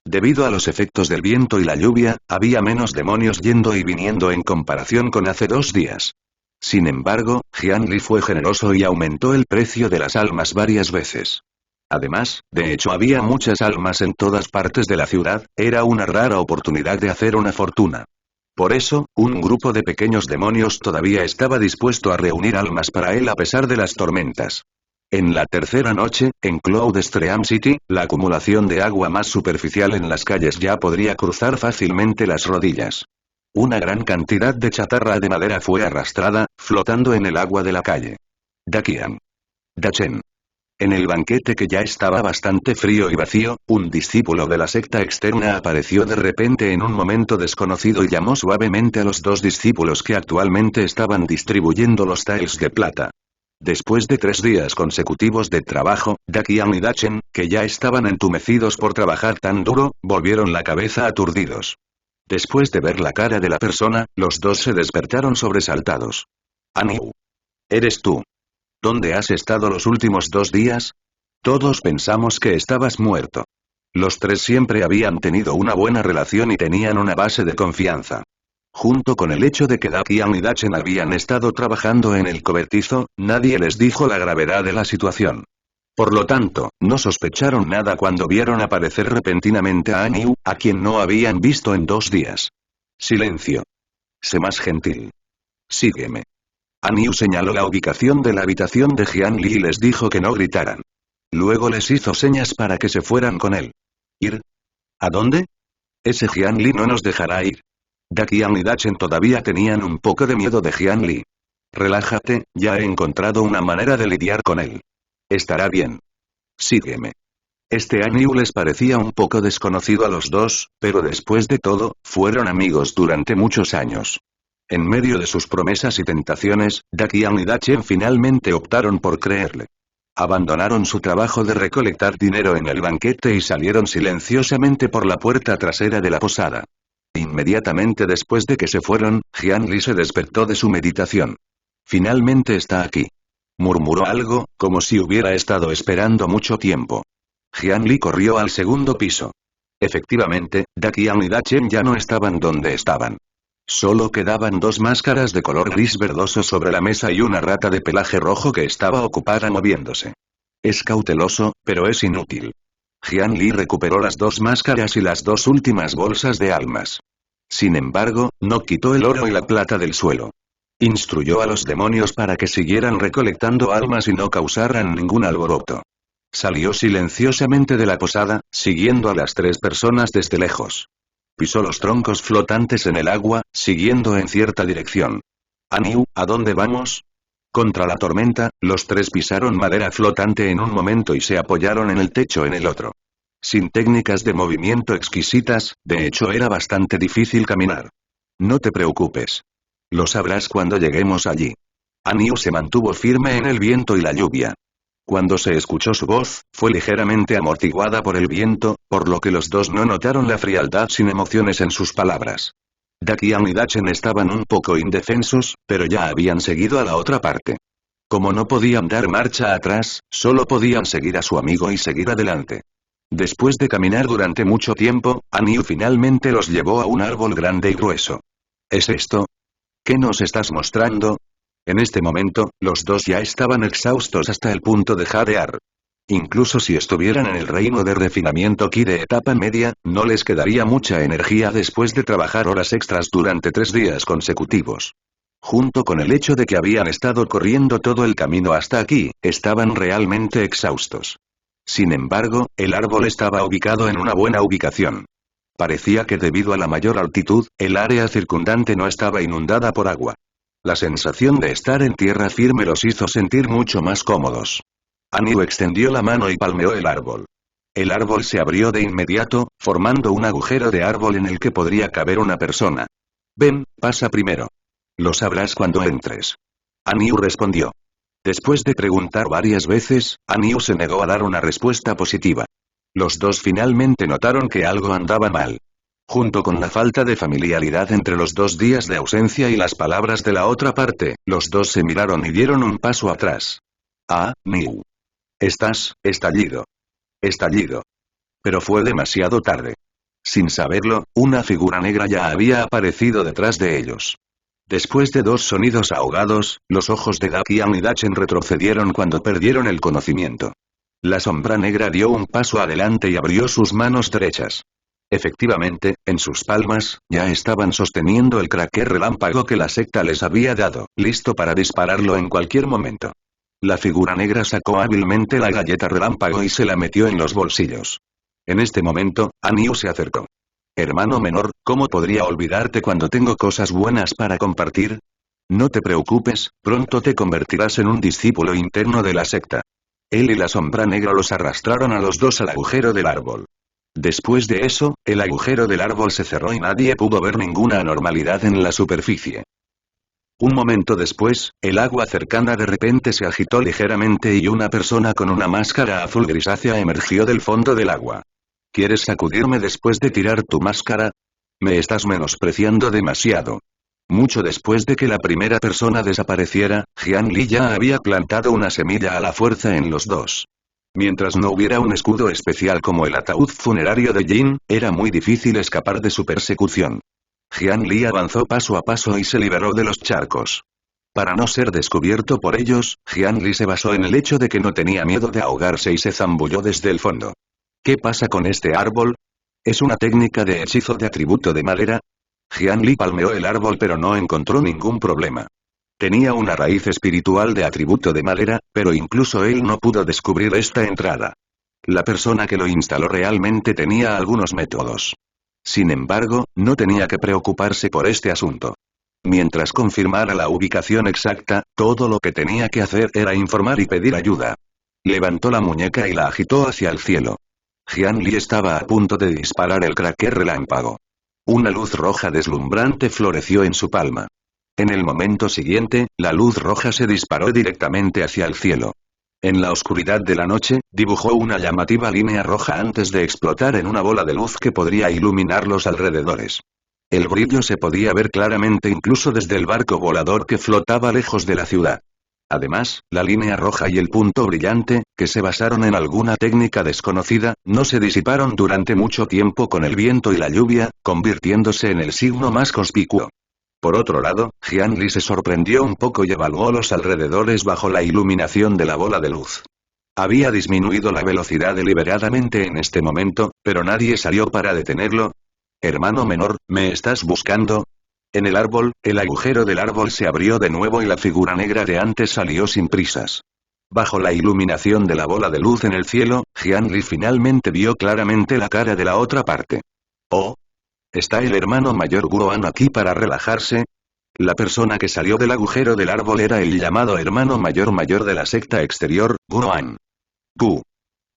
Debido a los efectos del viento y la lluvia, había menos demonios yendo y viniendo en comparación con hace 2 días. Sin embargo, Jian-Li fue generoso y aumentó el precio de las almas varias veces. Además, de hecho había muchas almas en todas partes de la ciudad, era una rara oportunidad de hacer una fortuna. Por eso, un grupo de pequeños demonios todavía estaba dispuesto a reunir almas para él a pesar de las tormentas. En la tercera noche, en Cloud Stream City, la acumulación de agua más superficial en las calles ya podría cruzar fácilmente las rodillas. Una gran cantidad de chatarra de madera fue arrastrada, flotando en el agua de la calle. Dakian. Dachen. En el banquete que ya estaba bastante frío y vacío, un discípulo de la secta externa apareció de repente en un momento desconocido y llamó suavemente a los dos discípulos que actualmente estaban distribuyendo los tiles de plata. Después de 3 días consecutivos de trabajo, Dakian y Dachen, que ya estaban entumecidos por trabajar tan duro, volvieron la cabeza aturdidos. Después de ver la cara de la persona, los dos se despertaron sobresaltados. Aniu. ¿Eres tú? ¿Dónde has estado los últimos 2 días? Todos pensamos que estabas muerto. Los tres siempre habían tenido una buena relación y tenían una base de confianza. Junto con el hecho de que Dakian y Dachen habían estado trabajando en el cobertizo, nadie les dijo la gravedad de la situación. Por lo tanto, no sospecharon nada cuando vieron aparecer repentinamente a Aniu, a quien no habían visto en 2 días. Silencio. Sé más gentil. Sígueme. Aniu señaló la ubicación de la habitación de Jianli y les dijo que no gritaran. Luego les hizo señas para que se fueran con él. ¿Ir? ¿A dónde? Ese Jianli no nos dejará ir. Dakian y Dachen todavía tenían un poco de miedo de Jianli. Relájate, ya he encontrado una manera de lidiar con él. Estará bien. Sígueme. Este Aniu les parecía un poco desconocido a los dos, pero después de todo, fueron amigos durante muchos años. En medio de sus promesas y tentaciones, Dakian y Dachen finalmente optaron por creerle. Abandonaron su trabajo de recolectar dinero en el banquete y salieron silenciosamente por la puerta trasera de la posada. Inmediatamente después de que se fueron, Jianli se despertó de su meditación. Finalmente está aquí. Murmuró algo, como si hubiera estado esperando mucho tiempo. Jianli corrió al segundo piso. Efectivamente, Dakian y Dachen ya no estaban donde estaban. Solo quedaban 2 máscaras de color gris verdoso sobre la mesa y una rata de pelaje rojo que estaba ocupada moviéndose. Es cauteloso, pero es inútil. Jianli recuperó las 2 máscaras y las 2 últimas bolsas de almas. Sin embargo, no quitó el oro y la plata del suelo. Instruyó a los demonios para que siguieran recolectando almas y no causaran ningún alboroto. Salió silenciosamente de la posada, siguiendo a las 3 personas desde lejos. Pisó los troncos flotantes en el agua, siguiendo en cierta dirección. Aniu, ¿a dónde vamos? Contra la tormenta, los 3 pisaron madera flotante en un momento y se apoyaron en el techo en el otro. Sin técnicas de movimiento exquisitas, de hecho era bastante difícil caminar. No te preocupes. Lo sabrás cuando lleguemos allí. Aniu se mantuvo firme en el viento y la lluvia. Cuando se escuchó su voz, fue ligeramente amortiguada por el viento, por lo que los dos no notaron la frialdad sin emociones en sus palabras. Dakian y Dachen estaban un poco indefensos, pero ya habían seguido a la otra parte. Como no podían dar marcha atrás, solo podían seguir a su amigo y seguir adelante. Después de caminar durante mucho tiempo, Aniu finalmente los llevó a un árbol grande y grueso. ¿Es esto? ¿Qué nos estás mostrando? En este momento, los dos ya estaban exhaustos hasta el punto de jadear. Incluso si estuvieran en el reino de refinamiento Ki de etapa media, no les quedaría mucha energía después de trabajar horas extras durante 3 días consecutivos. Junto con el hecho de que habían estado corriendo todo el camino hasta aquí, estaban realmente exhaustos. Sin embargo, el árbol estaba ubicado en una buena ubicación. Parecía que debido a la mayor altitud, el área circundante no estaba inundada por agua. La sensación de estar en tierra firme los hizo sentir mucho más cómodos. Aniu extendió la mano y palmeó el árbol. El árbol se abrió de inmediato, formando un agujero de árbol en el que podría caber una persona. Ven, pasa primero. Lo sabrás cuando entres. Aniu respondió. Después de preguntar varias veces, Aniu se negó a dar una respuesta positiva. Los dos finalmente notaron que algo andaba mal. Junto con la falta de familiaridad entre los 2 días de ausencia y las palabras de la otra parte, los dos se miraron y dieron un paso atrás. Ah, Niu. Estás, estallido. Estallido. Pero fue demasiado tarde. Sin saberlo, una figura negra ya había aparecido detrás de ellos. Después de 2 sonidos ahogados, los ojos de Dakian y Dachen retrocedieron cuando perdieron el conocimiento. La sombra negra dio un paso adelante y abrió sus manos derechas. Efectivamente, en sus palmas, ya estaban sosteniendo el cracker relámpago que la secta les había dado, listo para dispararlo en cualquier momento. La figura negra sacó hábilmente la galleta relámpago y se la metió en los bolsillos. En este momento, Aniu se acercó. Hermano menor, ¿cómo podría olvidarte cuando tengo cosas buenas para compartir? No te preocupes, pronto te convertirás en un discípulo interno de la secta. Él y la sombra negra los arrastraron a los dos al agujero del árbol. Después de eso, el agujero del árbol se cerró y nadie pudo ver ninguna anormalidad en la superficie. Un momento después, el agua cercana de repente se agitó ligeramente y una persona con una máscara azul grisácea emergió del fondo del agua. ¿Quieres sacudirme después de tirar tu máscara? Me estás menospreciando demasiado. Mucho después de que la primera persona desapareciera, Jian Li ya había plantado una semilla a la fuerza en los dos. Mientras no hubiera un escudo especial como el ataúd funerario de Jin, era muy difícil escapar de su persecución. Jian Li avanzó paso a paso y se liberó de los charcos. Para no ser descubierto por ellos, Jian Li se basó en el hecho de que no tenía miedo de ahogarse y se zambulló desde el fondo. ¿Qué pasa con este árbol? ¿Es una técnica de hechizo de atributo de madera? Jian Li palmeó el árbol pero no encontró ningún problema. Tenía una raíz espiritual de atributo de madera, pero incluso él no pudo descubrir esta entrada. La persona que lo instaló realmente tenía algunos métodos. Sin embargo, no tenía que preocuparse por este asunto. Mientras confirmara la ubicación exacta, todo lo que tenía que hacer era informar y pedir ayuda. Levantó la muñeca y la agitó hacia el cielo. Jian Li estaba a punto de disparar el cracker relámpago. Una luz roja deslumbrante floreció en su palma. En el momento siguiente, la luz roja se disparó directamente hacia el cielo. En la oscuridad de la noche, dibujó una llamativa línea roja antes de explotar en una bola de luz que podría iluminar los alrededores. El brillo se podía ver claramente incluso desde el barco volador que flotaba lejos de la ciudad. Además, la línea roja y el punto brillante, que se basaron en alguna técnica desconocida, no se disiparon durante mucho tiempo con el viento y la lluvia, convirtiéndose en el signo más conspicuo. Por otro lado, Jian Li se sorprendió un poco y evaluó los alrededores bajo la iluminación de la bola de luz. Había disminuido la velocidad deliberadamente en este momento, pero nadie salió para detenerlo. Hermano menor, ¿me estás buscando? En el árbol, el agujero del árbol se abrió de nuevo y la figura negra de antes salió sin prisas. Bajo la iluminación de la bola de luz en el cielo, Jian Li finalmente vio claramente la cara de la otra parte. Oh. ¿Está el hermano mayor Guoan aquí para relajarse? La persona que salió del agujero del árbol era el llamado hermano mayor de la secta exterior, Guoan. Gu.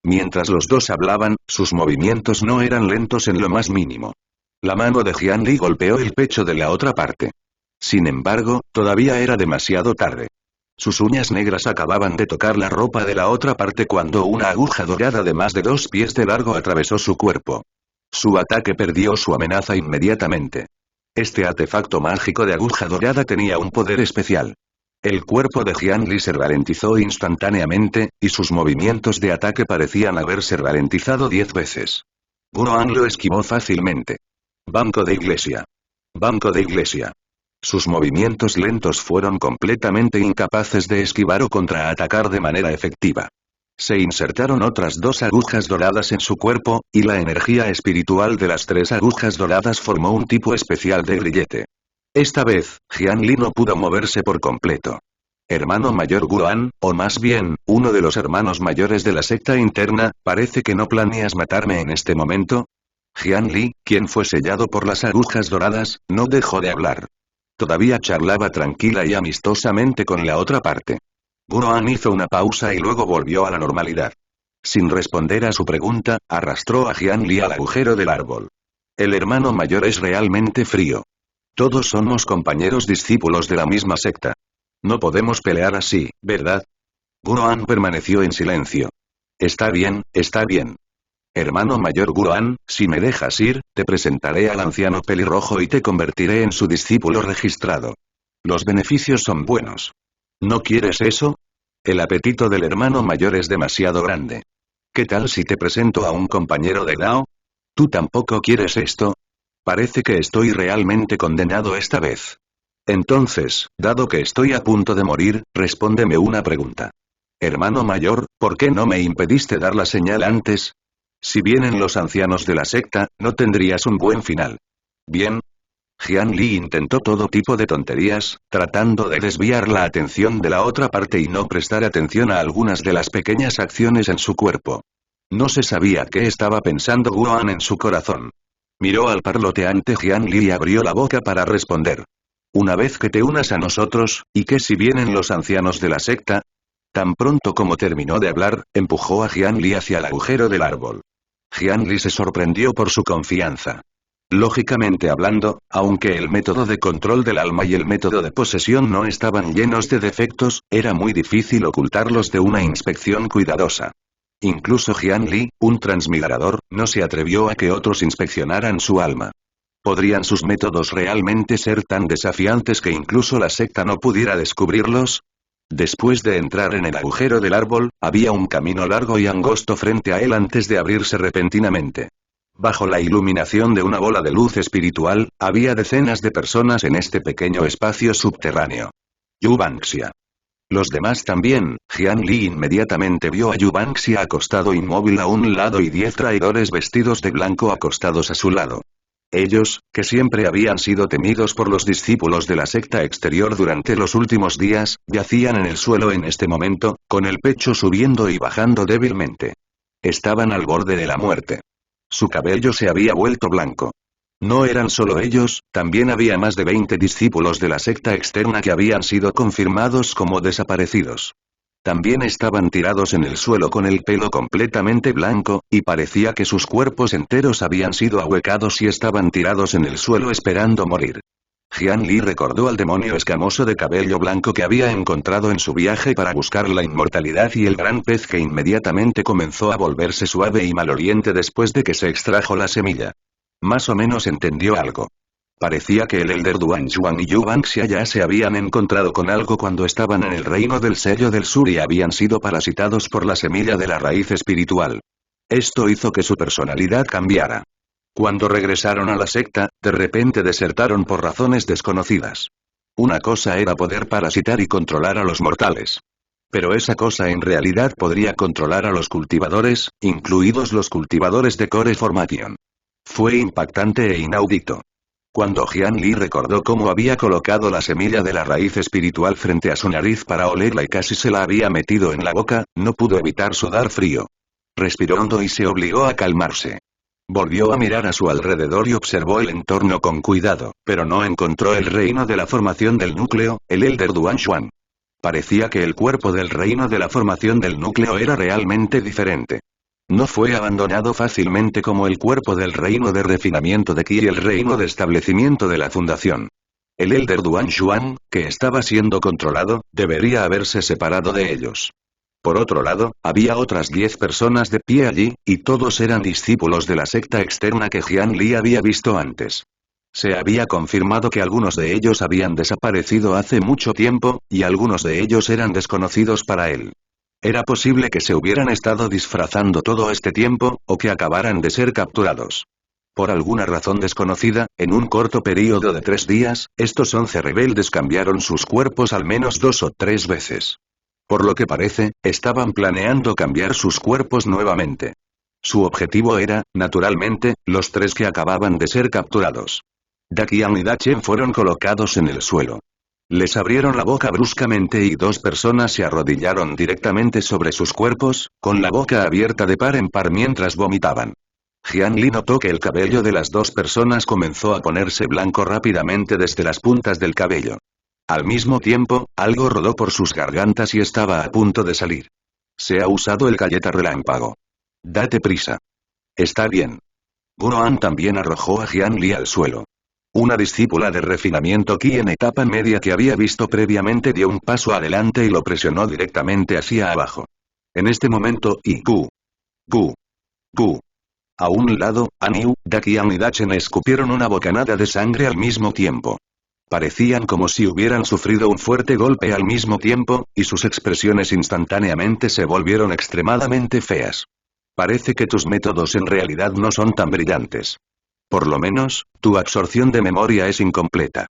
Mientras los dos hablaban, sus movimientos no eran lentos en lo más mínimo. La mano de Jian Li golpeó el pecho de la otra parte. Sin embargo, todavía era demasiado tarde. Sus uñas negras acababan de tocar la ropa de la otra parte cuando una aguja dorada de más de 2 pies de largo atravesó su cuerpo. Su ataque perdió su amenaza inmediatamente. Este artefacto mágico de aguja dorada tenía un poder especial. El cuerpo de Jian Li se ralentizó instantáneamente, y sus movimientos de ataque parecían haberse ralentizado 10 veces. Guoan lo esquivó fácilmente. Banco de iglesia. Banco de iglesia. Sus movimientos lentos fueron completamente incapaces de esquivar o contraatacar de manera efectiva. Se insertaron otras 2 agujas doradas en su cuerpo, y la energía espiritual de las 3 agujas doradas formó un tipo especial de grillete. Esta vez, Jian Li no pudo moverse por completo. Hermano mayor Guoan, o más bien, uno de los hermanos mayores de la secta interna, ¿parece que no planeas matarme en este momento? Jian Li, quien fue sellado por las agujas doradas, no dejó de hablar. Todavía charlaba tranquila y amistosamente con la otra parte. Guoan hizo una pausa y luego volvió a la normalidad. Sin responder a su pregunta, arrastró a Jian Li al agujero del árbol. El hermano mayor es realmente frío. Todos somos compañeros discípulos de la misma secta. No podemos pelear así, ¿verdad? Guoan permaneció en silencio. Está bien, está bien. Hermano mayor Guoan, si me dejas ir, te presentaré al anciano pelirrojo y te convertiré en su discípulo registrado. Los beneficios son buenos. ¿No quieres eso? El apetito del hermano mayor es demasiado grande. ¿Qué tal si te presento a un compañero de Dao? ¿Tú tampoco quieres esto? Parece que estoy realmente condenado esta vez. Entonces, dado que estoy a punto de morir, respóndeme una pregunta. Hermano mayor, ¿por qué no me impediste dar la señal antes? Si vienen los ancianos de la secta, no tendrías un buen final. Bien. Jian Li intentó todo tipo de tonterías, tratando de desviar la atención de la otra parte y no prestar atención a algunas de las pequeñas acciones en su cuerpo. No se sabía qué estaba pensando Guoan en su corazón. Miró al parloteante Jian Li y abrió la boca para responder. Una vez que te unas a nosotros, ¿y qué si vienen los ancianos de la secta? Tan pronto como terminó de hablar, empujó a Jian Li hacia el agujero del árbol. Jian Li se sorprendió por su confianza. Lógicamente hablando, aunque el método de control del alma y el método de posesión no estaban llenos de defectos, era muy difícil ocultarlos de una inspección cuidadosa. Incluso Jian Li, un transmigrador, no se atrevió a que otros inspeccionaran su alma. ¿Podrían sus métodos realmente ser tan desafiantes que incluso la secta no pudiera descubrirlos? Después de entrar en el agujero del árbol, había un camino largo y angosto frente a él antes de abrirse repentinamente. Bajo la iluminación de una bola de luz espiritual, había decenas de personas en este pequeño espacio subterráneo. Yubanxia. Los demás también. Jian Li inmediatamente vio a Yubanxia acostado inmóvil a un lado y 10 traidores vestidos de blanco acostados a su lado. Ellos, que siempre habían sido temidos por los discípulos de la secta exterior durante los últimos días, yacían en el suelo en este momento, con el pecho subiendo y bajando débilmente. Estaban al borde de la muerte. Su cabello se había vuelto blanco. No eran solo ellos, también había más de 20 discípulos de la secta externa que habían sido confirmados como desaparecidos. También estaban tirados en el suelo con el pelo completamente blanco, y parecía que sus cuerpos enteros habían sido ahuecados y estaban tirados en el suelo esperando morir. Jian Li recordó al demonio escamoso de cabello blanco que había encontrado en su viaje para buscar la inmortalidad y el gran pez que inmediatamente comenzó a volverse suave y maloliente después de que se extrajo la semilla. Más o menos entendió algo. Parecía que el Elder Duanshuan y Yubanxia ya se habían encontrado con algo cuando estaban en el reino del sello del sur y habían sido parasitados por la semilla de la raíz espiritual. Esto hizo que su personalidad cambiara. Cuando regresaron a la secta, de repente desertaron por razones desconocidas. Una cosa era poder parasitar y controlar a los mortales. Pero esa cosa en realidad podría controlar a los cultivadores, incluidos los cultivadores de Core Formation. Fue impactante e inaudito. Cuando Jian Li recordó cómo había colocado la semilla de la raíz espiritual frente a su nariz para olerla y casi se la había metido en la boca, no pudo evitar sudar frío. Respiró hondo y se obligó a calmarse. Volvió a mirar a su alrededor y observó el entorno con cuidado, pero no encontró el reino de la formación del núcleo, el Elder Duanshuan. Parecía que el cuerpo del reino de la formación del núcleo era realmente diferente. No fue abandonado fácilmente como el cuerpo del reino de refinamiento de Qi y el reino de establecimiento de la fundación. El Elder Duanshuan, que estaba siendo controlado, debería haberse separado de ellos. Por otro lado, había otras 10 personas de pie allí, y todos eran discípulos de la secta externa que Jian Li había visto antes. Se había confirmado que algunos de ellos habían desaparecido hace mucho tiempo, y algunos de ellos eran desconocidos para él. Era posible que se hubieran estado disfrazando todo este tiempo, o que acabaran de ser capturados. Por alguna razón desconocida, en un corto período de 3 días, estos 11 rebeldes cambiaron sus cuerpos al menos 2 o 3 veces. Por lo que parece, estaban planeando cambiar sus cuerpos nuevamente. Su objetivo era, naturalmente, los 3 que acababan de ser capturados. Daqian y Dachen fueron colocados en el suelo. Les abrieron la boca bruscamente y 2 personas se arrodillaron directamente sobre sus cuerpos, con la boca abierta de par en par mientras vomitaban. Jian Li notó que el cabello de las 2 personas comenzó a ponerse blanco rápidamente desde las puntas del cabello. Al mismo tiempo, algo rodó por sus gargantas y estaba a punto de salir. Se ha usado el galleta relámpago. Date prisa. Está bien. Guoan también arrojó a Jian Li al suelo. Una discípula de refinamiento Qi en etapa media que había visto previamente dio un paso adelante y lo presionó directamente hacia abajo. En este momento, Gu. A un lado, Aniu, Daqian y Dachen escupieron una bocanada de sangre al mismo tiempo. Parecían como si hubieran sufrido un fuerte golpe al mismo tiempo, y sus expresiones instantáneamente se volvieron extremadamente feas. Parece que tus métodos en realidad no son tan brillantes. Por lo menos, tu absorción de memoria es incompleta.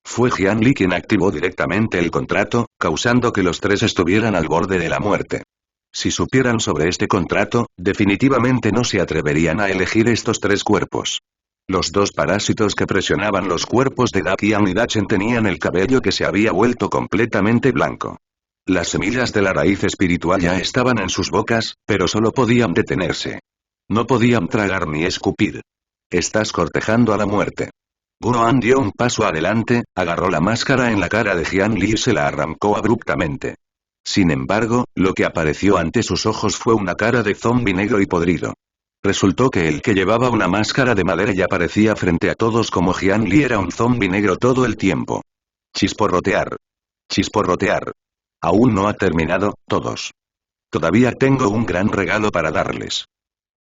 Fue Jian Li quien activó directamente el contrato, causando que los tres estuvieran al borde de la muerte. Si supieran sobre este contrato, definitivamente no se atreverían a elegir estos tres cuerpos. Los dos parásitos que presionaban los cuerpos de Da Qian y Da Chen tenían el cabello que se había vuelto completamente blanco. Las semillas de la raíz espiritual ya estaban en sus bocas, pero solo podían detenerse. No podían tragar ni escupir. Estás cortejando a la muerte. Guoan dio un paso adelante, agarró la máscara en la cara de Jian Li y se la arrancó abruptamente. Sin embargo, lo que apareció ante sus ojos fue una cara de zombi negro y podrido. Resultó que el que llevaba una máscara de madera y aparecía frente a todos como Jian Li era un zombi negro todo el tiempo. Chisporrotear. Chisporrotear. Aún no ha terminado, todos. Todavía tengo un gran regalo para darles.